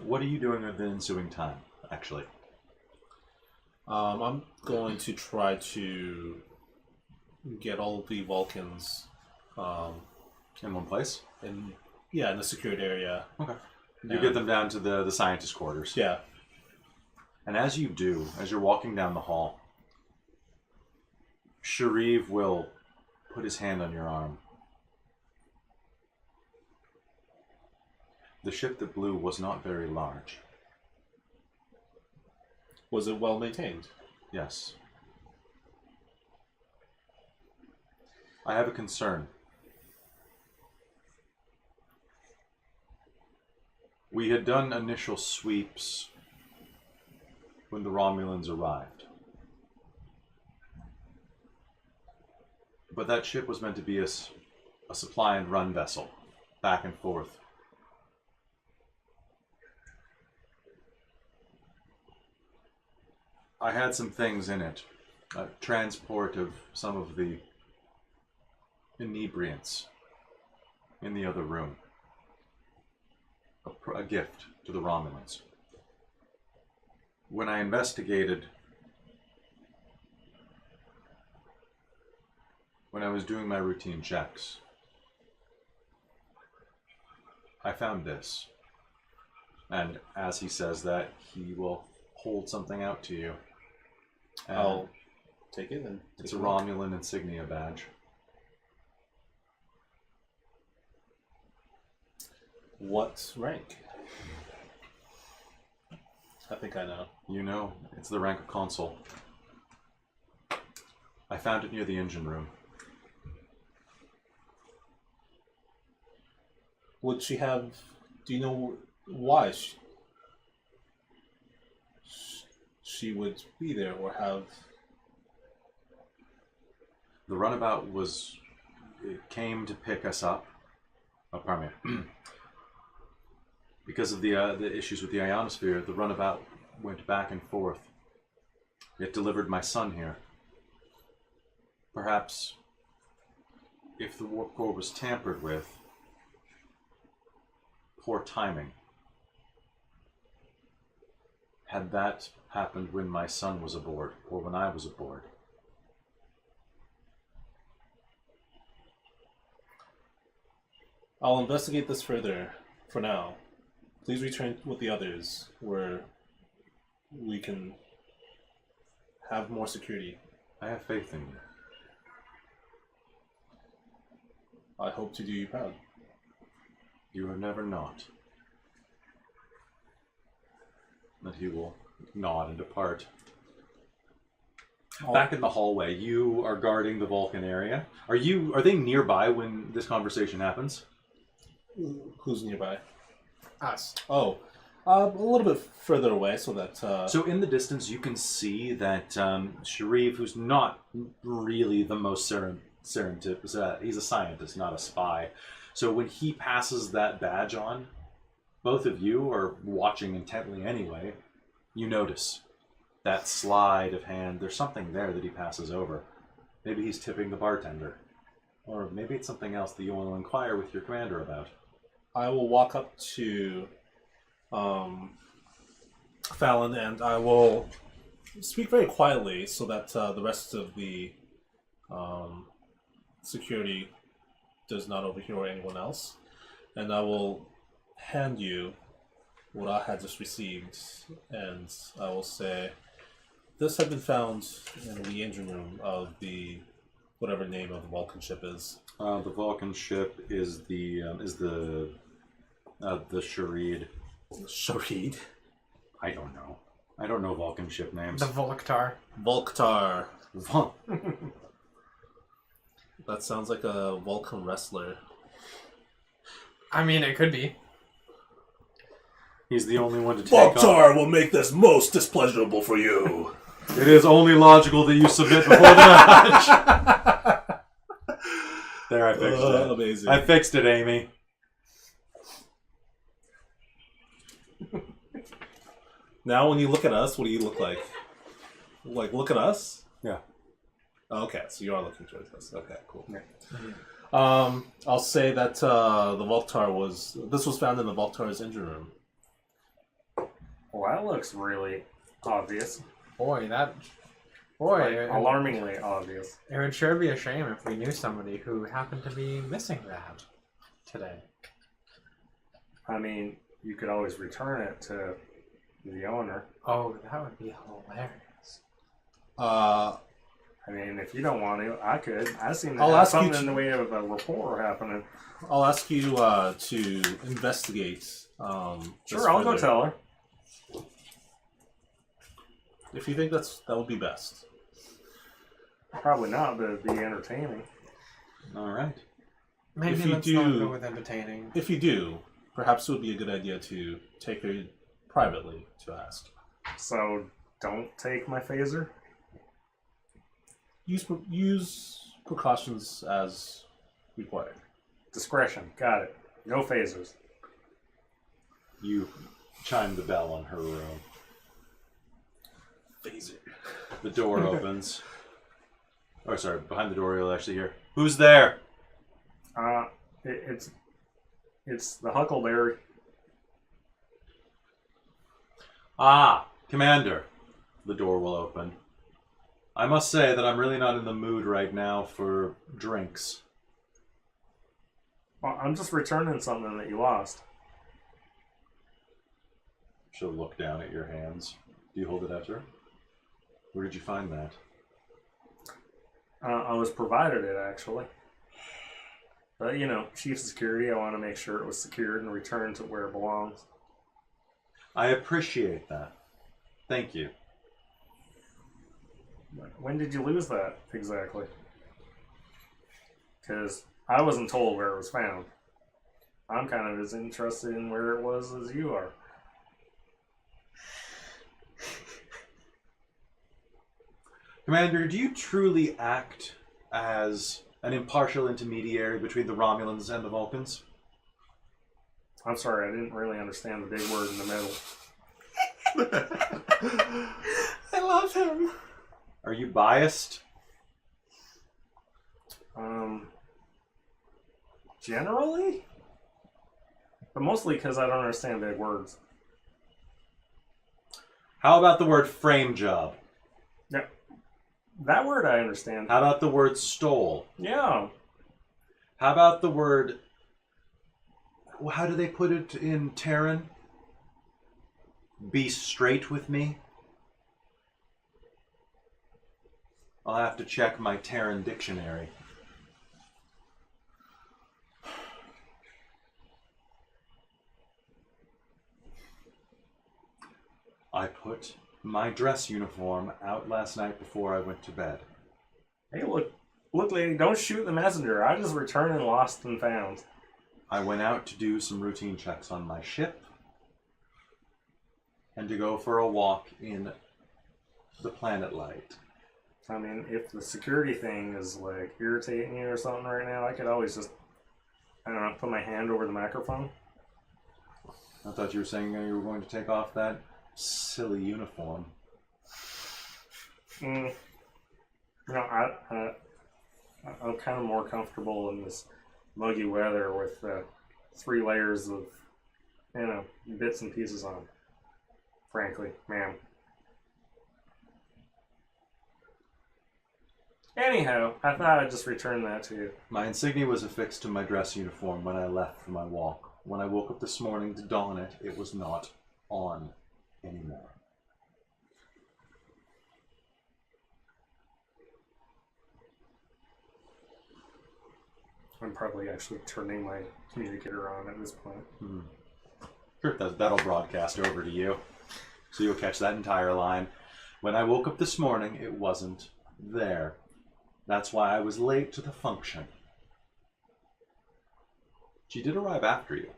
What are you doing in the ensuing time, actually? I'm going to try to get all of the Vulcans In one place? in the secured area. Okay. You get them down to the scientist quarters. Yeah. And as you do, as you're walking down the hall, Sharif will put his hand on your arm. The ship that blew was not very large. Was it well maintained? Yes. I have a concern. We had done initial sweeps when the Romulans arrived. But that ship was meant to be a supply and run vessel, back and forth. I had some things in it. Transport of some of the inebriants in the other room. A gift to the Romulans. When I investigated, when I was doing my routine checks, I found this. And as he says that, he will hold something out to you. And I'll take it and it's a Romulan insignia badge. What rank? I think I know. You know, it's the rank of consul. I found it near the engine room. Would she have? Do you know why she would be there or have? The runabout it came to pick us up. Oh, pardon me. Because of the issues with the ionosphere, the runabout went back and forth. It delivered my son here. Perhaps, if the warp core was tampered with, poor timing. Had that happened when my son was aboard, or when I was aboard? I'll investigate this further. For now, please return with the others, where we can have more security. I have faith in you. I hope to do you proud. You are never not. And he will nod and depart. Back in the hallway, you are guarding the Vulcan area. Are they nearby when this conversation happens? Who's nearby? Us. Oh, a little bit further away, so that. So in the distance, you can see that Sharif, who's not really the most serendipitous, he's a scientist, not a spy. So when he passes that badge on, both of you are watching intently anyway. You notice that slide of hand. There's something there that he passes over. Maybe he's tipping the bartender. Or maybe it's something else that you want to inquire with your commander about. I will walk up to Fallon and I will speak very quietly so that the rest of the security does not overhear anyone else. And I will hand you what I had just received, and I will say, this had been found in the engine room of the whatever name of the Vulcan ship is. The Vulcan ship is the Sharid. Sharid? I don't know. I don't know Vulcan ship names. The Volktar. Volktar. Vul- That sounds like a Vulcan wrestler. I mean, it could be. He's the only one to take on. Volktar will make this most displeasurable for you. It is only logical that you submit before the match. There, I fixed it. Amazing. I fixed it, Amy. Now when you look at us, what do you look like? Like, look at us? Yeah. Okay, so you are looking towards us. Okay, cool. Yeah. I'll say that the Volktar this was found in the Volktar's engine room. Well, that looks really obvious. Boy, Like, alarmingly obvious. it would sure be a shame if we knew somebody who happened to be missing that today. I mean, you could always return it to the owner. Oh, that would be hilarious. Uh, I mean, if you don't want to, I could. I seem to I'll have ask you something to- in the way of a report happening. I'll ask you to investigate. this Sure, I'll go further. tell her. If you think that would be best. Probably not, but it'd be entertaining. All right. Maybe If you let's not do- go with entertaining. If you do, perhaps it would be a good idea to take her privately to ask. So, don't take my phaser? Use precautions as required. Discretion. Got it. No phasers. You chime the bell on her room. Phaser. The door opens. Oh, sorry. Behind the door, you'll actually hear, "Who's there?" It's the Huckleberry. Ah, Commander. The door will open. I must say that I'm really not in the mood right now for drinks. Well, I'm just returning something that you lost. She'll look down at your hands. Do you hold it out to her? Where did you find that? I was provided it, actually. But, chief security, I want to make sure it was secured and returned to where it belongs. I appreciate that. Thank you. When did you lose that, exactly? Because I wasn't told where it was found. I'm kind of as interested in where it was as you are. Commander, do you truly act as an impartial intermediary between the Romulans and the Vulcans? I'm sorry, I didn't really understand the big word in the middle. I love him. Are you biased? Generally? But mostly because I don't understand big words. How about the word frame job? Yeah. That word I understand. How about the word stole? Yeah. How about the word... How do they put it in Terran? Be straight with me? I'll have to check my Terran dictionary. I put my dress uniform out last night before I went to bed. Hey, look, lady, don't shoot the messenger. I just returned and lost and found. I went out to do some routine checks on my ship and to go for a walk in the planet light. I mean, if the security thing is, like, irritating you or something right now, I could always just, I don't know, put my hand over the microphone. I thought you were saying you were going to take off that silly uniform. You know, I'm kind of more comfortable in this muggy weather with 3 layers of, you know, bits and pieces on. Frankly, ma'am. Anyhow, I thought I'd just return that to you. My insignia was affixed to my dress uniform when I left for my walk. When I woke up this morning to don it, it was not on anymore. I'm probably actually turning my communicator on at this point. Sure, that'll broadcast over to you. So you'll catch that entire line. When I woke up this morning, it wasn't there. That's why I was late to the function. She did arrive after you.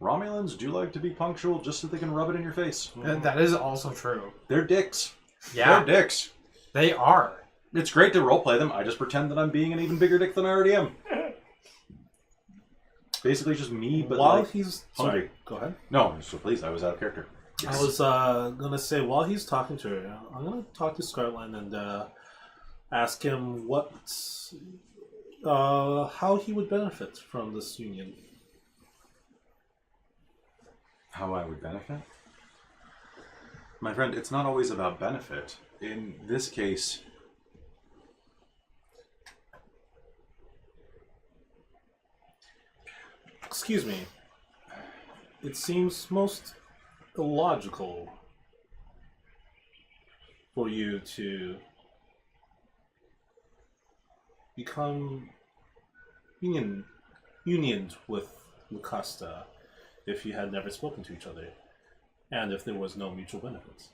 Romulans do like to be punctual just so they can rub it in your face. That is also true. They're dicks. Yeah, They're dicks. they are. It's great to roleplay them. I just pretend that I'm being an even bigger dick than I already am. Basically just me, but while like, he's hungry. sorry, go ahead. No, so please, I was out of character. I was gonna say while he's talking to her, I'm gonna talk to Scartland and ask him how he would benefit from this union. How I would benefit? My friend, it's not always about benefit. In this case, Excuse me. It seems most illogical for you to become unioned with Lucasta if you had never spoken to each other, and if there was no mutual benefits.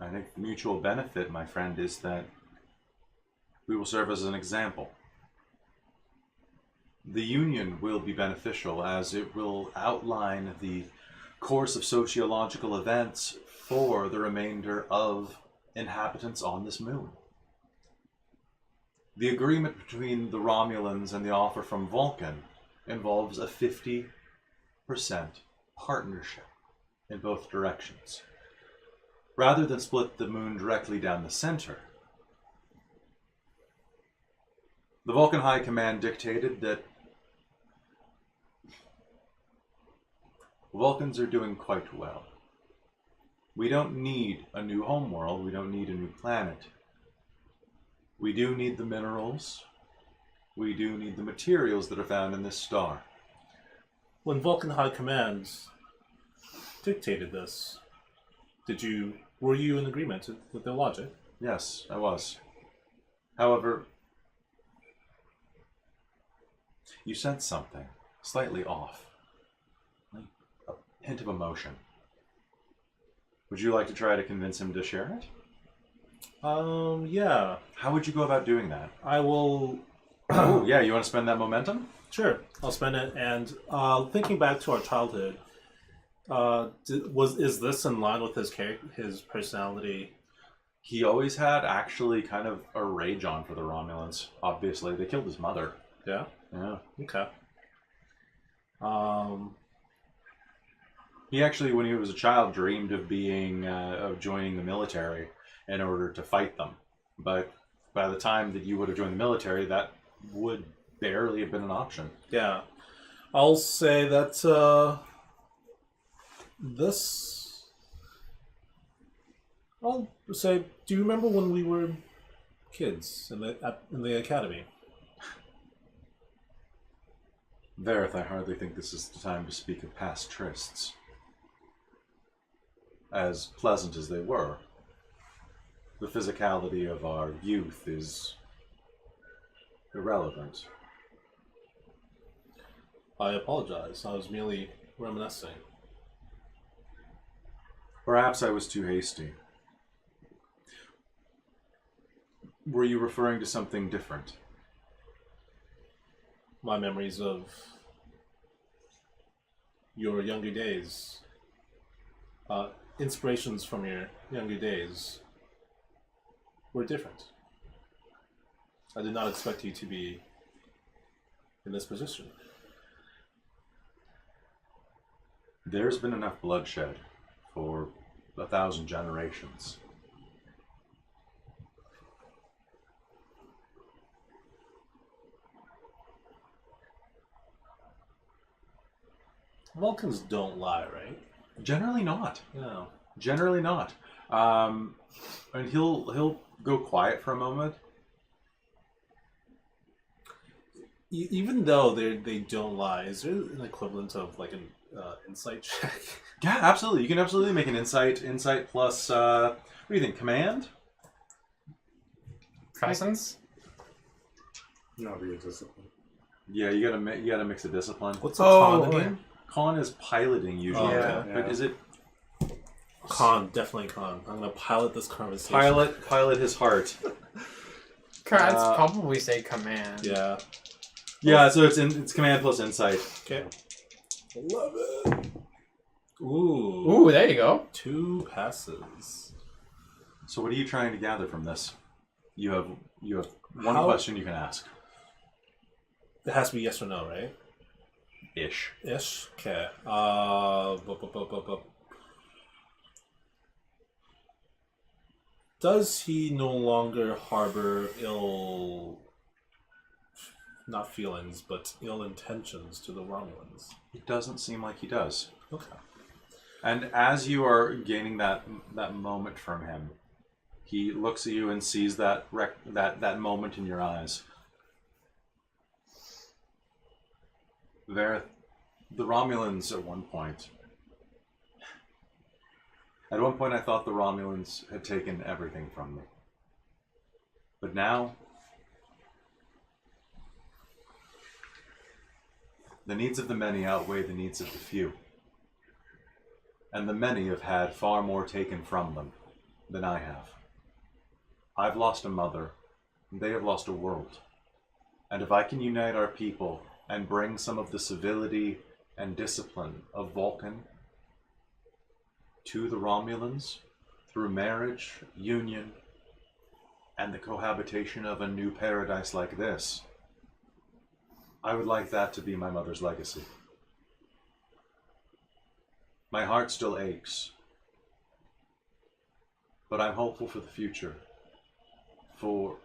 I think the mutual benefit, my friend, is that we will serve as an example. The union will be beneficial as it will outline the course of sociological events for the remainder of inhabitants on this moon. The agreement between the Romulans and the offer from Vulcan involves a 50% partnership in both directions. Rather than split the moon directly down the center, the Vulcan High Command dictated that Vulcans are doing quite well. We don't need a new homeworld, we don't need a new planet. We do need the minerals, we do need the materials that are found in this star. When Vulcan High Command dictated this, were you in agreement with their logic? Yes, I was. However, you sensed something slightly off. Like a hint of emotion. Would you like to try to convince him to share it? Yeah. How would you go about doing that? I will... Oh, yeah, you want to spend that momentum? Sure, I'll spend it. And thinking back to our childhood, is this in line with his personality? He always had actually kind of a rage on for the Romulans. Obviously, they killed his mother. Yeah. Yeah. Okay. He actually, when he was a child, dreamed of joining the military in order to fight them. But by the time that you would have joined the military, that would barely have been an option. Yeah. I'll say that this. I'll say, do you remember when we were kids in the academy? Vareth, I hardly think this is the time to speak of past trysts. As pleasant as they were, the physicality of our youth is irrelevant. I apologize. I was merely reminiscing. Perhaps I was too hasty. Were you referring to something different? My memories of your younger days, inspirations from your younger days, were different. I did not expect you to be in this position. There's been enough bloodshed for 1,000 generations. Vulcans don't lie, right? Generally not. No. Generally not. And he'll go quiet for a moment. Even though they don't lie, is there an equivalent of like an insight check? Yeah, absolutely. You can absolutely make an insight plus. What do you think? Command? Presence? No, be a discipline. Yeah, you gotta mix a discipline. What's a con again? Con is piloting usually. Oh, okay. But is it Con? Definitely con. I'm gonna pilot this conversation. pilot his heart? I'd probably say command. Yeah. Yeah, so it's command plus insight. Okay. 11. Ooh. Ooh, there you go. 2 passes. So what are you trying to gather from this? You have one How- question you can ask. It has to be yes or no, right? Ish. Ish. Okay. Does he no longer harbor not feelings, but ill intentions to the Romulans? It doesn't seem like he does. Okay. And as you are gaining that moment from him, he looks at you and sees that moment in your eyes. Vareth, the Romulans at one point I thought the Romulans had taken everything from me. But now, the needs of the many outweigh the needs of the few. And the many have had far more taken from them than I have. I've lost a mother, and they have lost a world. And if I can unite our people and bring some of the civility and discipline of Vulcan to the Romulans through marriage, union, and the cohabitation of a new paradise like this, I would like that to be my mother's legacy. My heart still aches, but I'm hopeful for the future. For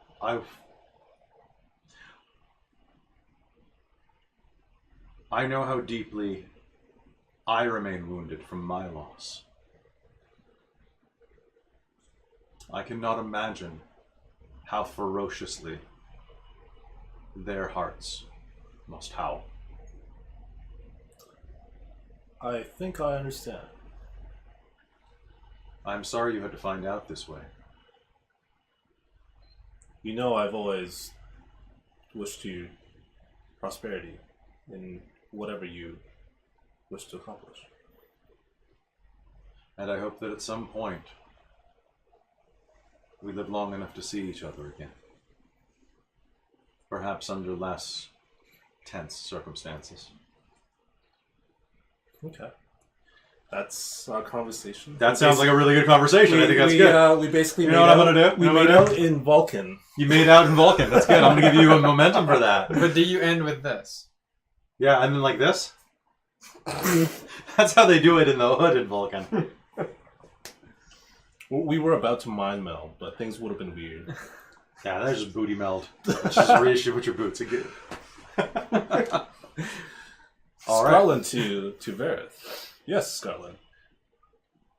I know how deeply I remain wounded from my loss. I cannot imagine how ferociously their hearts must howl. I think I understand. I'm sorry you had to find out this way. You know, I've always wished you prosperity in whatever you wish to accomplish. And I hope that at some point we live long enough to see each other again. Perhaps under less tense circumstances. Okay. That's our conversation. That sounds like a really good conversation. I think that's good. We basically You know what I'm gonna do? We You know what made I'm gonna out in Vulcan. You made out in Vulcan. That's good. I'm going to give you a momentum for that. But do you end with this? Yeah, and then like this. That's how they do it in the hood in Vulcan. We were about to mind meld, but things would have been weird. Yeah, that's just booty meld. It's just reissue with your boots again. All right. Scotland to Verith. Yes, Scotland.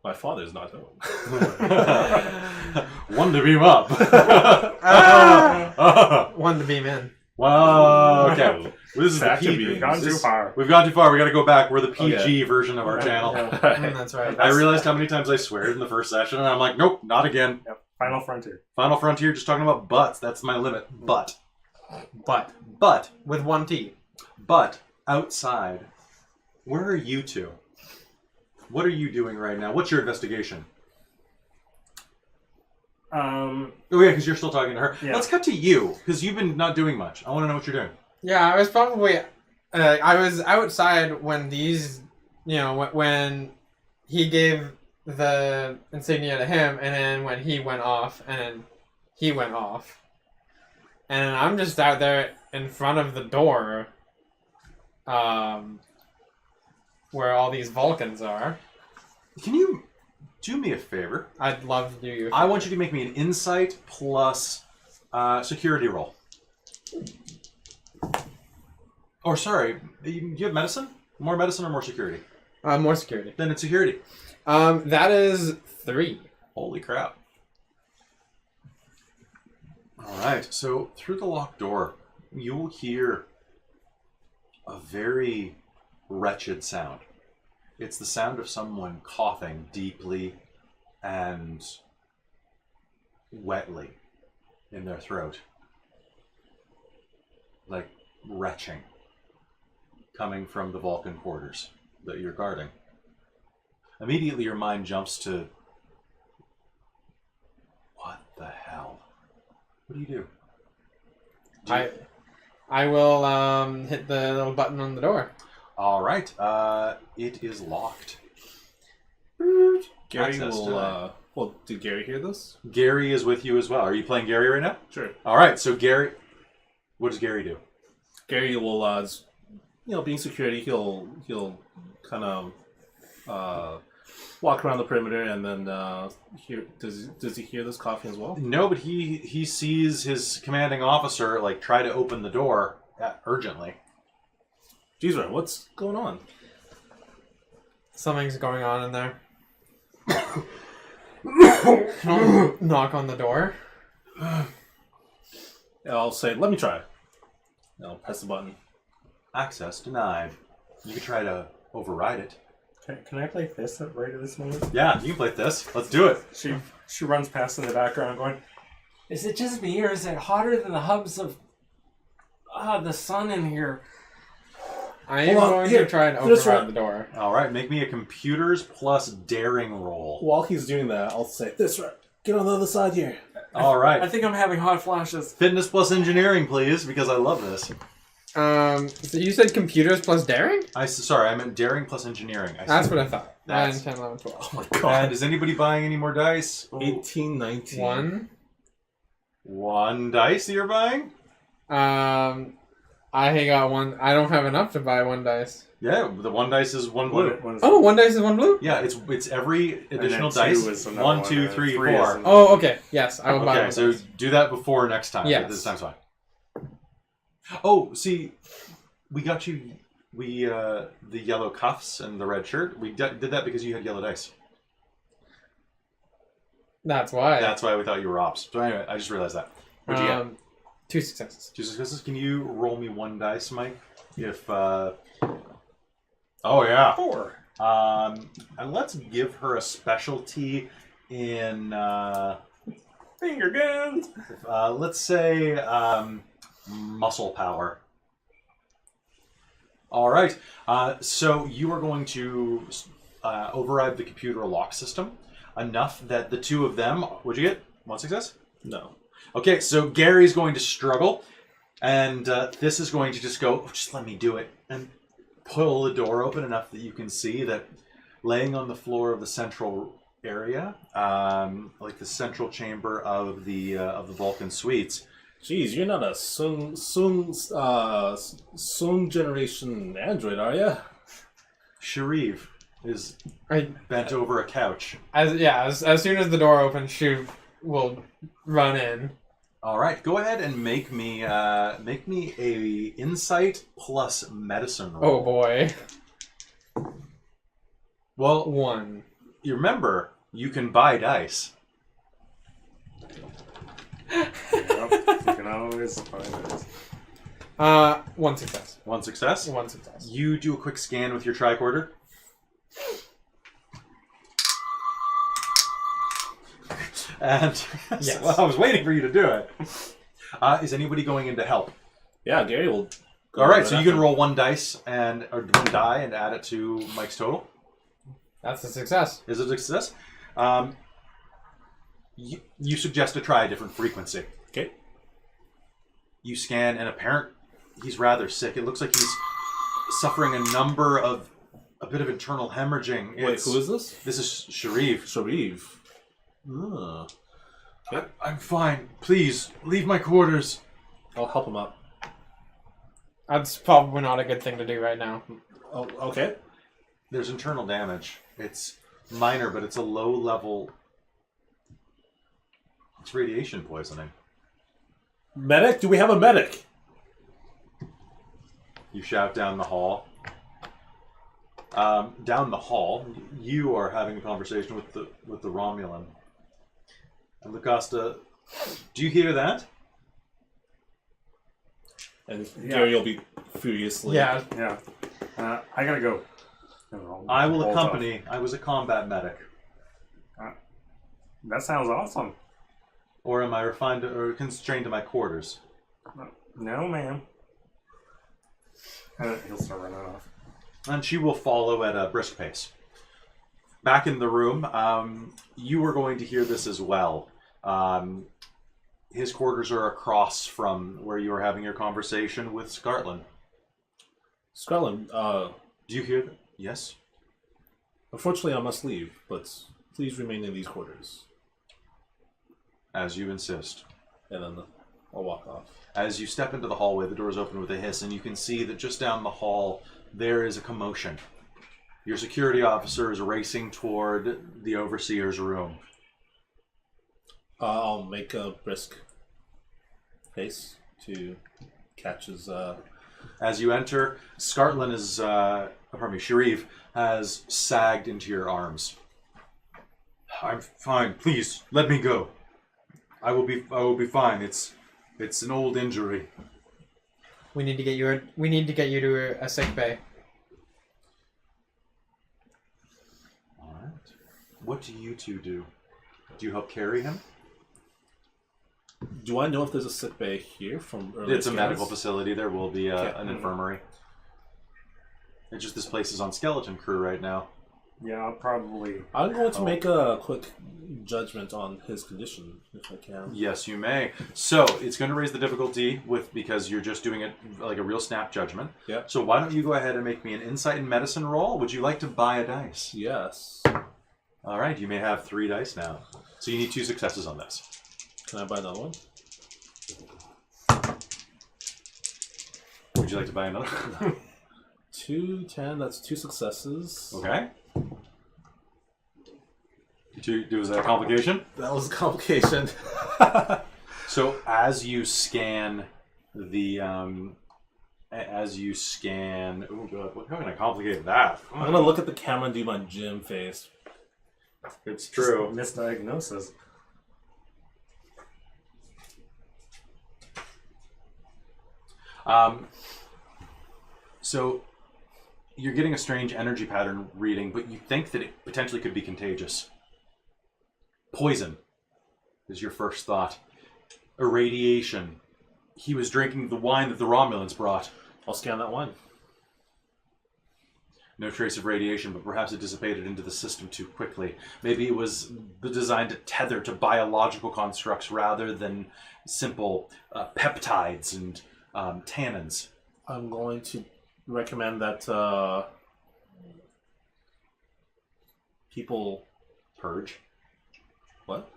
My father is not home. One to beam up. One to beam in. Wow. Okay. This is the Factor PG. beams. Gone too far. We've gone too far. We got to go back. We're the PG Okay. version of our channel. That's right. I realized how many times I sweared in the first session, and I'm like, nope, not again. Yep. Final Frontier. Final Frontier, just talking about butts. That's my limit. But But with one T. But outside, where are you two? What are you doing right now? What's your investigation? Oh yeah, because you're still talking to her. Yeah. Let's cut to you, because you've been not doing much. I want to know what you're doing. Yeah, I was probably. I was outside when these, when he gave the insignia to him, and then when he went off, and then he went off, and I'm just out there in front of the door, where all these Vulcans are. Can you do me a favor? I'd love to do you. I want you to make me an insight plus security roll. Or sorry, you have medicine? More medicine or more security? More security. Then it's security. That is 3. Holy crap. Alright, so through the locked door, you'll hear a very wretched sound. It's the sound of someone coughing deeply and wetly in their throat. Like retching. Coming from the Vulcan quarters that you're guarding. Immediately your mind jumps to, what the hell? What do you do? I will hit the little button on the door. All right. It is locked. Gary Access will. denied. Well, did Gary hear this? Gary is with you as well. Are you playing Gary right now? Sure. All right. So Gary, what does Gary do? Gary will, being security, he'll kind of walk around the perimeter and then hear. Does he hear this coughing as well? No, but he sees his commanding officer like try to open the door urgently. Jeez, Ryan, what's going on? Something's going on in there. Knock on the door. I'll say, let me try. I'll press the button. Access denied. You could try to override it. Can I play this right at this moment? Yeah, you can play this. Let's do it. She runs past in the background going, "Is it just me or is it hotter than the hubs of the sun in here?" I am Hold on, going here, to try and this override one. the door. All right, make me a computers plus daring roll. While he's doing that, I'll say, this right. Get on the other side here. All right. I think I'm having hot flashes. Fitness plus engineering, please, because I love this. So you said computers plus daring? Sorry, I meant daring plus engineering. That's what I thought. 9, That's- 10, 11, 12. Oh my god. And is anybody buying any more dice? Ooh. 18, 19. 1. One dice that you're buying? I got 1. I don't have enough to buy 1 dice. Yeah, the one dice is one blue. Oh, 1 dice is 1 blue? Yeah, it's every additional then two dice. is another 1, one, 2, and 3, three is 4. another- Oh, okay. Yes, I will buy Okay, 1 so dice. do that before next time. Yes. This time's fine. Oh, see, we got you. The yellow cuffs and the red shirt. We did that because you had yellow dice. That's why. That's why we thought you were ops. So anyway, I just realized that. What'd you get? 2 successes. 2 successes. Can you roll me 1 dice, Mike? If oh yeah. 4. And let's give her a specialty in Finger guns. let's say muscle power. All right. So you are going to override the computer lock system enough that the two of them. What'd you get? 1 success. No. Okay, so Gary's going to struggle. And this is going to just go, "Oh, just let me do it," and pull the door open enough that you can see that laying on the floor of the central area, like the central chamber of the Vulcan suites. Jeez, you're not a Soon generation android, are you? Sharif is I, bent over a couch. as soon as the door opens, she will run in. All right, go ahead and make me a insight plus medicine roll. Oh boy. Well, 1. you remember you can buy dice. Yep, you can always find it. 1 success. One success. 1 success. You do a quick scan with your tricorder. And Yes. well, I was waiting for you to do it. Is anybody going in to help? Yeah, Gary will. Go All right, right so you after. can roll one die and add it to Mike's total. That's a success. Is it a success? You suggest to try a different frequency. Okay. You scan, and he's rather sick. It looks like he's suffering a bit of internal hemorrhaging. Wait, who is this? This is Sharif. Sharif. Ah. I'm fine. Please, leave my quarters. I'll help him out. That's probably not a good thing to do right now. Oh, okay. There's internal damage. It's minor, but it's a low level. It's radiation poisoning. Medic? Do we have a medic? You shout down the hall. Down the hall, you are having a conversation with the Romulan. And Lucasta, do you hear that? And Yeah. Gary will be furiously. Yeah. Yeah. I gotta go. I will Hold accompany. I was a combat medic. off. That sounds awesome. Or am I refined or constrained to my quarters? No, ma'am. He'll start running off. And she will follow at a brisk pace. Back in the room, you are going to hear this as well. His quarters are across from where you are having your conversation with Scartlin. Scotland, Do you hear that? Yes? unfortunately I must leave, but please remain in these quarters. As you insist. And then I'll walk off. As you step into the hallway, the doors open with a hiss, and you can see that just down the hall, there is a commotion. Your security officer is racing toward the overseer's room. I'll make a brisk pace to catch his. As you enter, Scartlin is, Sharif has sagged into your arms. I'm fine. Please, let me go. I will be fine. It's an old injury. We need to get you to a sick bay. All right. What do you two do? Do you help carry him? Do I know if there's a sick bay here from earlier It's a scans? medical facility. There will be Okay. an infirmary. It's just this place is on skeleton crew right now. Yeah, I'll probably. I'm going to make a quick judgment on his condition, if I can. Yes, you may. So it's going to raise the difficulty because you're just doing it like a real snap judgment. Yeah. So why don't you go ahead and make me an insight and medicine roll? Would you like to buy a dice? Yes. All right, you may have 3 dice now. So you need 2 successes on this. Can I buy another one? Would you like to buy another? 2, 10, that's 2 successes. Okay. Was that a complication? That was a complication. So as you scan the oh god, how can I complicate that? I'm gonna look at the camera and do my gym face. It's Misdiagnosis. So you're getting a strange energy pattern reading, but you think that it potentially could be contagious. Poison is your first thought. Irradiation. He was drinking the wine that the Romulans brought. I'll scan that one. No trace of radiation, but perhaps it dissipated into the system too quickly. Maybe it was designed to tether to biological constructs rather than simple peptides and tannins. I'm going to recommend that people Purge. what?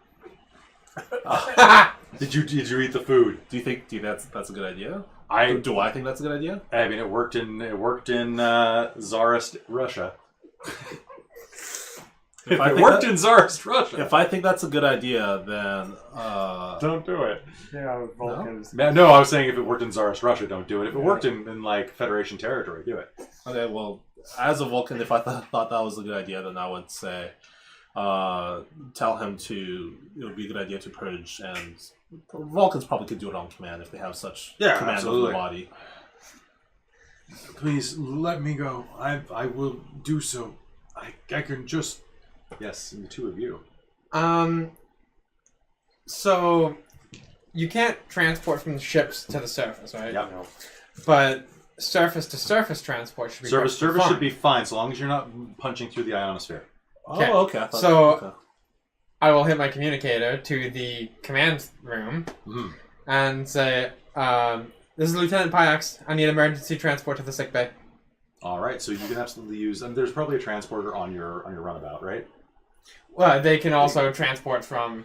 Did you eat the food? Do you think that's a good idea? I Do I think that's a good idea? mean, it worked in Tsarist Russia. If I It think worked that- in Tsarist Russia. If I think that's a good idea, then Don't do it. Yeah, Vulcans. No, I was saying if it worked in Tsarist Russia, don't do it. If it worked in like Federation territory, do it. okay. Well, as a Vulcan, if I thought that was a good idea, then I would say tell him it would be a good idea to purge, and Vulcans probably could do it on command if they have such command absolutely. of the body. Please let me go. I will do so. I can just. Yes, and the two of you. So you can't transport from the ships to the surface, right? Yep. No. But surface to surface transport should be Service perfectly should fine. be fine so long as you're not punching through the ionosphere. Okay. Oh, okay. I thought- So- okay. I will hit my communicator to the command room Mhm. and say, "This is Lieutenant Pyax. I need emergency transport to the sick bay." All right, so you can absolutely use. And there's probably a transporter on your runabout, right? Well, they can also transport from,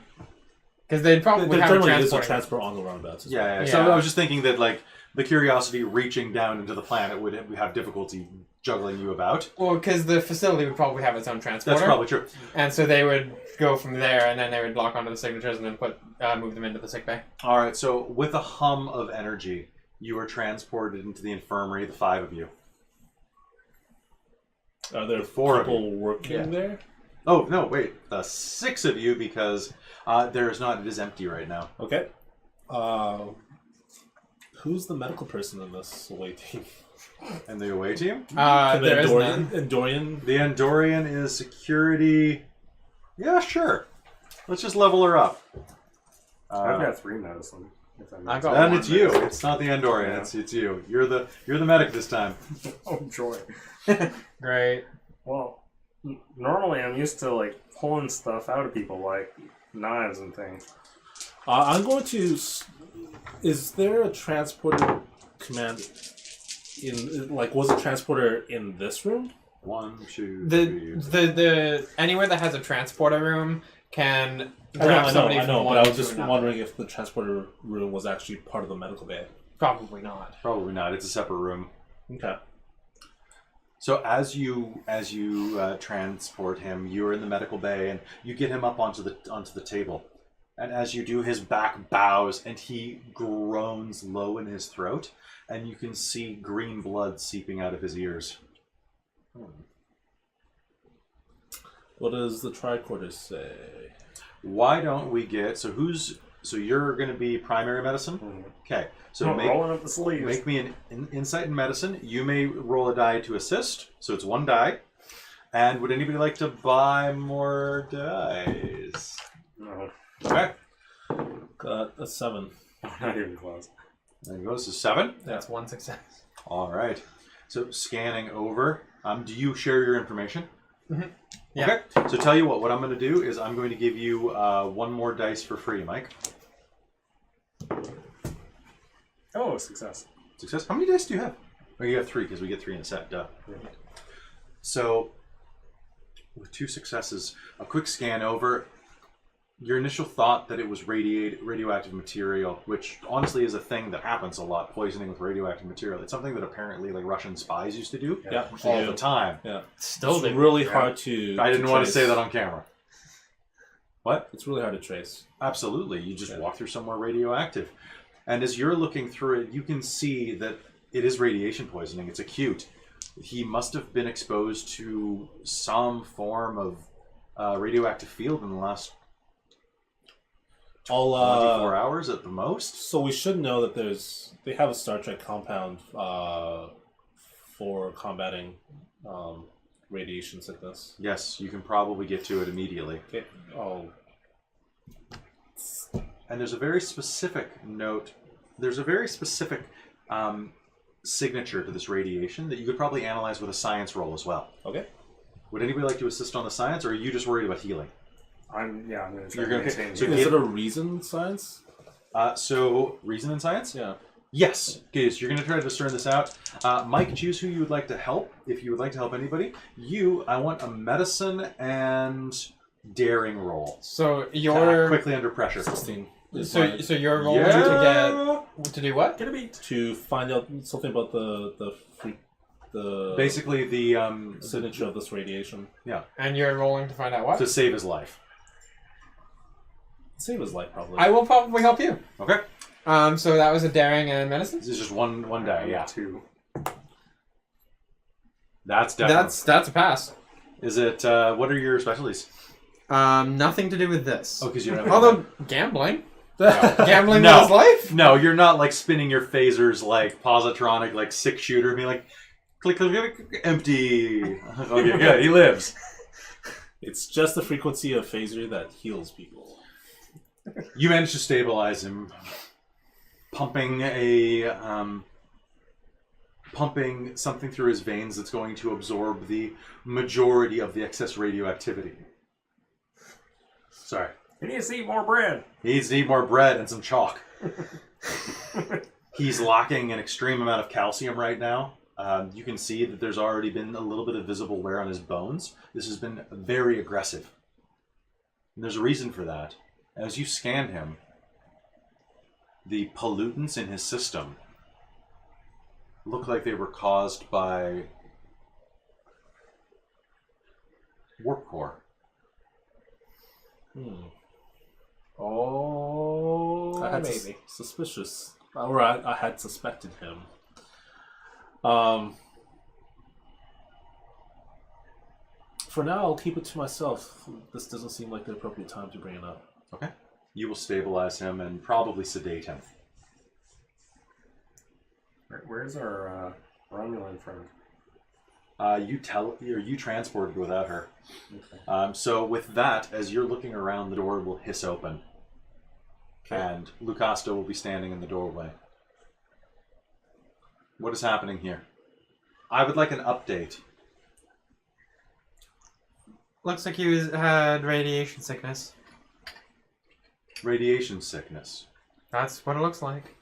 because they'd probably There have a generally is a transport. transport on the roundabouts. as well. Yeah. So Yeah. I was just thinking that like the Curiosity reaching down into the planet would have difficulty juggling you about. Well, because the facility would probably have its own transporter. That's probably true. And so they would go from there, and then they would lock onto the signatures, and then move them into the sick bay. All right, so with a hum of energy, you are transported into the infirmary, the five of you. Are there Four of people working Yeah. there? Oh, no, wait. The six of you because there is not. It is empty right now. Okay. Who's the medical person in this away team? And the away team? There is none. Andorian? The Andorian is security. Yeah, sure. Let's just level her up. I've got 3 medicine. If I may. I've got And one it's you. medicine. It's not the Andorian. Yeah. It's you. You're the medic this time. Oh, joy. Great. Well, normally I'm used to like pulling stuff out of people, like knives and things. I'm going to. Is there a transporter command in? Like, was a transporter in this room? 1, 2, The 3. the anywhere that has a transporter room can I grab know, somebody I know, from but one I was to just another. wondering if the transporter room was actually part of the medical bay. Probably not. Probably not. It's a separate room. Okay. So as you transport him, you're in the medical bay, and you get him up onto the table. And as you do, his back bows, and he groans low in his throat, and you can see green blood seeping out of his ears. What does the tricorder say? Why don't we get so you're going to be primary medicine? Okay, so I'm rolling up the sleeves. make me an insight in medicine. You may roll a die to assist, so it's 1 die. And would anybody like to buy more dice? No, Okay, A 7. not even close. there you go. So 7. That's one success. All right. So scanning over. Do you share your information? Yeah. Okay. So tell you what I'm going to do is I'm going to give you 1 more dice for free, Mike. Oh, success. Success. How many dice do you have? Oh, you have 3 because we get 3 in a set. Duh. So with 2 successes, a quick scan over. Your initial thought that it was radioactive material, which honestly is a thing that happens a lot, poisoning with radioactive material. It's something that apparently like Russian spies used to do Yeah. all the time. Yeah. Still It's do. really hard to. I didn't want to trace. say that on camera. What? It's really hard to trace. Absolutely. You just Yeah. walk through somewhere radioactive. And as you're looking through it, you can see that it is radiation poisoning. It's acute. He must have been exposed to some form of radioactive field in the last 24 hours at the most. So we should know that they have a Star Trek compound for combating radiation sickness. Yes, you can probably get to it immediately. Okay. Oh. And there's a very specific note. There's a very specific signature to this radiation that you could probably analyze with a science roll as well. Okay. Would anybody like to assist on the science, or are you just worried about healing? I'm going to try You're to gonna- maintain so the- Is it a reason science? So reason and science? Yeah. Yes. Okay, so you're going to try to discern this out. Mike, choose who you would like to help. If you would like to help anybody. I want a medicine and daring roll. So you're quickly under pressure. 16. so you're rolling to do what? Get a beat. To find out something about the Basically the signature of this radiation. And you're rolling to find out what? to save his life. Save his life, probably. I will probably help you. Okay. So that was a daring and medicine. This is just one die. Yeah. 2. That's definitely. That's a pass. Is it? What are your specialties? Nothing to do with this. Oh, because you don't have. Although gambling, gambling No. with his life. No, you're not like spinning your phasers like positronic, like 6-shooter, being like, click, click, click, click, empty. Okay, good. He lives. It's just the frequency of phaser that heals people. You managed to stabilize him, pumping something through his veins that's going to absorb the majority of the excess radioactivity. Sorry. He needs to eat more bread. He needs to eat more bread and some chalk. He's lacking an extreme amount of calcium right now. You can see that there's already been a little bit of visible wear on his bones. This has been very aggressive. And there's a reason for that. As you scan him, the pollutants in his system look like they were caused by warp core. Oh, I had maybe. suspicious, or I had suspected him. For now, I'll keep it to myself. This doesn't seem like the appropriate time to bring it up. Okay. You will stabilize him and probably sedate him. Where's our Romulan friend? You transported without her. Okay. So with that, as you're looking around, the door will hiss open. Okay. And Lucasta will be standing in the doorway. What is happening here? I would like an update. Looks like he had radiation sickness. Radiation sickness. That's what it looks like.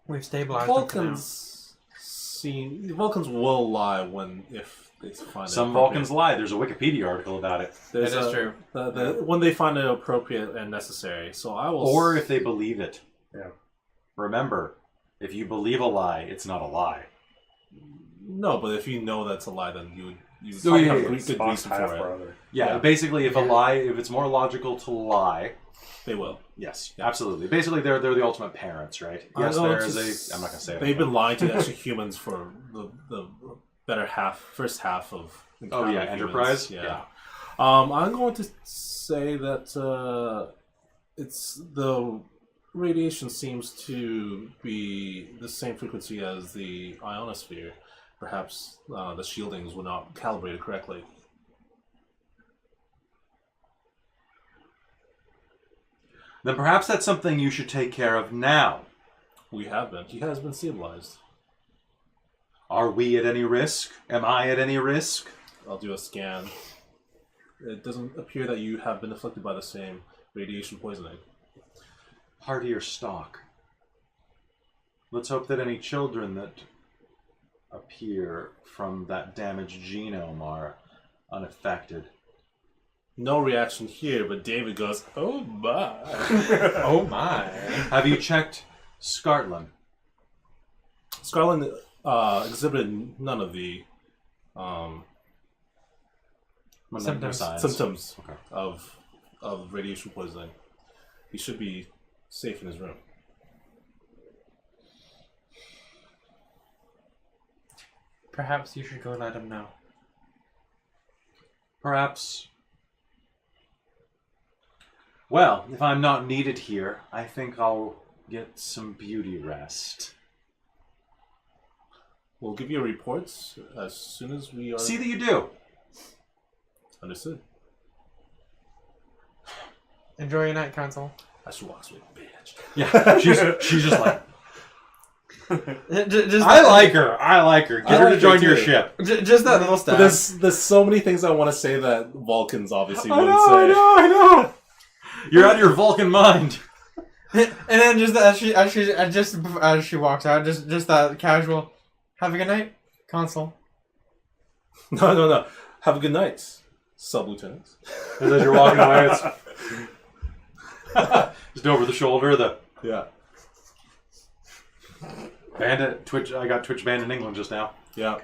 We've stabilized Vulcans Vulcans will lie if they find Some it Vulcans lie. There's a Wikipedia article about it. That is true. When they find it appropriate and necessary. So I will. Or if they believe it. Yeah. Remember, if you believe a lie, it's not a lie. No, but if you know that's a lie, then you Oh, yeah, have yeah, good reason for it. Yeah, basically, if it's more logical to lie, They will. yes, absolutely. Basically, they're the ultimate parents, right? Yes, know, there it's is a. I'm not gonna say it. They've been lying to extra humans for the first half of. Oh yeah, Humans. Enterprise. Yeah. I'm going to say that it's the radiation seems to be the same frequency as the ionosphere. Perhaps the shieldings were not calibrated correctly. Then perhaps that's something you should take care of now. We have been. He has been stabilized. Are we at any risk? Am I at any risk? I'll do a scan. It doesn't appear that you have been afflicted by the same radiation poisoning. Hardier stock. Let's hope that any children that appear from that damaged genome are unaffected. No reaction here, but David goes, "Oh my!" Oh my! Have you checked Scartland? Scarlett exhibited none of the symptoms Okay. of radiation poisoning. He should be safe in his room. Perhaps you should go let him know. Perhaps. Well, if I'm not needed here, I think I'll get some beauty rest. We'll give you reports as soon as we are... See that you do. Understood. Enjoy your night, Council. I should walk away, bitch. Yeah, she's just like, Just I like her. Get her to join your ship. Just that little stuff. There's so many things I want to say that Vulcans obviously wouldn't say. I know. You're out of your Vulcan mind. And then just as she walks out, just that casual, have a good night, Consul. No. Have a good night, Sub-Lieutenant. As you're walking away, it's just over the shoulder. Yeah. Bandit Twitch. I got Twitch banned in England just now. Yeah.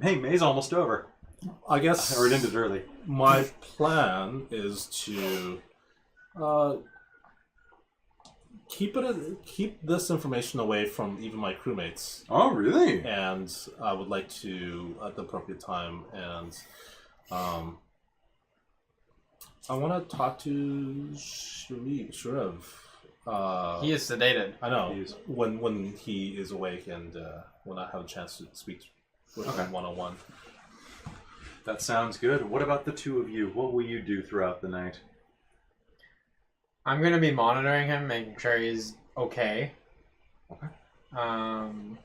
Hey, May's almost over. I guess Or it ended early. my plan is to keep this information away from even my crewmates, Oh, really? and I would like to, at the appropriate time, and I want to talk to Shrev. He is sedated. I know He is. when he is awake and when I have a chance to speak with him one-on-one. That sounds good. What about the two of you? What will you do throughout the night? I'm gonna be monitoring him, making sure he's okay. Okay. Um.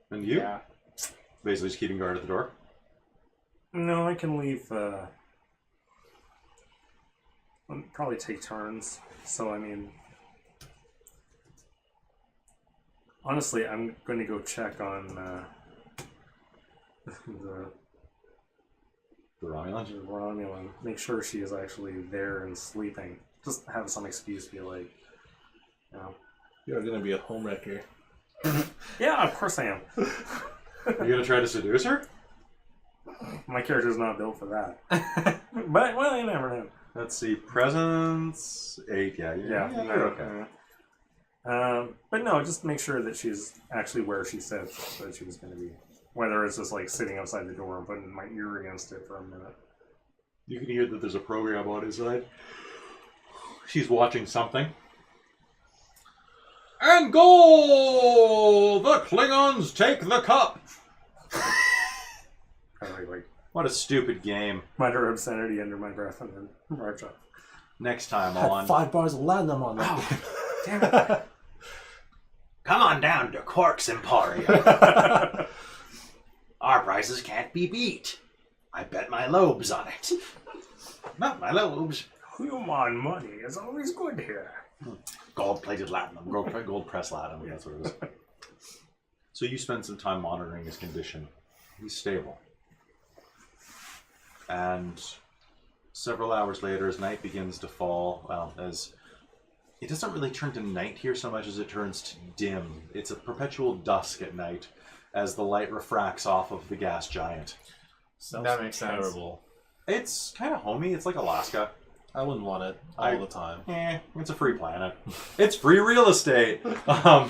And you? Yeah. Basically just keeping guard at the door? No, I can leave. I'll probably take turns. So I mean, honestly, I'm going to go check on the Romulan? Romulan. Make sure she is actually there and sleeping. Just have some excuse. Be like, you know. You're gonna be a homewrecker. Yeah, of course I am. Are you gonna try to seduce her? My character's not built for that. But well, you never know. Let's see. Presence 8. Yeah, you're okay. But no, just make sure that she's actually where she said that she was going to be. Whether it's just like sitting outside the door and putting my ear against it for a minute. You can hear that there's a program on his side. She's watching something. And goal! The Klingons take the cup! Probably like What a stupid game. mutter obscenity under my breath and then march up. Next time Had on... 5 bars of latinum on that. Damn it. Come on down to Quark's Emporium. Our prices can't be beat. I bet my lobes on it. Not my lobes. Human money is always good here. Gold-plated latinum. Gold-pressed latinum. That's what it is. So you spend some time monitoring his condition. He's stable. And several hours later, as night begins to fall, well, as it doesn't really turn to night here so much as it turns to dim. It's a perpetual dusk at night as the light refracts off of the gas giant. Sounds That makes sense. terrible. It's kind of homey. It's like Alaska. I wouldn't want it all the time. It's a free planet. It's free real estate. I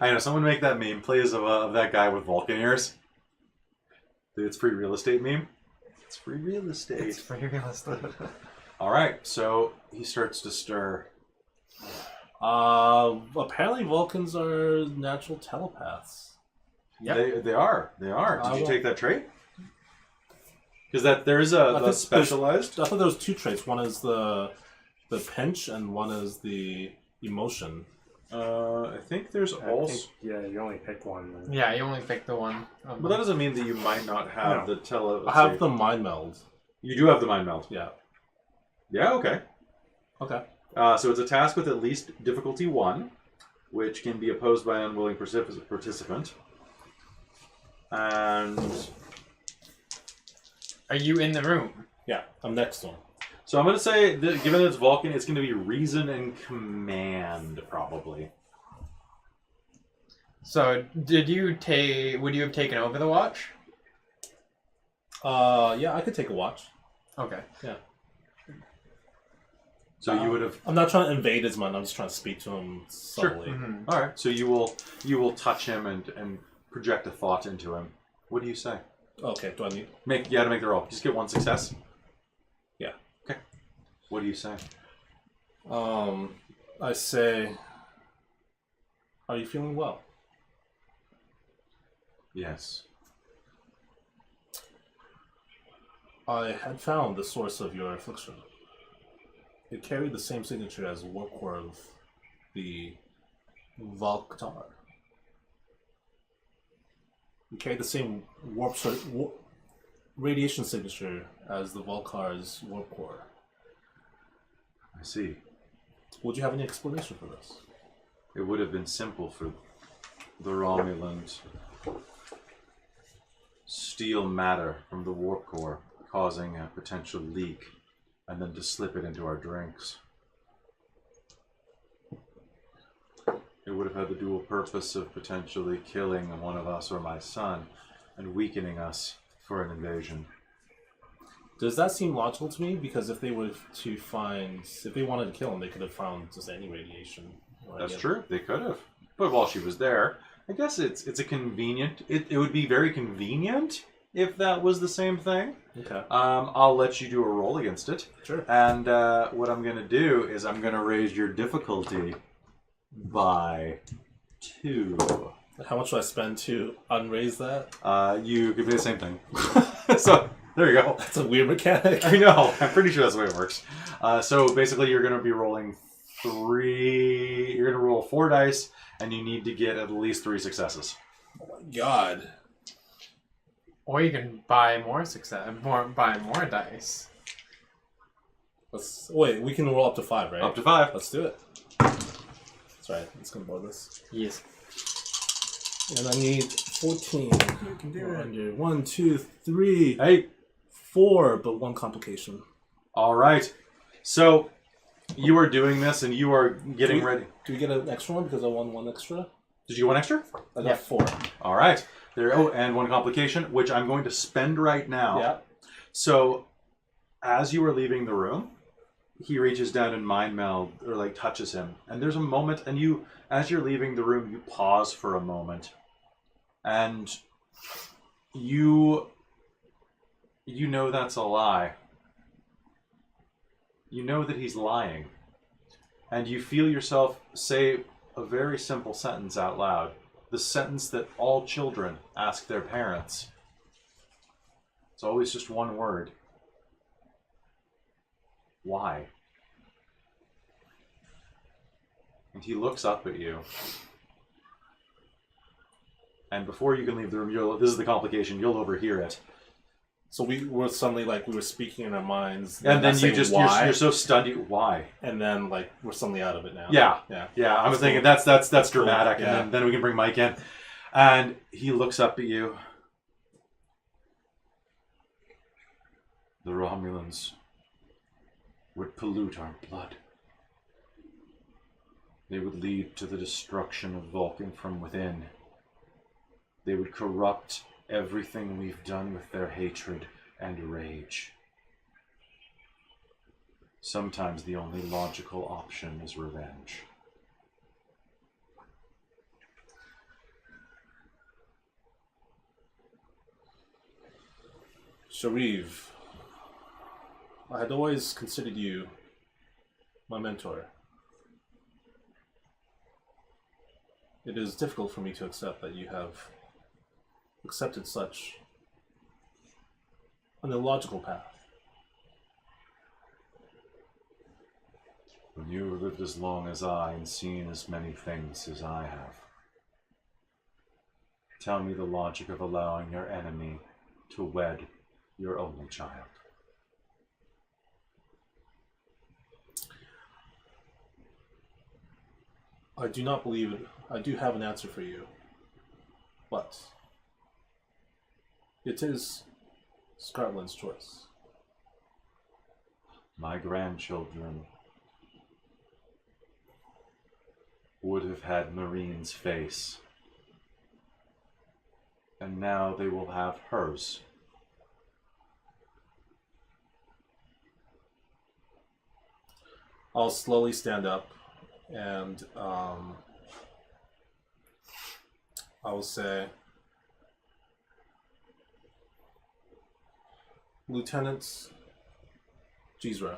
know, someone make that meme, please, of that guy with Vulcan ears. It's free real estate meme. It's free real estate. It's pretty realistic. All right, so he starts to stir. Apparently Vulcans are natural telepaths. Yep. They are. Did you will- take that trait? Because there is a specialized. I thought there was 2 traits. One is the pinch, and one is the emotion. I think there's also. Yeah, you only pick one. Then. Yeah, you only pick the one. But that doesn't mean that you might not have No. the tele. I have the mind meld. You do have the mind meld. Yeah. Yeah. Okay. Okay. So it's a task with at least difficulty 1, which can be opposed by an unwilling participant. And Are you in the room? Yeah, I'm next to him. so I'm going to say, that given that it's Vulcan, it's going to be reason and command, probably. So, would you have taken over the watch? Yeah, I could take a watch. Okay. Yeah. So you would have. I'm not trying to invade his mind. I'm just trying to speak to him subtly. Mhm. All right. So you will touch him and project a thought into him. What do you say? Okay. Do I need? You got to make the roll. Just get 1 success. Yeah. Okay. What do you say? I say, are you feeling well? Yes. I had found the source of your affliction. It carried the same signature as the warp core of the Vulcar. It carried the same radiation signature as the Vulcar's warp core. I see. Would you have any explanation for this? It would have been simple for the Romulans steal matter from the warp core, causing a potential leak, and then to slip it into our drinks. It would have had the dual purpose of potentially killing one of us or my son, and weakening us for an invasion. Does that seem logical to me? Because if they wanted to kill him, they could have found just any radiation. That's true. They could have. But while she was there, I guess it's a convenient. It would be very convenient if that was the same thing. Okay. I'll let you do a roll against it. Sure. And what I'm going to do is I'm going to raise your difficulty by 2. How much do I spend to unraise that? You could do the same thing. So there you go. That's a weird mechanic. I know. I'm pretty sure that's the way it works. So basically, you're going to be rolling 3. You're going to roll 4 dice, and you need to get at least 3 successes. Oh my god. Or you can buy buy more dice. Wait, we can roll up to 5, right? Up to 5. Let's do it. Sorry, let's go board this. Yes. And I need 14. You can do We're it. under 1, 2, 3, Hey. 4, but 1 complication. All right. So you are doing this, and you are getting ready. Do we get an extra one because I won 1 extra? Did you get 1 extra? I got 4. All right. There. Oh, and 1 complication, which I'm going to spend right now. Yeah. So, as you are leaving the room, he reaches down and mind meld or like touches him, and there's a moment, and you, as you're leaving the room, you pause for a moment, and you know that's a lie. You know that he's lying, and you feel yourself say a very simple sentence out loud. The sentence that all children ask their parents. It's always just one word. Why? And he looks up at you. And before you can leave the room, this is the complication, you'll overhear it. So we were suddenly like we were speaking in our minds, And then I you say just, why, you're so stunned, why? and then like we're suddenly out of it now. Yeah. Yeah. Yeah, I was That's thinking cool. that's Cool. dramatic, Yeah. and then we can bring Mike in. And he looks up at you. The Romulans would pollute our blood. They would lead to the destruction of Vulcan from within. They would corrupt everything we've done with their hatred and rage. Sometimes the only logical option is revenge. Sharif, I had always considered you my mentor. It is difficult for me to accept that you have accepted such an illogical path. When you have lived as long as I and seen as many things as I have, tell me the logic of allowing your enemy to wed your only child. I do not believe it. I do have an answer for you, but it is Scotland's choice. My grandchildren would have had Marine's face, and now they will have hers. I'll slowly stand up and I will say, Lieutenant Jizra,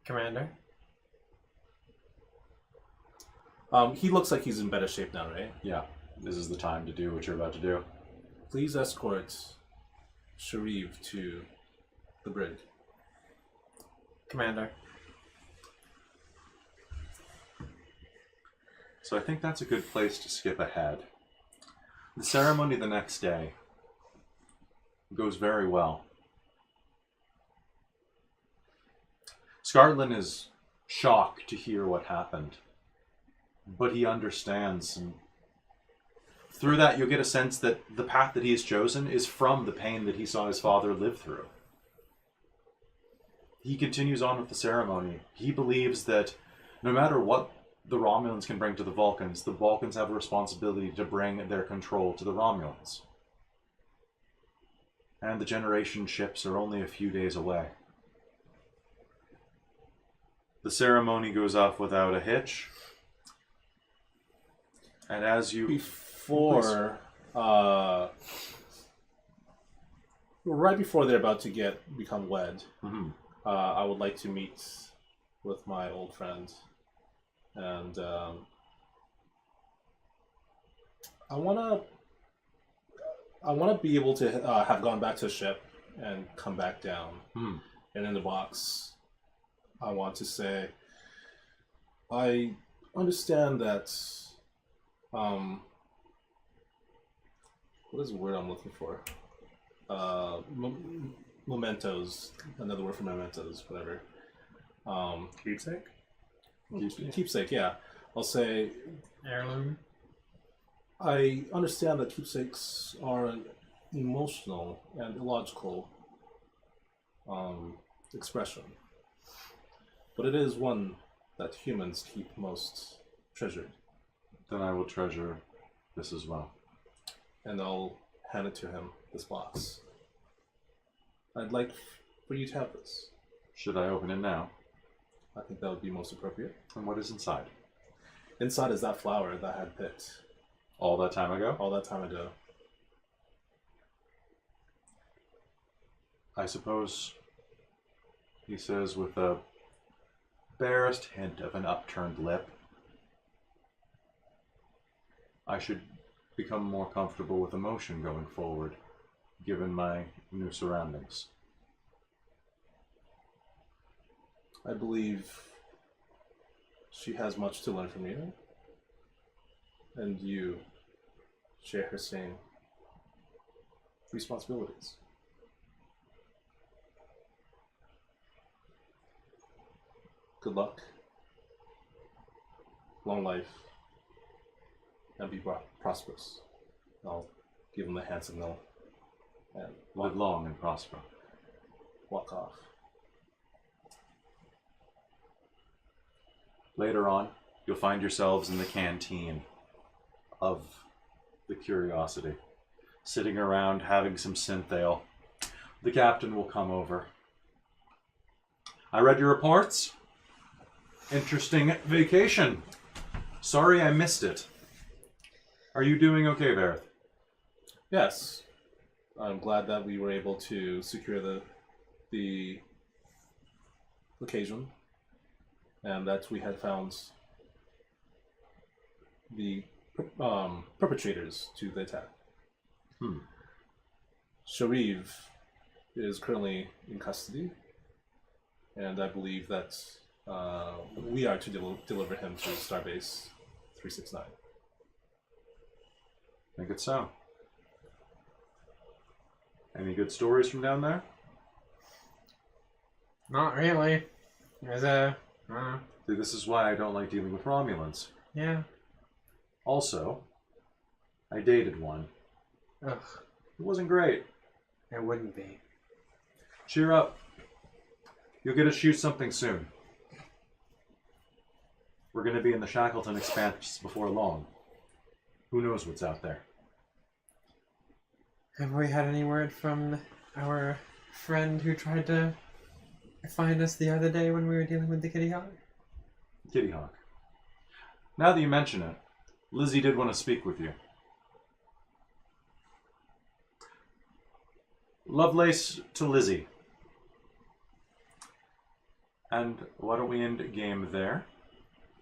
Commander? he looks like he's in better shape now, right? Yeah, this is the time to do what you're about to do. Please escort Sharif to the brig. Commander. So I think that's a good place to skip ahead. The ceremony the next day goes very well. Scarlin is shocked to hear what happened, but he understands, and through that you'll get a sense that the path that he has chosen is from the pain that he saw his father live through. He continues on with the ceremony. He believes that no matter what the Romulans can bring to the Vulcans have a responsibility to bring their control to the Romulans. And the generation ships are only a few days away. The ceremony goes off without a hitch. And as you... Before, right before they're about to become wed, I would like to meet with my old friend, and I wanna be able to have gone back to the ship and come back down, and in the box, I want to say, I understand that. What is the word I'm looking for? Mementos. Another word for mementos, whatever. Keepsake? Keepsake, yeah. I'll say... Heirloom. I understand that keepsakes are an emotional and illogical expression. But it is one that humans keep most treasured. Then I will treasure this as well. And I'll hand it to him, this box. I'd like for you to have this. Should I open it now? I think that would be most appropriate. And what is inside? Inside is that flower that I had picked All that time ago? all that time ago. I suppose, he says with a barest hint of an upturned lip, I should become more comfortable with emotion going forward, given my new surroundings. I believe she has much to learn from you, and you share her same responsibilities. Good luck, long life, and be prosperous. I'll give him the hand signal and Live long and prosper. walk off. Later on, you'll find yourselves in the canteen of the Curiosity, sitting around having some synth ale. The captain will come over. I read your reports. Interesting vacation. Sorry I missed it. Are you doing okay, Vareth? Yes, I'm glad that we were able to secure the occasion, and that we had found the perpetrators to the attack. Shariv is currently in custody, and I believe that we are to deliver him to Starbase 369. Think it's so. Any good stories from down there? Not really. There's a... See, this is why I don't like dealing with Romulans. yeah. Also, I dated one. Ugh. It wasn't great. It wouldn't be. Cheer up. You'll get to shoot something soon. We're going to be in the Shackleton Expanse before long. Who knows what's out there? Have we had any word from our friend who tried to find us the other day when we were dealing with the Kitty Hawk? Kitty Hawk. Now that you mention it, Lizzie did want to speak with you. Lovelace to Lizzie. And why don't we end game there?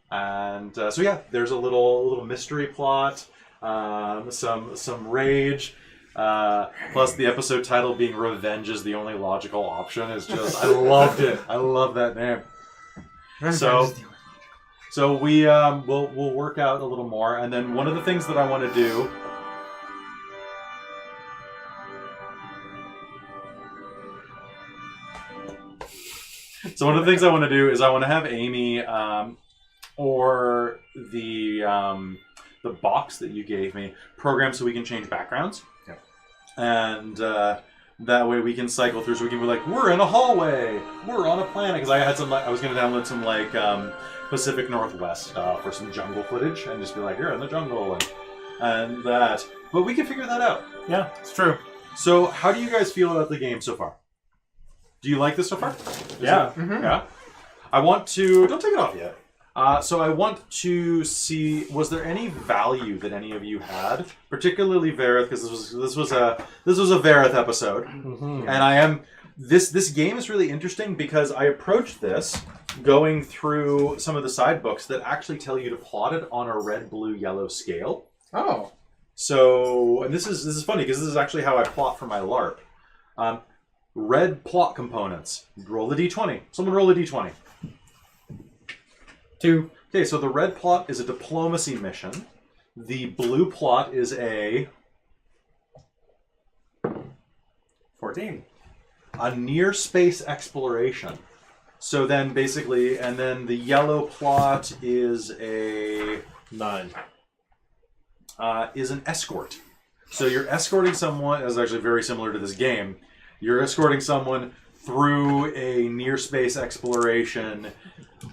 And so yeah, there's a little mystery plot, some rage. Plus the episode title being "Revenge is the only logical option" is just I loved it. I love that name. So we we'll work out a little more, and then one of the things that I want to do. So one of the things I want to do is I want to have Amy or the box that you gave me programmed so we can change backgrounds. Yep. And that way we can cycle through. So we can be like, we're in a hallway, we're on a planet. Because I was going to download some like Pacific Northwest stuff or some jungle footage and just be like, you're in the jungle and that. But we can figure that out. Yeah, It's true. So how do you guys feel about the game so far? Do you like this so far? yeah. Yeah. I want to... Don't take it off yet. So I want to see, was there any value that any of you had, particularly Vareth, because this was a Vareth episode, and this game is really interesting because I approached this going through some of the side books that actually tell you to plot it on a red, blue, yellow scale. Oh. So, and this is funny because this is actually how I plot for my LARP. Red plot components. Roll a d20. Someone roll a d20. 2. Okay, so the red plot is a diplomacy mission. The blue plot is a 14. near space exploration. So then basically, and then the yellow plot is a 9. is an escort. So you're escorting someone. That's actually very similar to this game. You're escorting someone through a near space exploration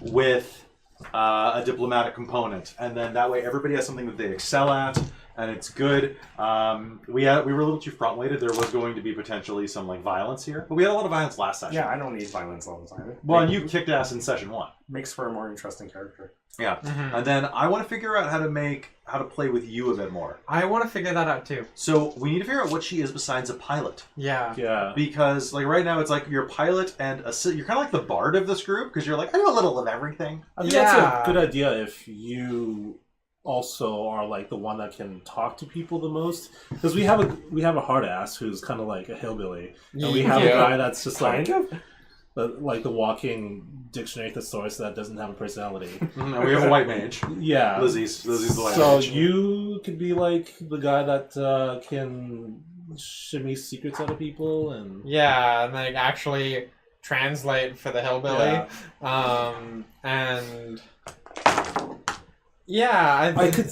with a diplomatic component, and then that way everybody has something that they excel at, and it's good. We were a little too front weighted. There was going to be potentially some like violence here, but we had a lot of violence last session. Yeah, I don't need violence all the time. Well, and you kicked ass in session 1. Makes for a more interesting character. Yeah, and then I want to figure out how to play with you a bit more. I want to figure that out too. So we need to figure out what she is besides a pilot. Yeah. Yeah. Because like right now it's like you're a pilot and you're kind of like the bard of this group because you're like I do a little of everything. I think that's a good idea if you also are like the one that can talk to people the most, because we have a hard ass who's kind of like a hillbilly, and we have a guy that's just like the walking dictionary thesaurus that doesn't have a personality. And we have a white mage. Yeah, Lizzie's the white so mage. you could be like the guy that can shimmy secrets out of people and And like actually translate for the hillbilly. And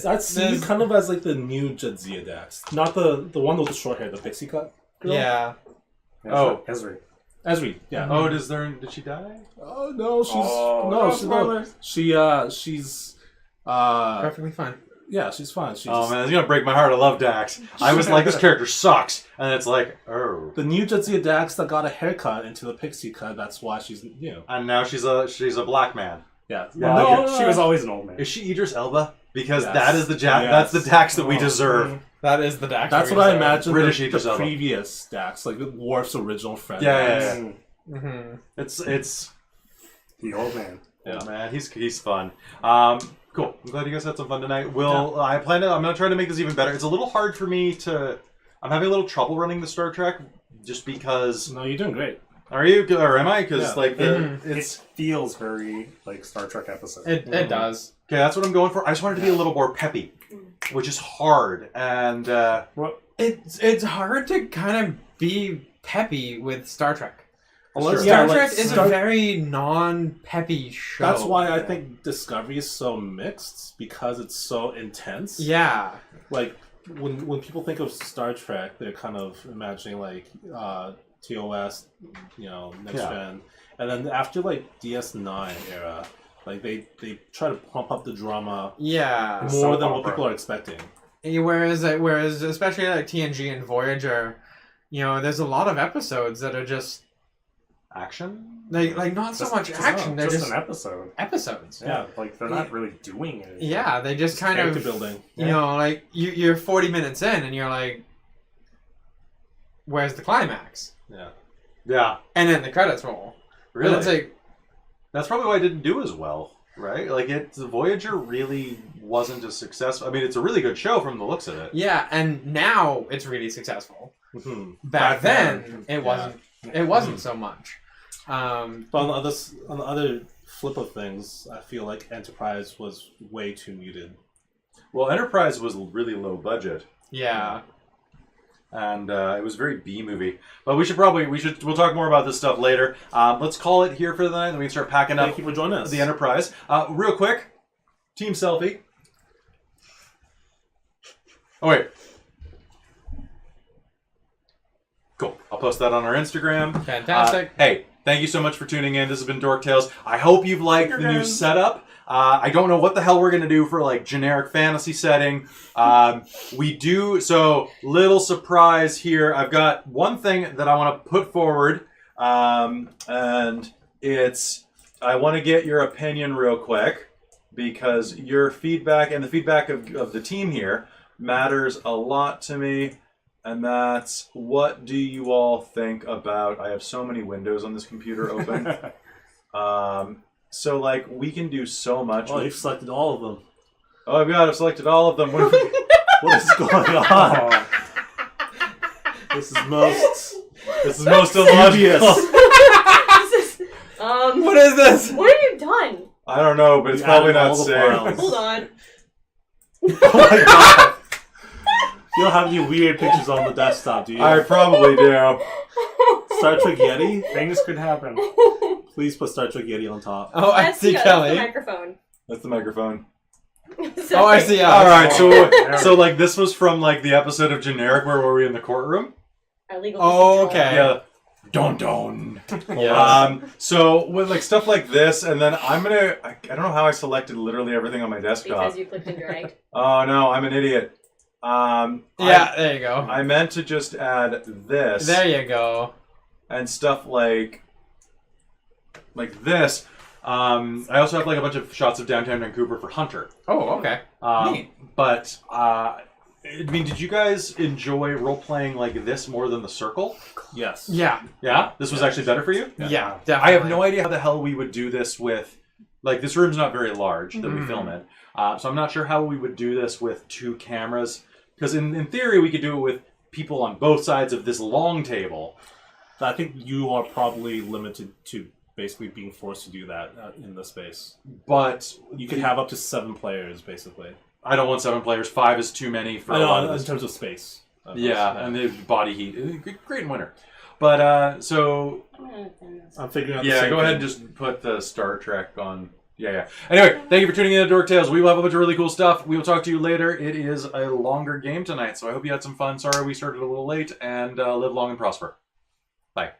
I'd see you kind of as like the new Jadzia Dax, not the one with the short hair, the pixie cut girl. Yeah. Oh. Esri, yeah. Oh, did she die? Oh no, she's Perfectly fine. yeah, she's fine. She's Oh man, it's gonna break my heart. I love Dax. I was like, this character sucks, and it's like, oh. the new Jadzia Dax that got a haircut into the pixie cut. That's why she's new. And now she's a black man. Yeah, She was always an old man. Is she Idris Elba? Because Yes. that is the Yes. that's the Dax that we deserve. That is the Dax. That's what I imagine. British the Idris Elba. previous Dax, like Worf's original friend. Yeah. Mm-hmm. It's The old man. yeah, man, he's fun. Cool. I'm glad you guys had some fun tonight. I'm gonna try to make this even better. It's a little hard for me to. I'm having a little trouble running the Star Trek, just because. No, you're doing great. Are you or am I? Because Yeah. like It feels very like Star Trek episode. It does. Okay, that's what I'm going for. I just wanted to be a little more peppy, which is hard. And It's hard to kind of be peppy with Star Trek. Sure. Star Trek is a very non-peppy show. That's why I think Discovery is so mixed, because it's so intense. Yeah. Like when people think of Star Trek, they're kind of imagining like TOS, next gen, and then after like DS9 era, like they try to pump up the drama Yeah. more than what people are expecting. Whereas especially like TNG and Voyager, there's a lot of episodes that are just action. like not so much action. They're just an episode. episodes. Yeah, like they're not really doing anything. Yeah, they just kind Character of building. like you're 40 minutes in and you're like, where's the climax? Yeah. And then the credits roll. Really? And it's like, That's probably why I didn't do as well, right? Like Voyager really wasn't as successful. I mean, it's a really good show from the looks of it. yeah, and now it's really successful. Mhm. Back then, it wasn't. It wasn't so much. But on the other flip of things, I feel like Enterprise was way too muted. Well, Enterprise was really low budget. Yeah. and it was very B movie. But we'll talk more about this stuff later. Let's call it here for the night, and we can start packing up. Thank you for joining us. The Enterprise. Real quick, team selfie. Oh wait. Cool. I'll post that on our Instagram. Fantastic. Hey, thank you so much for tuning in. This has been Dork Tales. I hope you've liked the new setup. I don't know what the hell we're going to do for like generic fantasy setting. We do, so little surprise here. I've got one thing that I want to put forward, and it's, I want to get your opinion real quick because your feedback and the feedback of the team here matters a lot to me. And that's, what do you all think about, I have so many windows on this computer open. So, like, we can do so much. Oh, you've selected all of them. Oh, my God, I've selected all of them. What What is going on? This is most illogical. What is this? What have you done? I don't know, but it's You probably added not all the safe. files. Hold on. Oh my god! You don't have any weird pictures on the desktop, do you? I probably do. Star Trek Yeti? Things could happen. Please put Star Trek Yeti on top. Oh, I see That's Kelly. the microphone. That's the microphone. Oh, I see. All right, There. so like this was from like the episode of Generic where were we in the courtroom? Our legal Oh, procedural. okay. Yeah. Don don. Yeah. So with like stuff like this, and then I'm gonna. I don't know how I selected literally everything on my desktop. Because you clicked and dragged. Oh no, I'm an idiot. Yeah, there you go. I meant to just add this There you go. and stuff like this. I also have like a bunch of shots of downtown Vancouver for Hunter. Oh, okay. Neat. But I mean, did you guys enjoy role playing like this more than the Circle? Yes. Yeah. Yeah, this was actually better for you. Yeah, definitely. I have no idea how the hell we would do this with, like, this room's not very large that we film in. So I'm not sure how we would do this with 2 cameras. Because in theory, we could do it with people on both sides of this long table. I think you are probably limited to basically being forced to do that in the space. But You could have up to 7 players, basically. I don't want 7 players. 5 is too many for I a lot know, of in this. terms of space. Yeah, and the body heat. Great in winter. But, so, I'm figuring out the yeah, same go ahead and thing. just put the Star Trek on. Yeah. Anyway, thank you for tuning in to Dork Tales. We will have a bunch of really cool stuff. We will talk to you later. It is a longer game tonight, so I hope you had some fun. Sorry we started a little late, and live long and prosper. Bye.